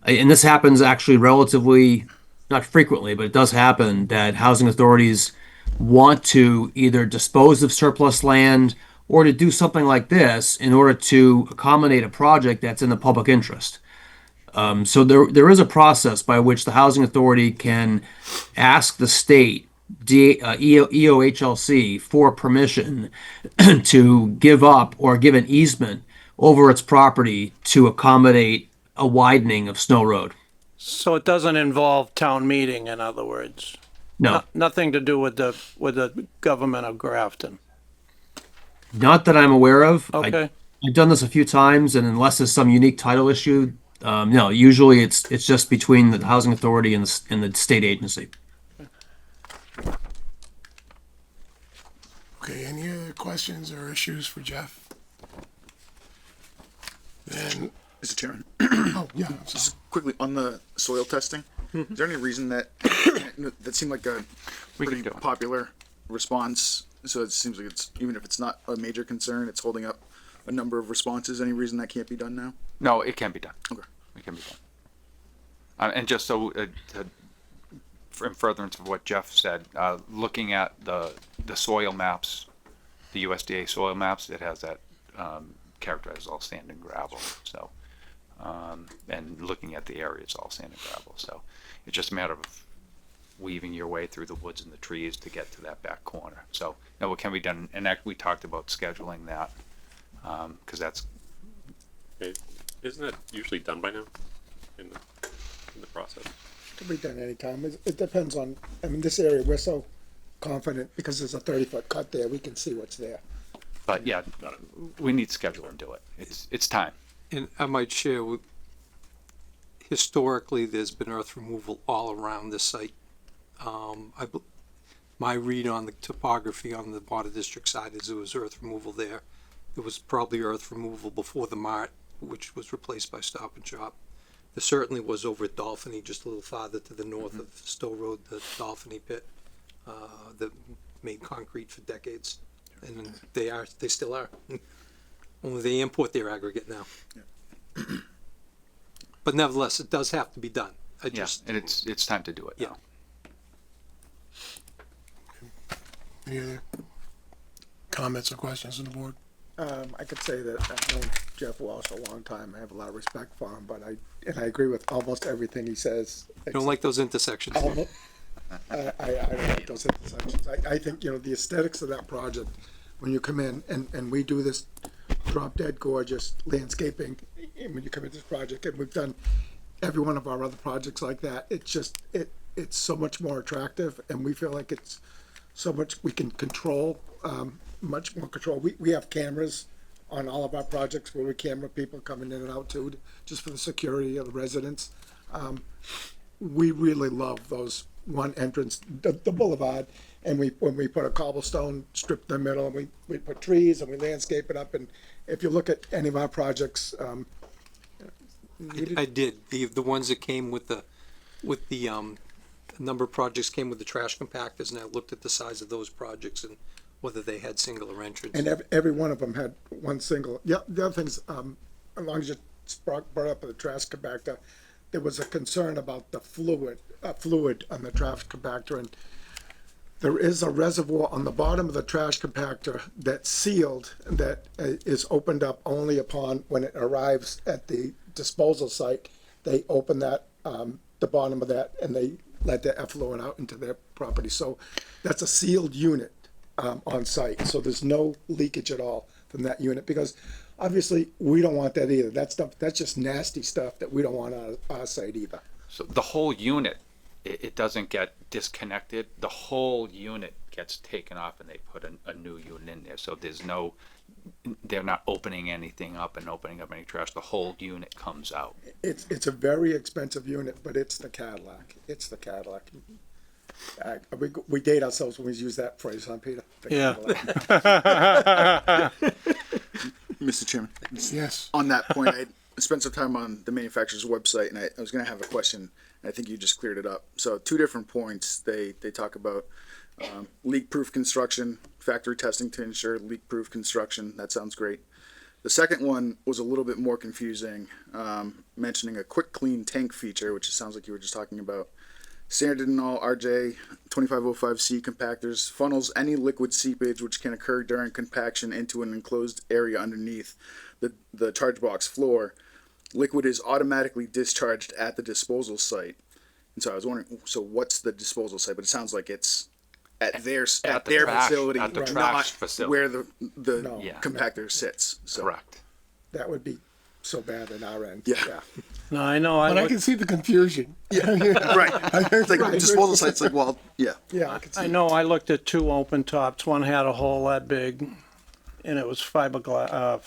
and this happens actually relatively, not frequently, but it does happen that housing authorities want to either dispose of surplus land or to do something like this in order to accommodate a project that's in the public interest. So there is a process by which the housing authority can ask the state EOHLC for permission to give up or give an easement over its property to accommodate a widening of Snow Road. So it doesn't involve town meeting, in other words? No. Nothing to do with the government of Grafton? Not that I'm aware of. Okay. I've done this a few times, and unless there's some unique title issue, no, usually it's just between the housing authority and the state agency. Okay, any other questions or issues for Jeff? Then, Mr. Chairman, oh, yeah, I'm sorry. just quickly on the soil testing, is there any reason that that seemed like a pretty popular response? So it seems like it's, even if it's not a major concern, it's holding up a number of responses. Any reason that can't be done now? No, it can be done. Okay. It can be done. And just so, in furtherance of what Jeff said, looking at the soil maps, the USDA soil maps, it has that characterized as all sand and gravel. So, and looking at the area, it's all sand and gravel. So it's just a matter of weaving your way through the woods and the trees to get to that back corner. So, now what can be done? And we talked about scheduling that because that's. Isn't that usually done by now in the process? It can be done anytime. It depends on, I mean, this area, we're so confident because there's a 30-foot cut there, we can see what's there. But yeah, we need to schedule and do it. It's time. And I might share, historically, there's been earth removal all around this site. My read on the topography on the Water District side is there was earth removal there. There was probably earth removal before the Mart, which was replaced by Stop and Shop. There certainly was over at Dolphiny, just a little farther to the north of Stowe Road, the Dolphiny pit, that made concrete for decades. And they still are. Only they import their aggregate now. Yeah. But nevertheless, it does have to be done. And it's time to do it now. Any other comments or questions on the board? I could say that I've known Jeff Walsh a long time. I have a lot of respect for him, but I agree with almost everything he says. I don't like those intersections. I don't like those intersections. I think, the aesthetics of that project, when you come in and we do this drop dead gorgeous landscaping, and when you come into this project, and we've done every one of our other projects like that, it's so much more attractive, and we feel like it's so much we can control, much more control. We have cameras on all of our projects where we camera people coming in and out too, just for the security of the residents. We really love those one entrance, the boulevard, and when we put a cobblestone strip in the middle, and we put trees and we landscape it up. And if you look at any of our projects, I did the ones that came with the number of projects came with the trash compactors, and I looked at the size of those projects and whether they had singular entrance. And every one of them had one single. Yeah, the other things, as long as you brought up the trash compactor, there was a concern about the fluid on the trash compactor, and there is a reservoir on the bottom of the trash compactor that's sealed, that is opened up only upon when it arrives at the disposal site. They open that, the bottom of that, and they let the effluent out into their property. So that's a sealed unit on site. So there's no leakage at all from that unit, because obviously we don't want that either. That's just nasty stuff that we don't want on our site either. So the whole unit, it doesn't get disconnected. The whole unit gets taken off and they put a new unit in there. So they're not opening anything up and opening up any trash. The whole unit comes out. It's a very expensive unit, but it's the Cadillac. It's the Cadillac. We date ourselves when we use that phrase, huh, Peter? The Yeah. Cadillac. Mr. Chairman. Yes. On that point, I spent some time on the manufacturer's website, and I was going to have a question, and I think you just cleared it up. So 2 different points. They talk about leak-proof construction, factory testing to ensure leak-proof construction. That sounds great. The second one was a little bit more confusing, mentioning a quick clean tank feature, which it sounds like you were just talking about. Standard in all RJ 2505C compactors funnels any liquid seepage which can occur during compaction into an enclosed area underneath the charge box floor. Liquid is automatically discharged at the disposal site. And so I was wondering, so what's the disposal site? But it sounds like it's at their facility, at the not trash facility. where the No. Yeah. compactor sits. So. Correct. That would be so bad in our end. Yeah. No, I know, But I can see the confusion. Right. It's like disposal site's like, well, yeah. Yeah, I could see. I know, I looked at 2 open tops. One had a hole that big, and it was fiberglass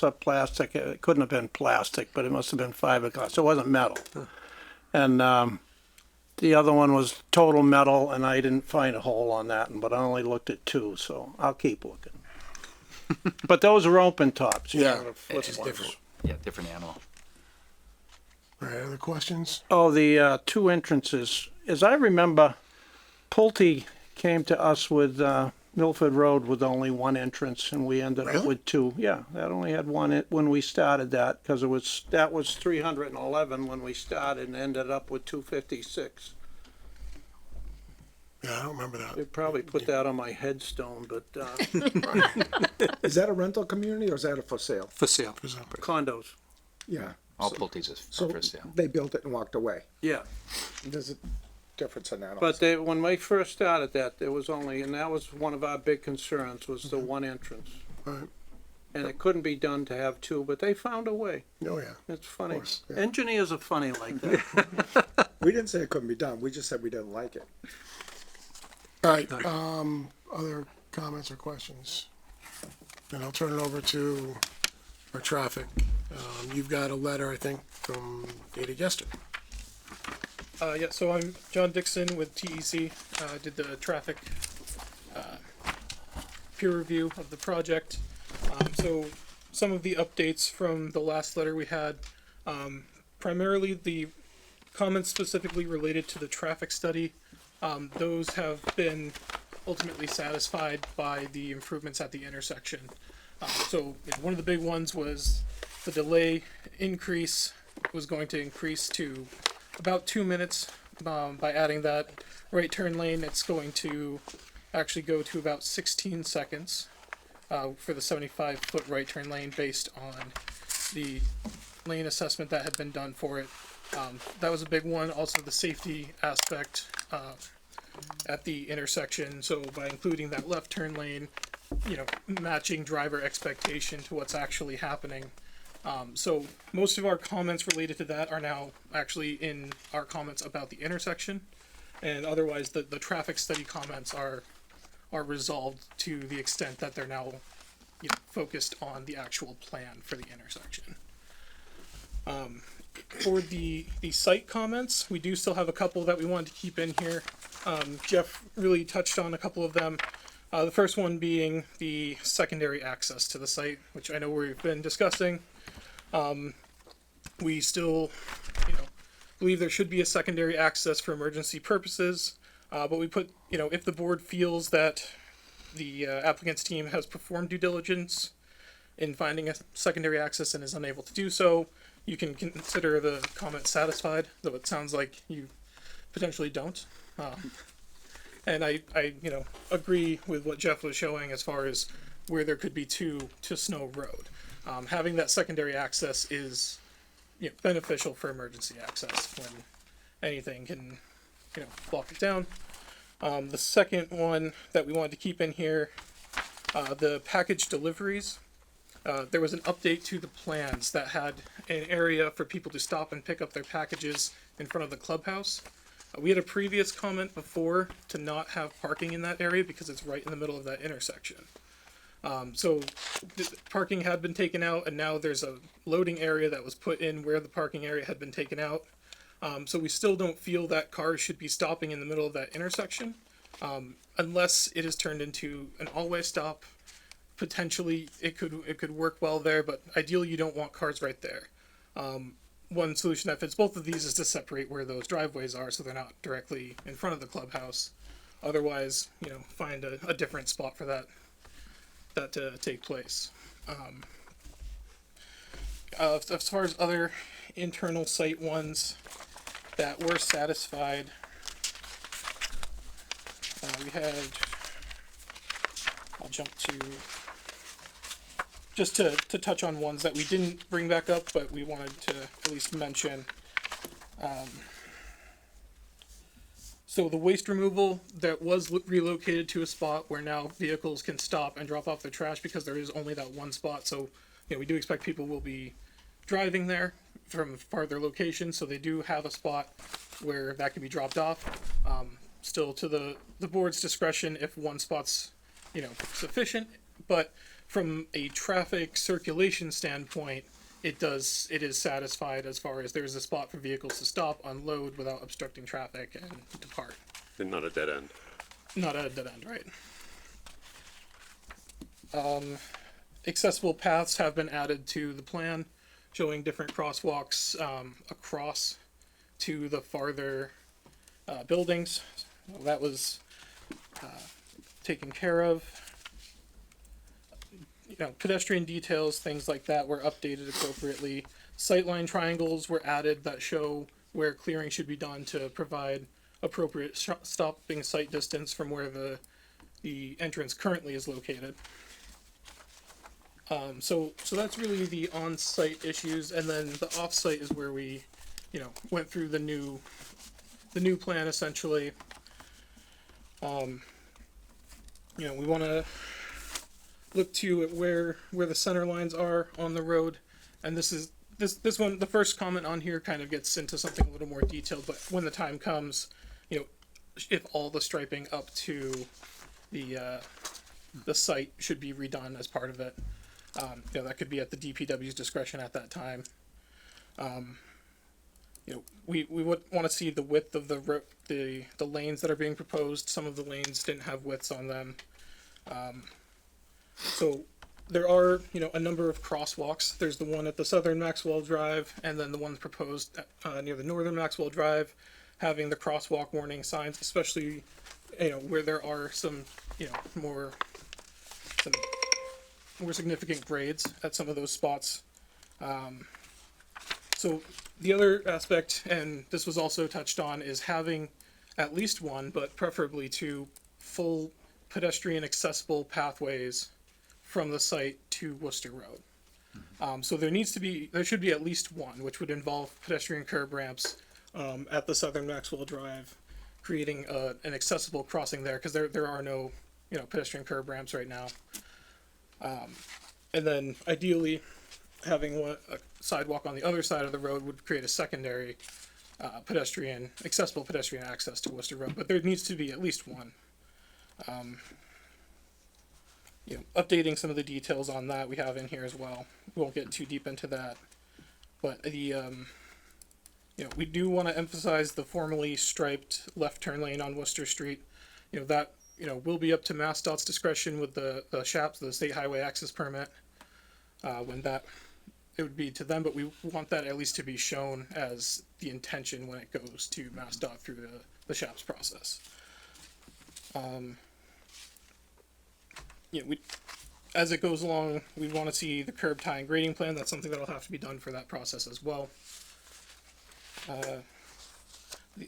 or plastic. It couldn't have been plastic, but it must have been fiberglass. It wasn't metal. And the other one was total metal, and I didn't find a hole on that, but I only looked at 2, so I'll keep looking. But those are open tops. You Yeah, gotta flip It's ones. different. Yeah, different animal. All right, other questions? Oh, the 2 entrances. As I remember, Pulte came to us with Milford Road with only 1 entrance, and we ended up Really? with 2. Yeah, that only had 1 when we started that, because that was 311 when we started, and ended up with 256. Yeah, I don't remember that. They probably put that on my headstone, but Is that a rental community or is that a for sale? For sale. condos. Yeah. All Pulte's is So for sale. they built it and walked away. Yeah, There's a difference in that. but when we first started that, there was only, and that was one of our big concerns, was the 1 entrance. Right. And it couldn't be done to have 2, but they found a way. Oh, yeah. It's funny. course, yeah. Engineers are funny like that. We didn't say it couldn't be done. We just said we didn't like it. All right, other comments or questions? Then I'll turn it over to our traffic. You've got a letter, I think, from dated yesterday. Yeah, so I'm John Dixon with TEC. Did the traffic peer review of the project. So some of the updates from the last letter we had, primarily the comments specifically related to the traffic study. Those have been ultimately satisfied by the improvements at the intersection. So one of the big ones was the delay increase was going to increase to about 2 minutes. By adding that right turn lane, it's going to actually go to about 16 seconds for the 75-foot right turn lane based on the lane assessment that had been done for it. That was a big one. Also, the safety aspect at the intersection. So by including that left turn lane, matching driver expectation to what's actually happening. So most of our comments related to that are now actually in our comments about the intersection, and otherwise the traffic study comments are resolved to the extent that they're now focused on the actual plan for the intersection. For the site comments, we do still have a couple that we wanted to keep in here. Jeff really touched on a couple of them. The first one being the secondary access to the site, which I know we've been discussing. We still, believe there should be a secondary access for emergency purposes, but we put, if the board feels that the applicant's team has performed due diligence in finding a secondary access and is unable to do so, you can consider the comment satisfied, though it sounds like you potentially don't. And I agree with what Jeff was showing as far as where there could be 2 to Snow Road. Having that secondary access is, beneficial for emergency access when anything can, block it down. The second one that we wanted to keep in here, the package deliveries. There was an update to the plans that had an area for people to stop and pick up their packages in front of the clubhouse. We had a previous comment before to not have parking in that area because it's right in the middle of that intersection. So parking had been taken out, and now there's a loading area that was put in where the parking area had been taken out. So we still don't feel that cars should be stopping in the middle of that intersection, unless it is turned into an all-way stop potentially it could work well there, but ideally you don't want cars right there. One solution that fits both of these is to separate where those driveways are so they're not directly in front of the clubhouse. Otherwise, find a different spot for that to take place. As far as other internal site ones that were satisfied, we had, I'll jump to, just to touch on ones that we didn't bring back up, but we wanted to at least mention. So the waste removal that was relocated to a spot where now vehicles can stop and drop off their trash because there is only that one spot. So, we do expect people will be driving there from farther locations, so they do have a spot where that can be dropped off. Still to the board's discretion if one spot's, sufficient, but from a traffic circulation standpoint, it is satisfied as far as there's a spot for vehicles to stop, unload without obstructing traffic and depart. And not a dead end. Not a dead end, right? Accessible paths have been added to the plan, showing different crosswalks across to the farther buildings. That was taken care of. Pedestrian details, things like that were updated appropriately. Sightline triangles were added that show where clearing should be done to provide appropriate stopping sight distance from where the entrance currently is located. So that's really the on-site issues, and then the off-site is where we, went through the new plan essentially. We want to look to at where the center lines are on the road, and this one, the first comment on here kind of gets into something a little more detailed, but when the time comes, if all the striping up to the site should be redone as part of it, that could be at the DPW's discretion at that time. We would want to see the width of the lanes that are being proposed. Some of the lanes didn't have widths on them. So there are, a number of crosswalks. There's the one at the southern Maxwell Drive, and then the one proposed near the northern Maxwell Drive, having the crosswalk warning signs, especially, where there are some more significant grades at some of those spots. So the other aspect, and this was also touched on, is having at least one, but preferably two, full pedestrian accessible pathways from the site to Worcester Road. So there should be at least one, which would involve pedestrian curb ramps at the southern Maxwell Drive, creating an accessible crossing there, because there are no pedestrian curb ramps right now. And then ideally, having a sidewalk on the other side of the road would create a secondary accessible pedestrian access to Worcester Road, but there needs to be at least one. Updating some of the details on that we have in here as well. We won't get too deep into that, but we do want to emphasize the formally striped left turn lane on Worcester Street. That will be up to MassDOT's discretion with the SHAPS, the State Highway Access Permit, when it would be to them, but we want that at least to be shown as the intention when it goes to MassDOT through the SHAPS process. As it goes along, we want to see the curb tie and grading plan. That's something that'll have to be done for that process as well.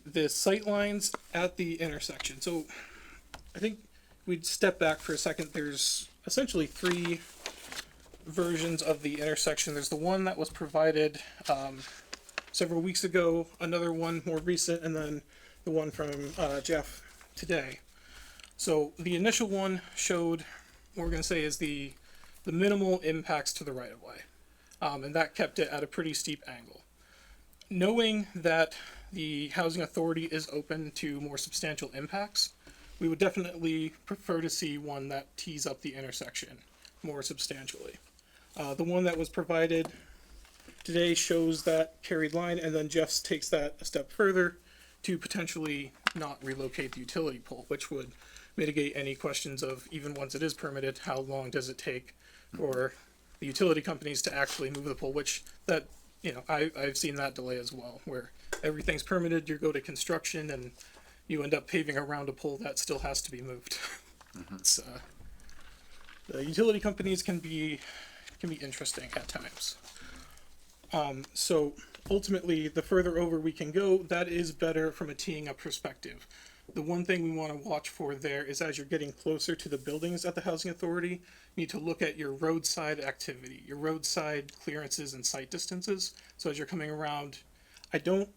The sight lines at the intersection. So I think we'd step back for a second. There's essentially three versions of the intersection. There's the one that was provided several weeks ago, another one more recent, and then the one from Jeff today. So the initial one showed what we're going to say is the minimal impacts to the right of way, and that kept it at a pretty steep angle. Knowing that the housing authority is open to more substantial impacts, we would definitely prefer to see one that tees up the intersection more substantially. The one that was provided today shows that carried line, and then Jeff's takes that a step further to potentially not relocate the utility pole, which would mitigate any questions of, even once it is permitted, how long does it take for the utility companies to actually move the pole, which that, I've seen that delay as well, where everything's permitted, you go to construction and you end up paving around a pole that still has to be moved. It's, the utility companies can be interesting at times. So ultimately, the further over we can go, that is better from a teeing up perspective. The one thing we want to watch for there is as you're getting closer to the buildings at the housing authority, you need to look at your roadside activity, your roadside clearances and site distances. So as you're coming around, I don't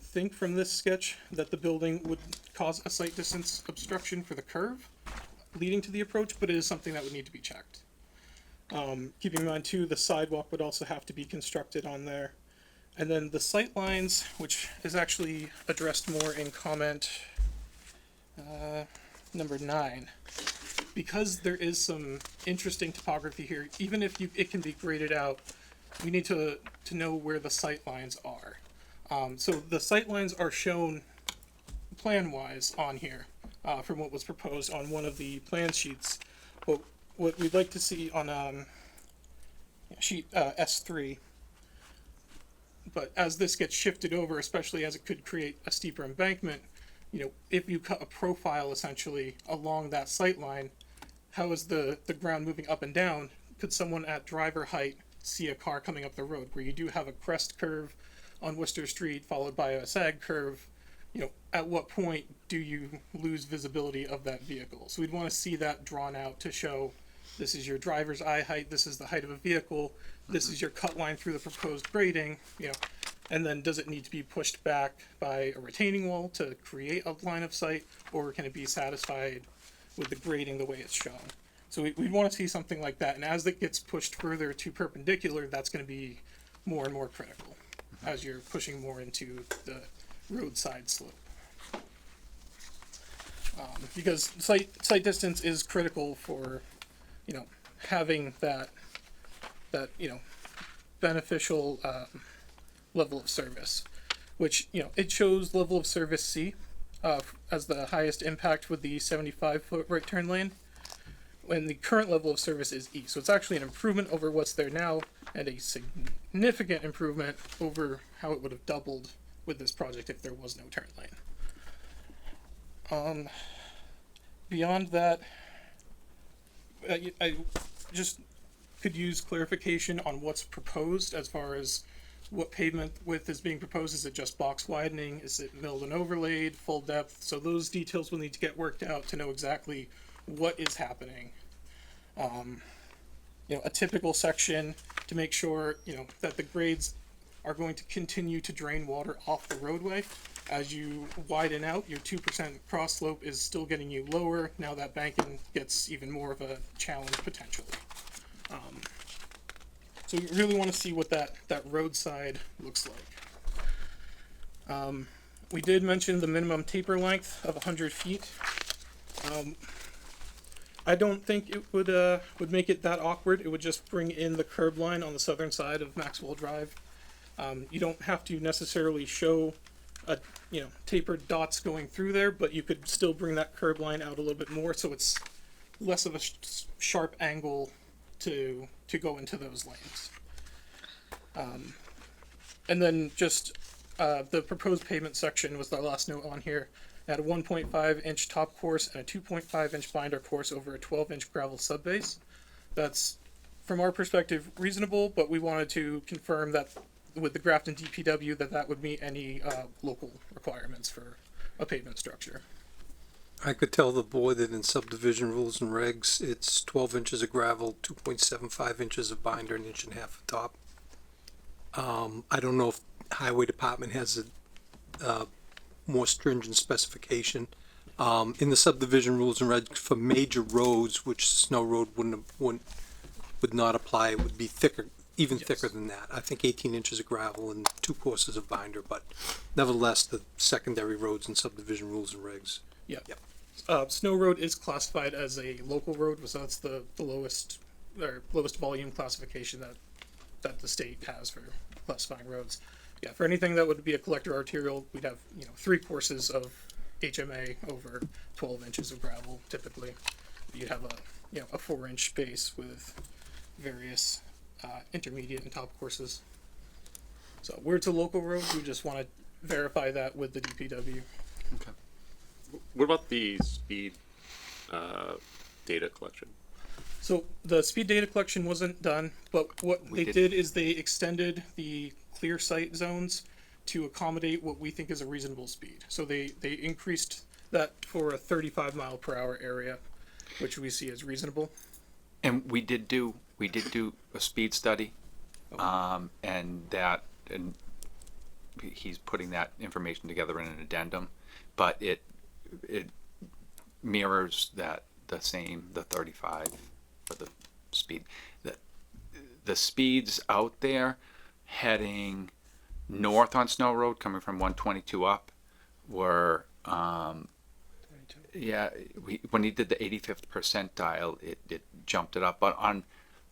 think from this sketch that the building would cause a site distance obstruction for the curve leading to the approach, but it is something that would need to be checked. Keeping in mind too, the sidewalk would also have to be constructed on there. And then the sight lines, which is actually addressed more in comment number 9. Because there is some interesting topography here, even if it can be graded out, we need to know where the sight lines are. So the sight lines are shown plan-wise on here from what was proposed on one of the plan sheets. But what we'd like to see on sheet S3, but as this gets shifted over, especially as it could create a steeper embankment, if you cut a profile essentially along that sight line, how is the ground moving up and down? Could someone at driver height see a car coming up the road where you do have a crest curve on Worcester Street followed by a sag curve? At what point do you lose visibility of that vehicle? So we'd want to see that drawn out to show this is your driver's eye height, this is the height of a vehicle, this is your cut line through the proposed grading, and then does it need to be pushed back by a retaining wall to create a line of sight, or can it be satisfied with the grading the way it's shown? So we'd want to see something like that, and as it gets pushed further to perpendicular, that's going to be more and more critical as you're pushing more into the roadside slope. Because sight distance is critical for, having that beneficial level of service, which, it shows level of service C as the highest impact with the 75-foot right turn lane, when the current level of service is E. So it's actually an improvement over what's there now, and a significant improvement over how it would have doubled with this project if there was no turn lane. Beyond that, I just could use clarification on what's proposed as far as what pavement width is being proposed. Is it just box widening? Is it milled and overlaid, full depth? So those details will need to get worked out to know exactly what is happening. A typical section to make sure, that the grades are going to continue to drain water off the roadway. As you widen out, your 2% cross slope is still getting you lower. Now that banking gets even more of a challenge potentially. So you really want to see what that roadside looks like. We did mention the minimum taper length of 100 feet. I don't think it would make it that awkward. It would just bring in the curb line on the southern side of Maxwell Drive. You don't have to necessarily show tapered dots going through there, but you could still bring that curb line out a little bit more, so it's less of a sharp angle to go into those lanes. And then just the proposed pavement section was the last note on here. It had a 1.5 inch top course and a 2.5 inch binder course over a 12-inch gravel subbase. That's, from our perspective, reasonable, but we wanted to confirm that with the Grafton DPW that would meet any local requirements for a pavement structure. I could tell the board that in subdivision rules and regs, it's 12 inches of gravel, 2.75 inches of binder, an inch and a half of top. I don't know if highway department has a more stringent specification. In the subdivision rules and regs for major roads, which Snow Road would not apply, it would be thicker, even thicker than that. I think 18 inches of gravel and 2 courses of binder, but nevertheless, the secondary roads and subdivision rules and regs. Yeah. Yep. Snow Road is classified as a local road, so that's the lowest volume classification that the state has for classifying roads. Yeah, for anything that would be a collector arterial, we'd have 3 courses of HMA over 12 inches of gravel typically. You'd have a 4-inch base with various intermediate and top courses. So where it's a local road, we just want to verify that with the DPW. What about the speed data collection? So the speed data collection wasn't done, but what they did is they extended the clear sight zones to accommodate what we think is a reasonable speed. So they increased that for a 35 mile per hour area, which we see as reasonable. And we did do a speed study, and he's putting that information together in an addendum, but it mirrors the 35 for the speed. The speeds out there heading north on Snow Road, coming from 122 up, were when he did the 85th percentile, it jumped it up. But on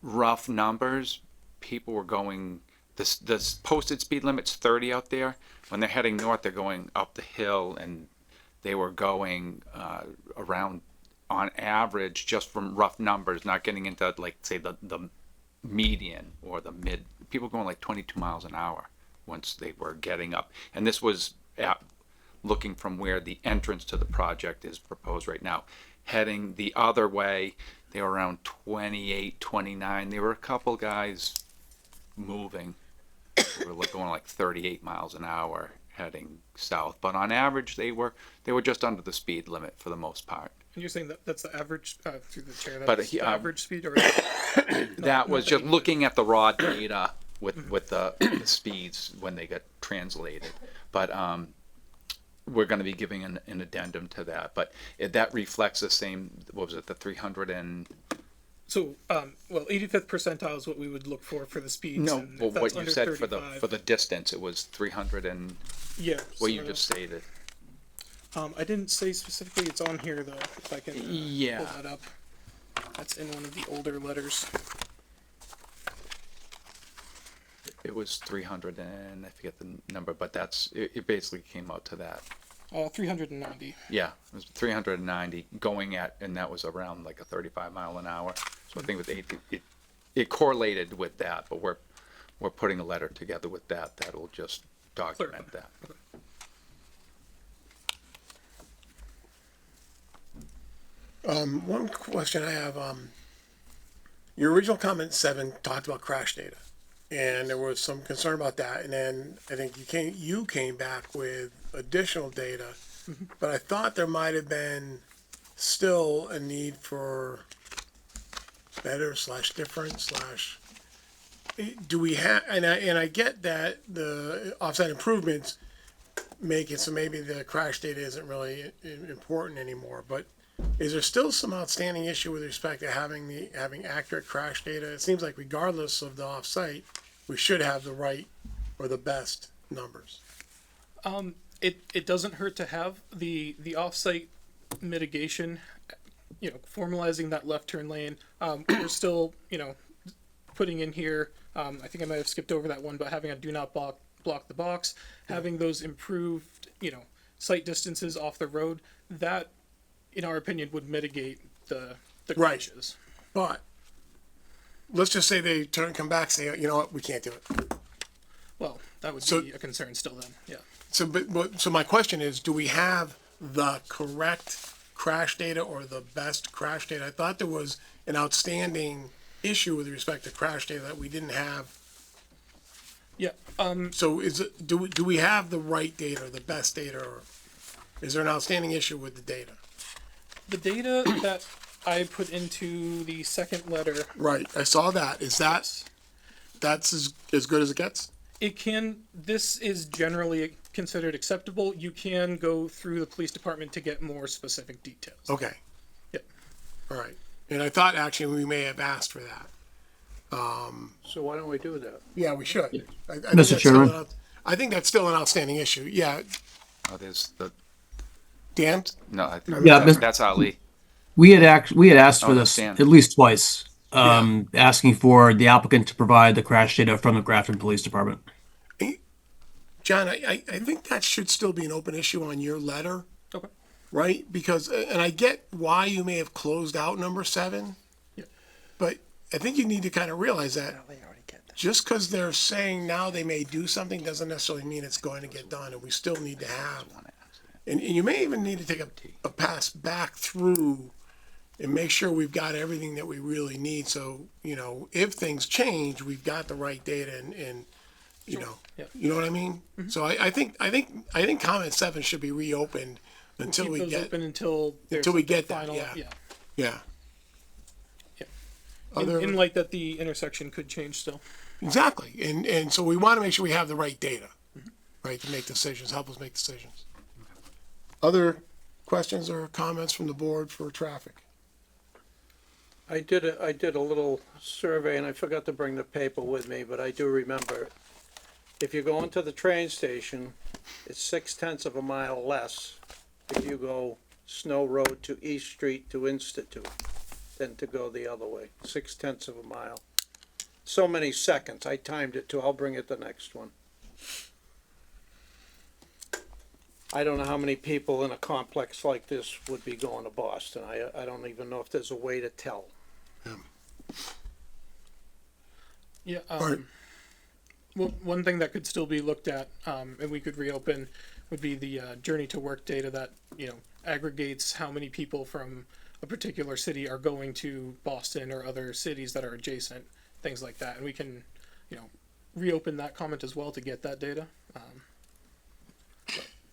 rough numbers, people were going, the posted speed limit's 30 out there. When they're heading north, they're going up the hill, and they were going around, on average, just from rough numbers, not getting into, like, say, the median or the mid, people going like 22 miles an hour once they were getting up. And this was looking from where the entrance to the project is proposed right now. Heading the other way, they were around 28, 29. There were a couple guys moving. They were going like 38 miles an hour heading south. But on average, they were just under the speed limit for the most part. And you're saying that that's the average, through the chair, But that's the average speed? Or that was just looking at the raw data with the speeds when they get translated. But we're going to be giving an addendum to that. But that reflects the same, what was it, the 300 and... So, 85th percentile is what we would look for the speeds. No, and well, if that's what you under said 35, for the distance, it was 300 and... Yeah. What you just stated. I didn't say specifically, it's on here though, if I can pull that up. That's in one of the older letters. It was 300 and I forget the number, but it basically came out to that. 390. Yeah, it was 390 going at, and that was around like a 35 mile an hour. So I think with it correlated with that, but we're putting a letter together with that will just document that. Okay. One question I have, your original comment 7 talked about crash data, and there was some concern about that, and then I think you came back with additional data, but I thought there might have been still a need for better / different / do we have, and I get that the offsite improvements make it so maybe the crash data isn't really important anymore, but is there still some outstanding issue with respect to having accurate crash data? It seems like regardless of the offsite, we should have the right or the best numbers. It doesn't hurt to have the offsite mitigation, formalizing that left turn lane. We're still, putting in here, I think I might have skipped over that one, but having a do not block the box, having those improved, sight distances off the road, that, in our opinion, would mitigate the crashes. But let's just say they come back and say, you know what, we can't do it. Well, that would be a concern still then, yeah. So my question is, do we have the correct crash data or the best crash data? I thought there was an outstanding issue with respect to crash data that we didn't have. Yeah. So do we have the right data or the best data, or is there an outstanding issue with the data? The data that I put into the second letter. Right, I saw that. That's as good as it gets? This is generally considered acceptable. You can go through the police department to get more specific details. Okay. Yep. All right. And I thought actually we may have asked for that. So why don't we do that? Yeah, we should. Mr. Chairman. I think that's still an outstanding issue. Yeah. Oh, there's the... Dan? No, I think Yeah, that's Ali. We had asked for this Dan. at least twice, asking for the applicant to provide the crash data from the Grafton Police Department. John, I think that should still be an open issue on your letter. Okay. right? Because, and I get why you may have closed out number 7, but I think you need to kind of realize that just because they're saying now they may do something doesn't necessarily mean it's going to get done, and we still need to have, and you may even need to take a pass back through and make sure we've got everything that we really need. So, you know, if things change, we've got the right data and you know, you know what I mean? So I think comment 7 should be reopened until Keep we those get, open until we get that, final. yeah. Yeah. Yeah. In, in light that the intersection could change still. Exactly. And so we want to make sure we have the right data, right, to make decisions, help us make decisions. Other questions or comments from the board for traffic? I did a little survey and I forgot to bring the paper with me, but I do remember. If you go into the train station, it's 0.6 of a mile less if you go Snow Road to East Street to Institute than to go the other way. 0.6 of a mile. So many seconds. I timed it too. I'll bring it the next one. I don't know how many people in a complex like this would be going to Boston. I don't even know if there's a way to tell. Yeah. Well, one thing that could still be looked at, and we could reopen, would be the journey to work data that, you know, aggregates how many people from a particular city are going to Boston or other cities that are adjacent, things like that. And we can, you know, reopen that comment as well to get that data.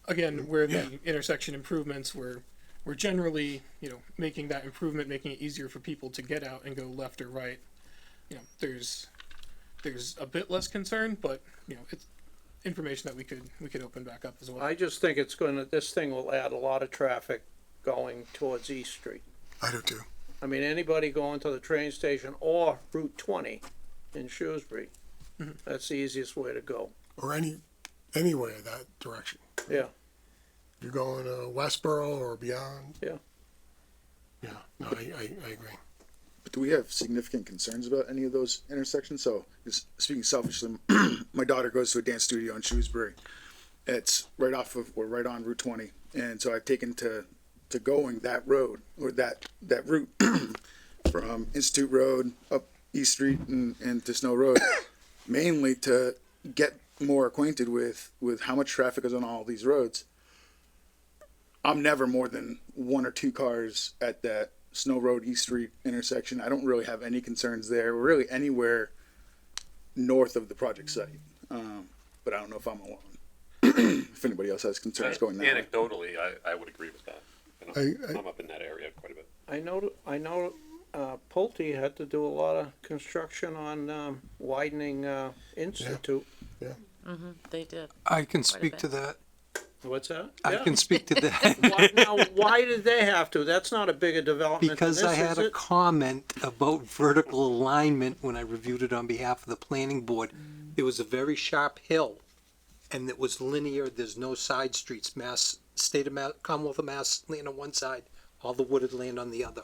Again, where the intersection improvements, we're generally, you know, making that improvement, making it easier for people to get out and go left or right. You know, there's a bit less concern, but you know, it's information that we could open back up as well. I just think this thing will add a lot of traffic going towards East Street. I do too. I mean, anybody going to the train station or Route 20 in Shrewsbury, that's the easiest way to go. Or anywhere that direction. Yeah. You're going to Westboro or beyond. Yeah. Yeah, no, I agree. But do we have significant concerns about any of those intersections? So, just speaking selfishly, my daughter goes to a dance studio in Shrewsbury. It's right on Route 20, and so I've taken to going that road or that route from Institute Road up East Street and to Snow Road, mainly to get more acquainted with how much traffic is on all these roads. I'm never more than 1 or 2 cars at that Snow Road East Street intersection. I don't really have any concerns there. We're really anywhere north of the project site. But I don't know if I'm alone. If anybody else has concerns going that way. Anecdotally, I would agree with that. You know, I'm up in that area quite a bit. I know Pulte had to do a lot of construction on widening Institute. Yeah. They did. I can Quite a speak bit. to that. What's that? I Yeah. can speak to that. Why did they have to? That's not a bigger development Because than I this, had is a it? comment about vertical alignment when I reviewed it on behalf of the planning board. There was a very sharp hill and it was linear. There's no side streets. Commonwealth of Mass land on one side, all the wooded land on the other.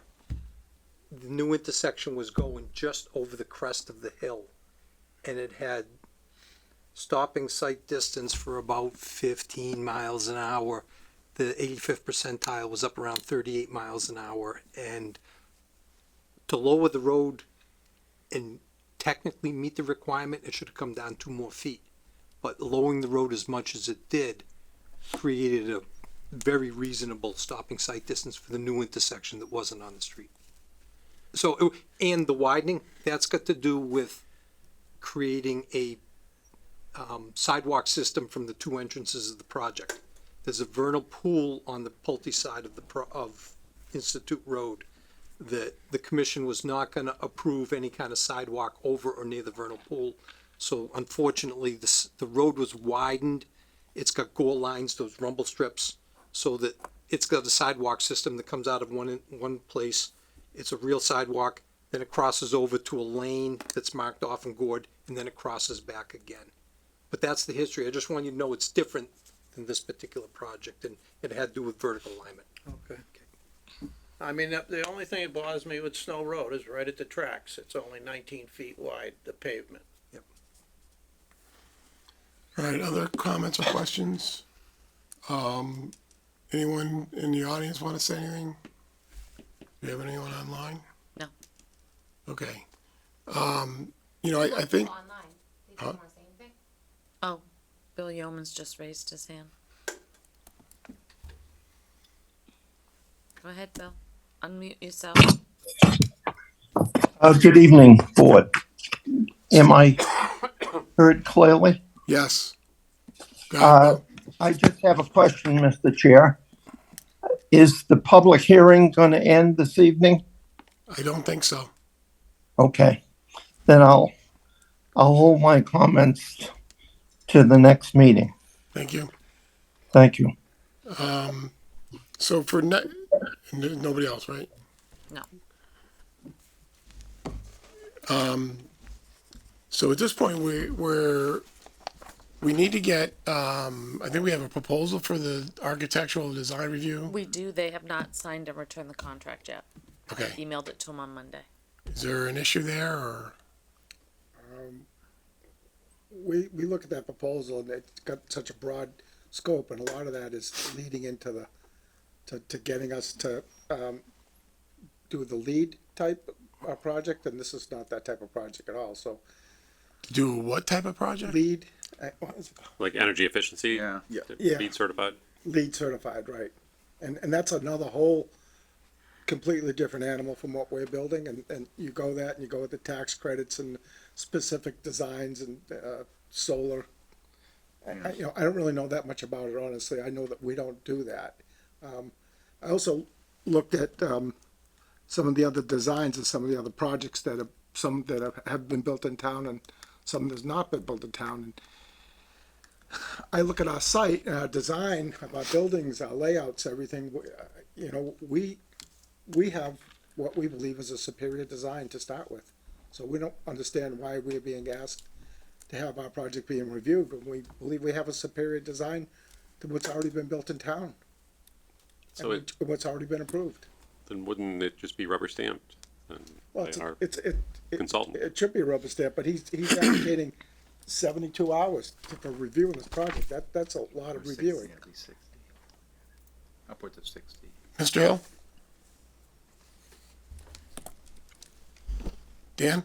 The new intersection was going just over the crest of the hill and it had stopping sight distance for about 15 miles an hour. The 85th percentile was up around 38 miles an hour. And to lower the road and technically meet the requirement, it should have come down 2 more feet. But lowering the road as much as it did created a very reasonable stopping sight distance for the new intersection that wasn't on the street. So, and the widening, that's got to do with creating a sidewalk system from the 2 entrances of the project. There's a vernal pool on the Pulte side of Institute Road that the commission was not going to approve any kind of sidewalk over or near the vernal pool. So unfortunately, the road was widened. It's got gore lines, those rumble strips, so that it's got a sidewalk system that comes out of one place. It's a real sidewalk. Then it crosses over to a lane that's marked off and gored, and then it crosses back again. But that's the history. I just want you to know it's different than this particular project, and it had to do with vertical alignment. Okay. I mean, the only thing that bothers me with Snow Road is right at the tracks. It's only 19 feet wide, the pavement. Yep. All right, other comments or questions? Anyone in the audience want to say anything? Do you have anyone online? No. Okay. You know, I think. Huh? Oh, Bill Yeoman's just raised his hand. Go ahead, Bill. Unmute yourself. Good evening, Board. Am I heard clearly? Yes. Go ahead, Bill. I just have a question, Mr. Chair. Is the public hearing going to end this evening? I don't think so. Okay, then I'll hold my comments to the next meeting. Thank you. Thank you. So for nobody else, right? No. So at this point, we need to get, I think we have a proposal for the architectural design review. We do. They have not signed and returned the contract yet. Okay. I emailed it to them on Monday. Is there an issue there, or? We look at that proposal and it's got such a broad scope, and a lot of that is leading into to getting us to do the lead type project, and this is not that type of project at all. So Do what type of project? lead, what is it called? Like energy efficiency? Yeah. Yeah. LEED certified? Lead certified, right? And that's another whole completely different animal from what we're building, and you go that and you go with the tax credits and specific designs and solar. You know, I don't really know that much about it, honestly. I know that we don't do that. I also looked at some of the other designs and some of the other projects that have been built in town and some that's not been built in town. And I look at our site, our design of our buildings, our layouts, everything. You know, we have what we believe is a superior design to start with. So we don't understand why we're being asked to have our project being reviewed, but we believe we have a superior design to what's already been built in town. So and what's already been approved. then wouldn't it just be rubber stamped? Well, consultant. It should be a rubber stamp, but he's allocating 72 hours for reviewing this project. That's a lot of reviewing. At least 60. Upwards of 60. Mr. Hill? Dan?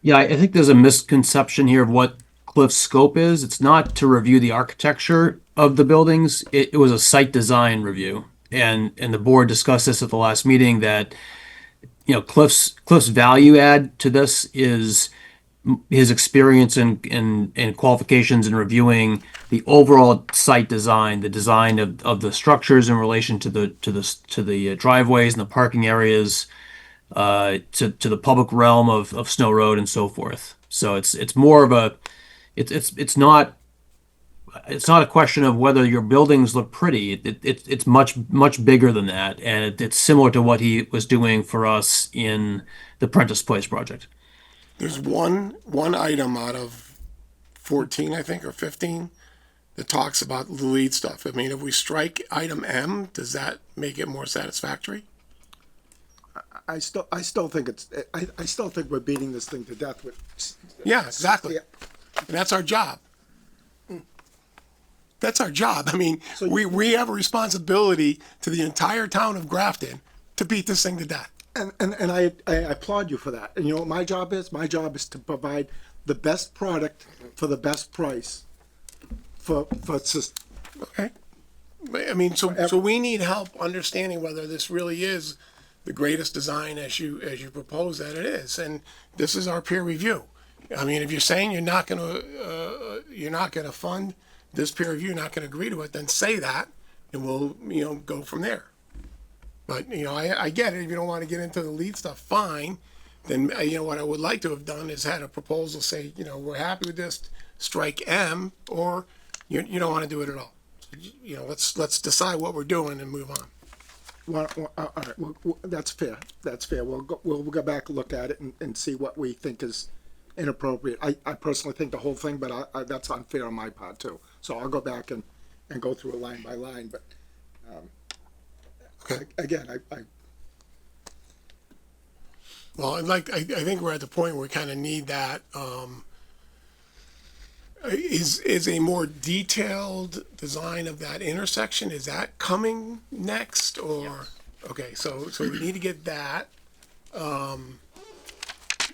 Yeah, I think there's a misconception here of what Cliff's scope is. It's not to review the architecture of the buildings. It was a site design review. And the board discussed this at the last meeting that, you know, Cliff's value add to this is his experience and qualifications in reviewing the overall site design, the design of the structures in relation to the driveways and the parking areas, to the public realm of Snow Road and so forth. So it's more of a it's not a question of whether your buildings look pretty. It's much bigger than that, and it's similar to what he was doing for us in the Prentice Place project. There's one item out of 14, I think, or 15 that talks about the lead stuff. I mean, if we strike item M, does that make it more satisfactory? I still think I still think we're beating this thing to death with. Yeah, exactly. Yeah. And that's our job. That's our job. I mean, we have a responsibility to the entire town of Grafton to beat this thing to death. And I applaud you for that. And you know what my job is? My job is to provide the best product for the best price Okay. I mean, so we need help understanding whether this really is the greatest design as you propose that it is. And this is our peer review. I mean, if you're saying you're not gonna fund this peer review, not gonna agree to it, then say that, and we'll go from there. But I get it. If you don't want to get into the lead stuff, fine. Then what I would like to have done is had a proposal say, we're happy with this, strike M, or you don't want to do it at all. Let's decide what we're doing and move on. Well, all right, well, that's fair. That's fair. We'll go back and look at it and see what we think is inappropriate. I personally think the whole thing, but that's unfair on my part too. So I'll go back and go through it line by line. But okay. Again, Well, I think we're at the point where we kind of need that. Is a more detailed design of that intersection, is that coming next, or? Okay, so we need to get that. You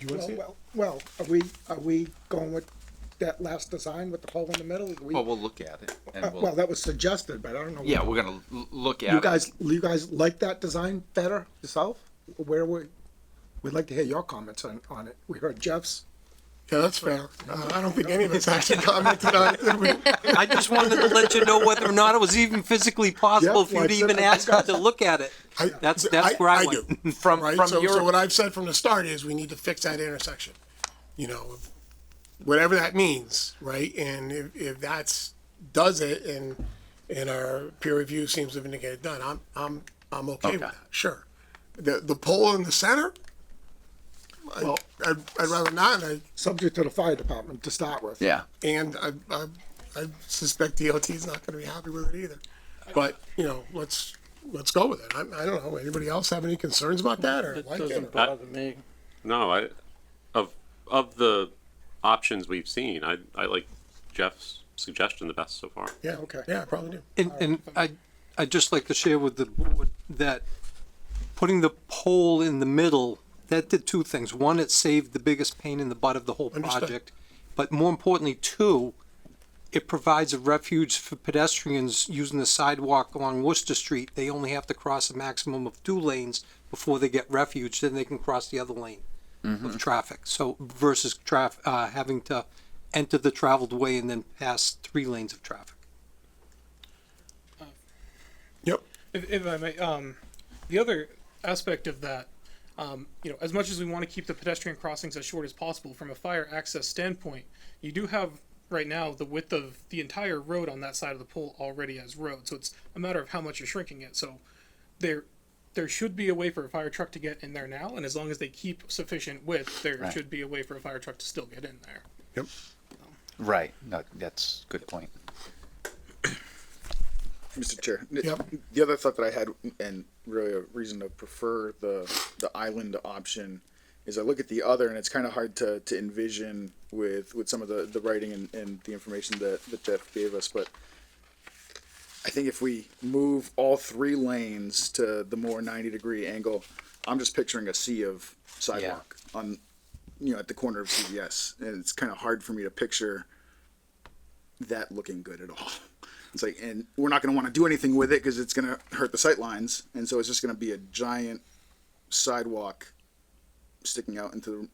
wanna see it? Well, are we going with that last design with the hole in the middle? Well, we'll look at it and Well, that was suggested, but I don't know. yeah, we're gonna look at You it. you guys like that design better yourself? We'd like to hear your comments on it. We heard Jeff's. Yeah, that's fair. I don't think any of us actually commented on it. I just wanted to let you know whether or not it was even physically possible Yeah, for you like to I said, even I ask got- her to look at it. That's where I went. do. Right? So what I've said from the start is we need to fix that intersection. You know, whatever that means, right? And if that's does it, and our peer review seems to indicate it done, I'm okay with that. Sure. The pole in the center. Well, I'd rather not. Subject to the fire department to start with. Yeah. And I suspect DOT's not going to be happy with it either. But you know, let's go with it. I don't know. Anybody else have any concerns about that or It like doesn't it? bother me. No, of the options we've seen, I like Jeff's suggestion the best so far. Yeah. Okay. Yeah, I probably do. And I'd just like to share with the board that putting the pole in the middle, that did two things. One, it saved the biggest pain in the butt of the whole Understood. project. But more importantly, two, it provides a refuge for pedestrians using the sidewalk along Worcester Street. They only have to cross a maximum of 2 lanes before they get refuge, then they can cross the other lane of traffic. So versus having to enter the traveled way and then pass 3 lanes of traffic. Yep. If I may, the other aspect of that, you know, as much as we want to keep the pedestrian crossings as short as possible from a fire access standpoint, you do have right now the width of the entire road on that side of the pole already as road. So it's a matter of how much you're shrinking it. So there should be a way for a fire truck to get in there now, and as long as they keep sufficient width, there Right. should be a way for a fire truck to still get in there. Yep. Right. No, that's a good point. Mr. Chair, Yep. the other thought that I had, and really a reason to prefer the island option, is I look at the other, and it's kind of hard to envision with some of the writing and the information that Jeff gave us. But I think if we move all 3 lanes to the more 90-degree angle, I'm just picturing a sea of sidewalk on, at the corner of CVS, and it's kind of hard for me to picture that looking good at all. It's like, and we're not going to want to do anything with it because it's going to hurt the sight lines, and so it's just going to be a giant sidewalk sticking out into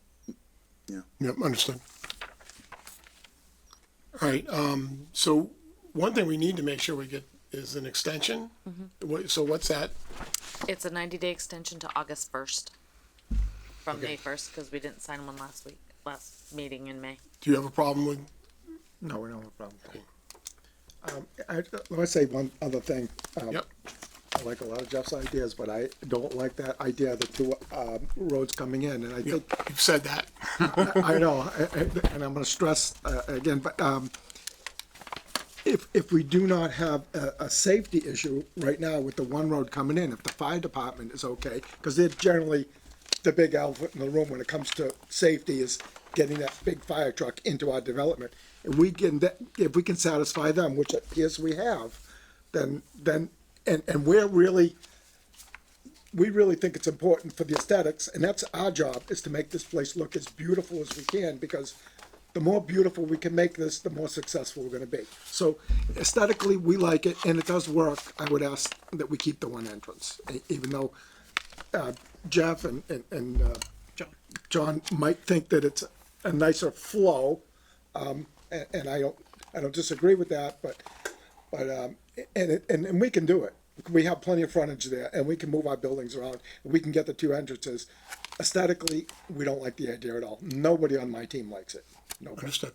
the, Yep. Understood. All right. So one thing we need to make sure we get is an extension. So what's that? It's a 90-day extension to August 1st from May 1st because we didn't sign one last meeting in May. Do you have a problem with? No, we don't have a problem. Let me say one other thing. Yep. I like a lot of Jeff's ideas, but I don't like that idea of the 2 roads coming in, and I think. You've said that. I know, and I'm gonna stress again, but if we do not have a safety issue right now with the one road coming in, if the fire department is okay, because they're generally the big elephant in the room when it comes to safety is getting that big fire truck into our development. And if we can satisfy them, which it appears we have, then and we really think it's important for the aesthetics, and that's our job, is to make this place look as beautiful as we can, because the more beautiful we can make this, the more successful we're gonna be. So aesthetically, we like it, and it does work. I would ask that we keep the one entrance, even though Jeff and John might think that it's a nicer flow, and I don't disagree with that, but we can do it. We have plenty of frontage there, and we can move our buildings around, and we can get the 2 entrances. Aesthetically, we don't like the idea at all. Nobody on my team likes it. Nobody. Understood.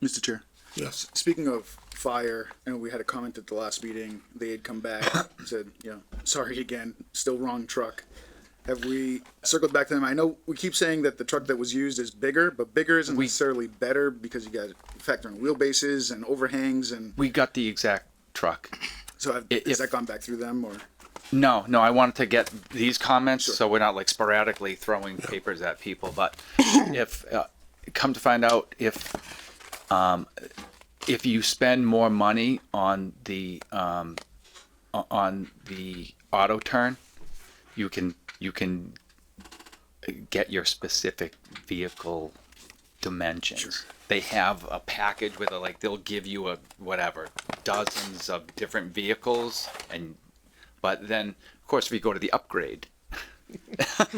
Mr. Chair. Yes. Speaking of fire, and we had a comment at the last meeting, they had come back and said, sorry again, still wrong truck. Have we circled back to them? I know we keep saying that the truck that was used is bigger, but bigger isn't necessarily better because you got to factor in wheelbases and overhangs and. We got the exact truck. So has that gone back through them or? No, I wanted to get these comments so we're not like sporadically throwing papers at people. But if come to find out, if if you spend more money on the auto turn, you can get your specific vehicle dimensions. Sure. They have a package where they'll give you dozens of different vehicles, but then of course if you go to the upgrade, as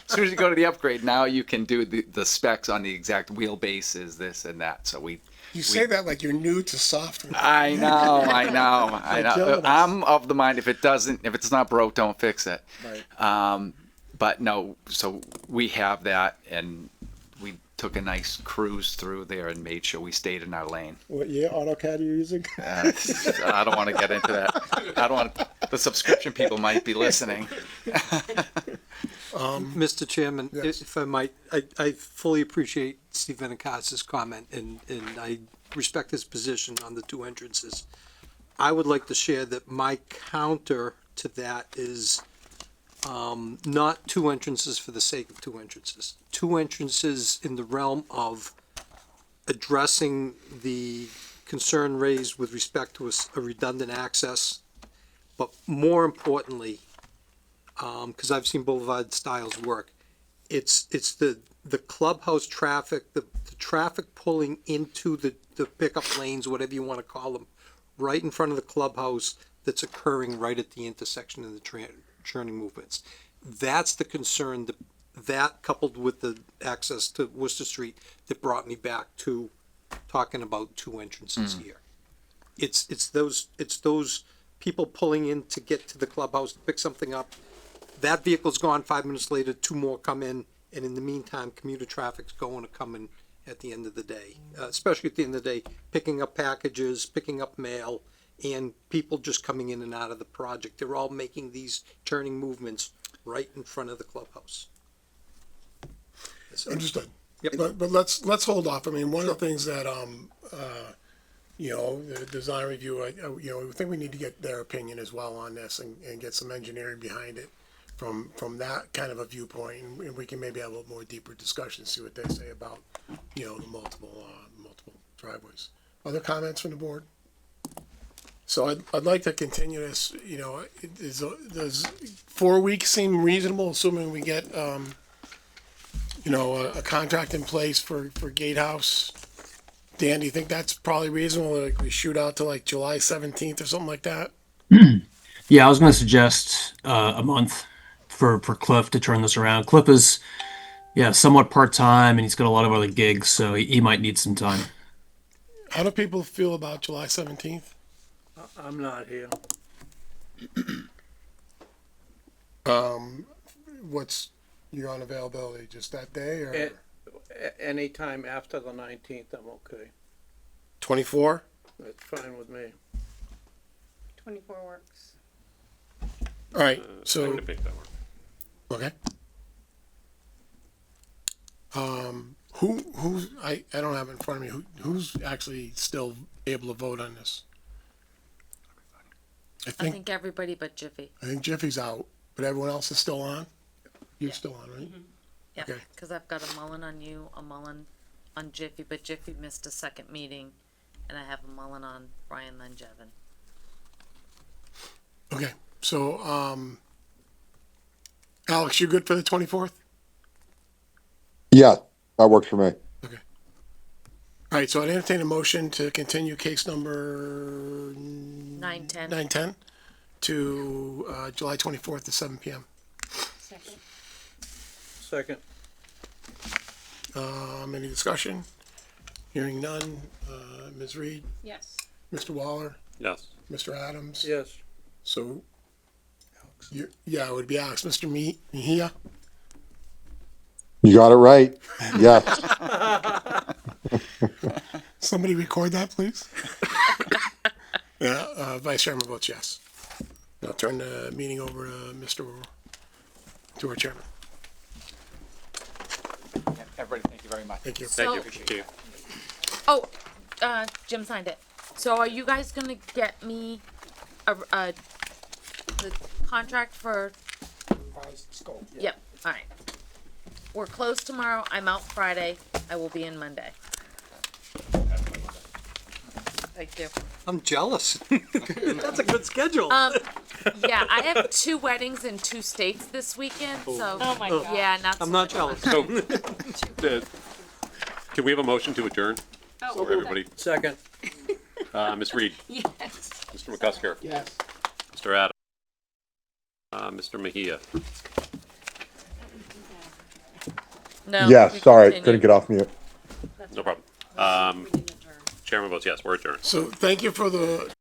soon as you go to the upgrade, now you can do the specs on the exact wheelbases, this and that. So You say that like you're new to software. I know. I'm of the mind if it's not broke, don't fix it. Right. But no, so we have that, and we took a nice cruise through there and made sure we stayed in our lane. What year AutoCAD are you using? I don't want to get into that. The subscription people might be listening. Mr. Chairman, if I might, I fully appreciate Steve Benincas's comment, and I respect his position on the two entrances. I would like to share that my counter to that is not two entrances for the sake of two entrances. Two entrances in the realm of addressing the concern raised with respect to a redundant access, but more importantly, because I've seen Boulevard Styles work, it's the clubhouse traffic, the traffic pulling into the pickup lanes, whatever you want to call them, right in front of the clubhouse that's occurring right at the intersection of the churning movements. That's the concern, that coupled with the access to Worcester Street, that brought me back to talking about two entrances here. It's those people pulling in to get to the clubhouse to pick something up. That vehicle's gone, 5 minutes later, two more come in, and in the meantime, commuter traffic's going to come in at the end of the day, especially at the end of the day, picking up packages, picking up mail, and people just coming in and out of the project. They're all making these turning movements right in front of the clubhouse. Understood. Yep. But let's hold off. I mean, one of the things that the design review, I think we need to get their opinion as well on this and get some engineering behind it from that kind of a viewpoint, and we can maybe have a little more deeper discussion, see what they say about the multiple driveways. Other comments from the board? So I'd like to continue this. Does 4 weeks seem reasonable, assuming we get a contract in place for Gatehouse? Dan, do you think that's probably reasonable? Like we shoot out to like July 17th or something like that? Yeah, I was going to suggest a month for Cliff to turn this around. Cliff is, somewhat part-time, and he's got a lot of other gigs, so he might need some time. How do people feel about July 17th? I'm not here. What's your unavailability? Just that day, or Anytime after the 19th, I'm okay. 24? That's fine with me. 24 works. All right, I so would make that work. okay. Who's I don't have it in front of me. Who's actually still able to vote on this? I I think think everybody but Jiffy. Jiffy's out, but everyone else is still on. You're still on, right? Yeah, Okay. because I've got a Mullen on you, a Mullen on Jiffy, but Jiffy missed a second meeting, and I have a Mullen on Brian Lenjevin. Okay, so Alex, you good for the 24th? Yeah, that works for me. All right, so I'd entertain a motion to continue case number 910. to July 24th at 7 p.m. Second. Second. Any discussion? Hearing none. Ms. Reed, Yes. Mr. Waller, Yes. Mr. Adams. Yes. So, yeah, it would be Alex. Mr. Mejia? You got it right. Yes. Somebody record that, please. Yeah, Vice Chairman votes yes. I'll turn the meeting over to our chairman. Everybody, thank you very much. Thank you. Thank you. Oh, Jim signed it. So are you guys gonna get me the contract for? Yep. All right. We're closed tomorrow. I'm out Friday. I will be in Monday. Thank you. I'm jealous. That's a good schedule. Yeah, I have 2 weddings in 2 states this weekend, so. Oh my God. Yeah, not so I'm not much jealous. So, can we have a motion to adjourn? Oh, For everybody, Second. Ms. Reed, yes. Mr. McCusker, Yes. Mr. Adams, Mr. Mejia. No. Yes, we sorry, continue. couldn't get off mute. No problem. Chairman votes yes, we're adjourned. So thank you for the